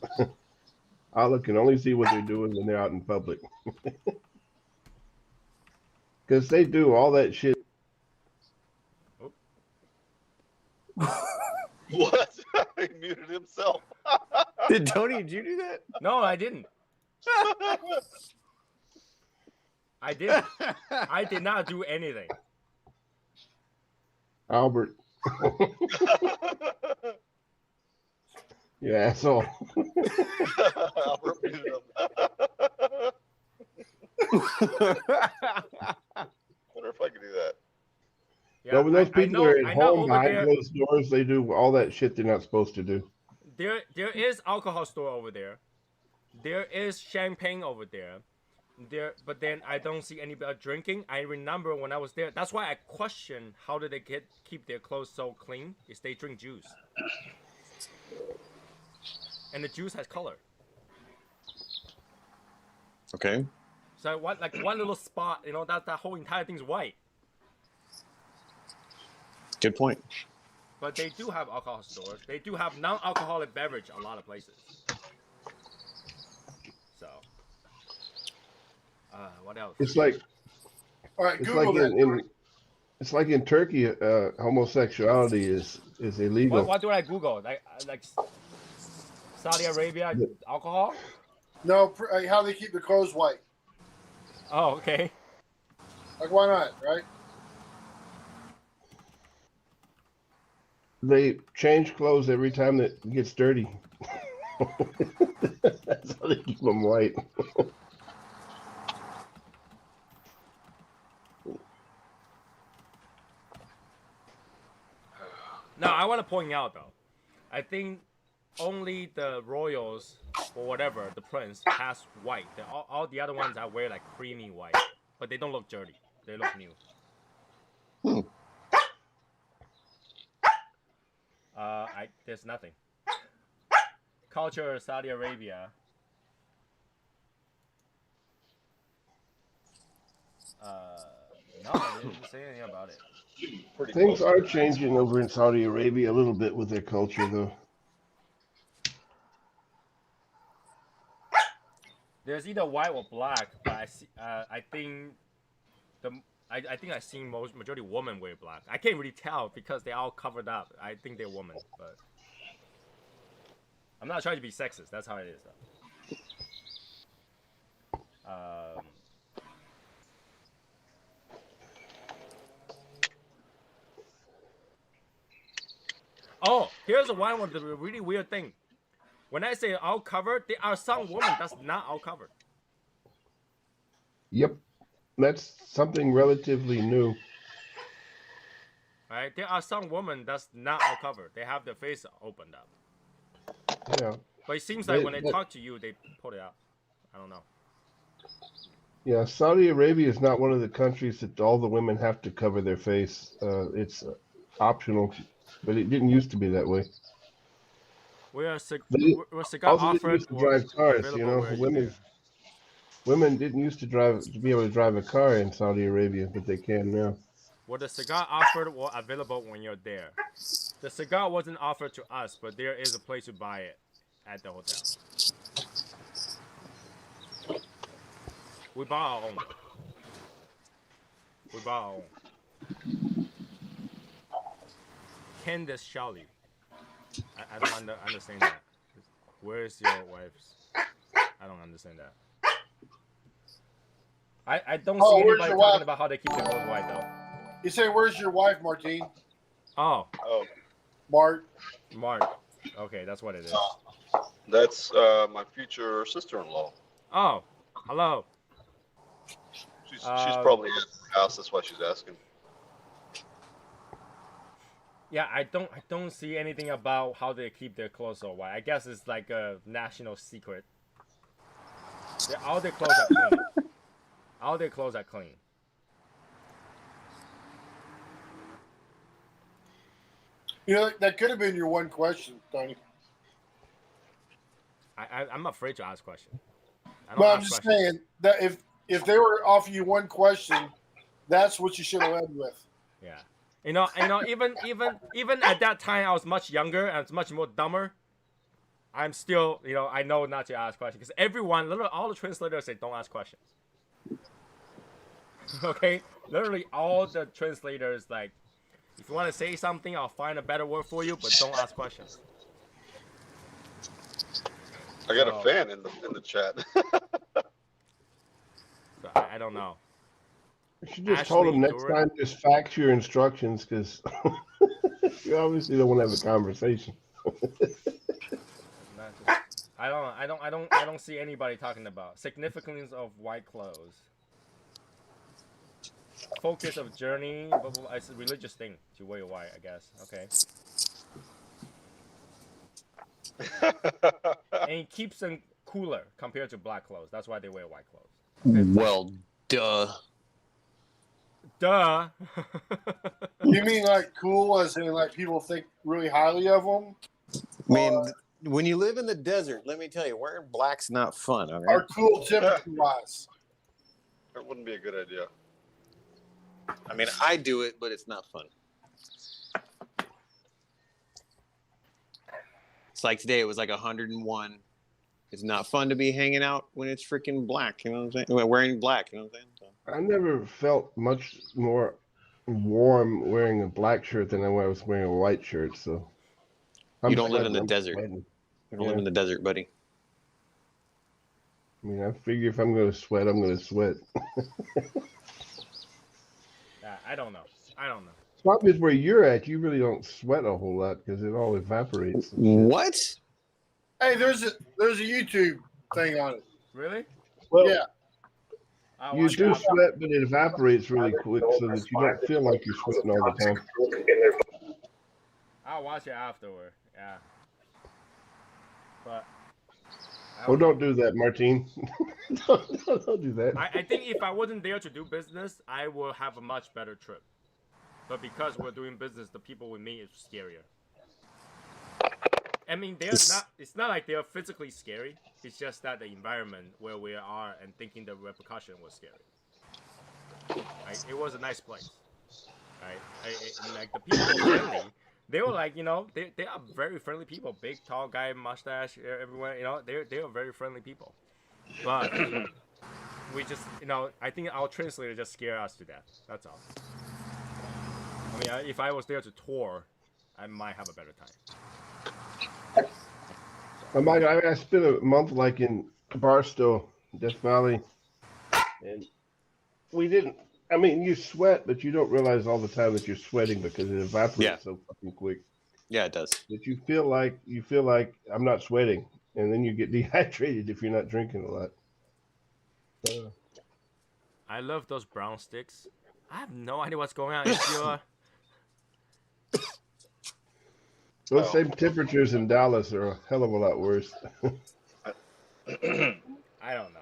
Allah can only see what they're doing when they're out in public. Because they do all that shit. What? He muted himself. Tony, did you do that? No, I didn't. I didn't. I did not do anything. Albert. You asshole. Albert muted him. Wonder if I could do that. Yeah, no, when those people are at home behind there, closed doors, they do all that shit they're not supposed to do. There is alcohol store over there. There is champagne over there. But then I don't see anybody drinking. I remember when I was there. That's why I question how do they keep their clothes so clean? Is they drink juice, and the juice has color. Okay. So one little spot, that whole entire thing's white. Good point. But they do have alcohol stores. They do have non-alcoholic beverage a lot of places. So, what else? It's like, all right, it's Google like it's like in Turkey, homosexuality is illegal. What do I Google? Like Saudi Arabia alcohol? No, how they keep their clothes white. Oh, okay. Like, why not, right? They change clothes every time that it gets dirty. That's how they keep them white. Now, I want to point out, though, I think only the royals or whatever, the prince, has white. All the other ones I wear like creamy white, but they don't look dirty. They look new. There's nothing. Culture Saudi Arabia. No, I didn't say anything about it. Pretty Things close. are changing over in Saudi Arabia a little bit with their culture, though. There's either white or black, but I think I think I've seen majority women wear black. I can't really tell because they're all covered up. I think they're women, but I'm not trying to be sexist. That's how it is, though. Oh, here's one with the really weird thing. When I say all covered, there are some women that's not all covered. Yep, that's something relatively new. Right? There are some women that's not all covered. They have their face opened up. Yeah. But it seems like when they talk to you, they pull it out. I don't know. Yeah, Saudi Arabia is not one of the countries that all the women have to cover their face. It's optional, but it didn't used to be that way. We're cigar Also offered used to drive cars, available women didn't used to be able to drive a car in Saudi Arabia, but they can now. Well, the cigar offered or available when you're there. The cigar wasn't offered to us, but there is a place to buy it at the hotel. We bought our own. We bought our own. Candace Shelley. I don't understand that. Where is your wife's? I don't understand that. I don't see anybody talking about how they keep their clothes white, though. You say, where's your wife, Martine? Oh. Mark. Okay, that's what it is. That's my future sister-in-law. Oh, hello. She's probably at the house. That's why she's asking. Yeah, I don't see anything about how they keep their clothes so white. I guess it's like a national secret. All their clothes are clean. All their clothes are clean. You know, that could have been your one question, Tony. I'm afraid to ask questions. But I'm just saying that if they were offering you one question, that's what you should have led with. Yeah. You know, even at that time, I was much younger and much more dumber. I'm still, I know not to ask questions because everyone, literally all the translators say don't ask questions. Okay, literally all the translators like, if you want to say something, I'll find a better word for you, but don't ask questions. I got a fan in the chat. So I don't know. You should just told them next time, just fax your instructions because you obviously don't want to have a conversation. I don't see anybody talking about significance of white clothes. Focus of journey, blah, blah, blah. It's a religious thing to wear white, I guess. Okay. And it keeps them cooler compared to black clothes. That's why they wear white clothes. Okay? Well, duh. Duh. You mean like cool as in like people think really highly of them? Man, when you live in the desert, let me tell you, wearing black's not fun. Okay? Or cool temperature-wise. That wouldn't be a good idea. I mean, I do it, but it's not fun. It's like today, it was like 101. It's not fun to be hanging out when it's freaking black, you know what I'm saying? Wearing black, you know what I'm saying? So. I never felt much more warm wearing a black shirt than I was wearing a white shirt, so. You don't live in the desert. You don't live in the desert, buddy. I mean, I figure if I'm going to sweat, I'm going to sweat. I don't know. The problem is where you're at, you really don't sweat a whole lot because it all evaporates. What? Hey, there's a YouTube thing on it. Really? Well, yeah. You do sweat, but it evaporates really quick so that you don't feel like you're sweating all the time. I'll watch it afterward. Yeah. But. Don't do that, Martine. don't do that. I think if I wasn't there to do business, I will have a much better trip. But because we're doing business, the people we meet is scarier. I mean, it's not like they're physically scary. It's just that the environment where we are and thinking the repercussion was scary. Like, it was a nice place. Right? And like the people were friendly. They were like, they are very friendly people. Big, tall guy, mustache everywhere. They are very friendly people. But we just, I think our translator just scared us to death. That's all. I mean, if I was there to tour, I might have a better time. I spent a month like in Barstow, Death Valley, and we didn't. I mean, you sweat, but you don't realize all the time that you're sweating because it evaporates so fucking quick. Yeah, it does. That you feel like I'm not sweating, and then you get dehydrated if you're not drinking a lot. I love those brown sticks. I have no idea what's going on. If you're... Those same temperatures in Dallas are a hell of a lot worse. I don't know.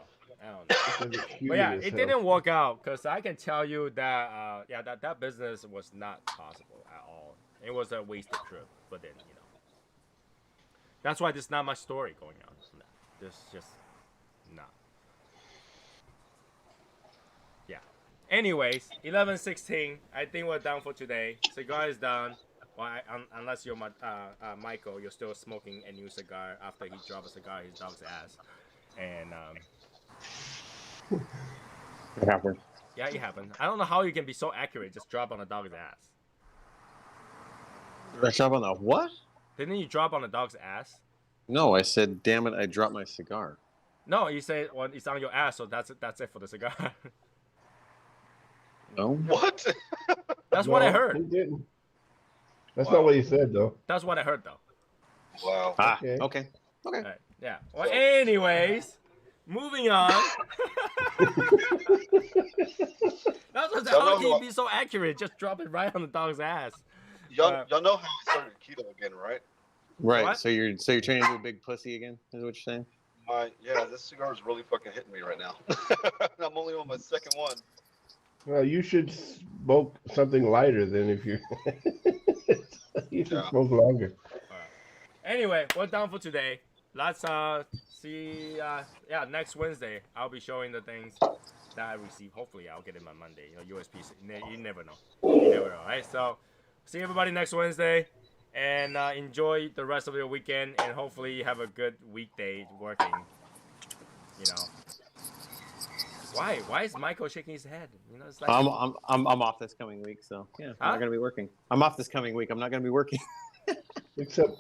But yeah, it didn't work out because I can tell you that that business was not possible at all. It was a wasted trip. But then that's why there's not much story going on. There's just not. Yeah. Anyways, 11:16. I think we're done for today. Cigar is done. Well, unless you're Michael, you're still smoking a new cigar after he dropped a cigar his dog's ass, and It happened. yeah, it happened. I don't know how you can be so accurate. Just drop on a dog's ass. Did I drop on the what? Didn't you drop on a dog's ass? No, I said, damn it, I dropped my cigar. No, you said, well, it's on your ass, so that's it for the cigar. No. What? That's what I heard. He didn't. That's not what he said, though. That's what I heard, though. Wow. Okay. All right, yeah. Well, anyways, moving on. That's what how can you be so accurate? Just drop it right on the dog's ass. Y'all know how I started keto again, right? Right. What? So you're trying to do a big pussy again? Is what you're saying? This cigar is really fucking hitting me right now. I'm only on my second one. Well, you should smoke something lighter than if you're. You should smoke longer. Anyway, we're done for today. Let's see. Next Wednesday I'll be showing the things that I received. Hopefully, I'll get them on Monday. USP. You never know. You never know, right? So, see everybody next Wednesday, and enjoy the rest of your weekend, and hopefully you have a good weekday working. Why? Why is Michael shaking his head? It's like I'm off this coming week, so yeah, I'm not gonna be working. I'm off this coming week. I'm not gonna be working. Except.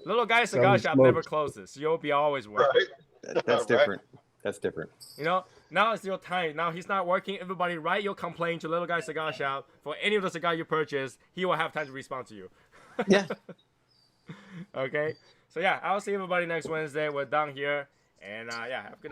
Little Guy Cigar Shop never closes. You'll be always working. Right. That's different. That's different. Now it's your time. Now he's not working. Everybody, write your complaint to Little Guy Cigar Shop for any of the cigar you purchase. He will have time to respond to you. Yeah. Okay. So yeah, I'll see everybody next Wednesday. We're done here, and have a good night.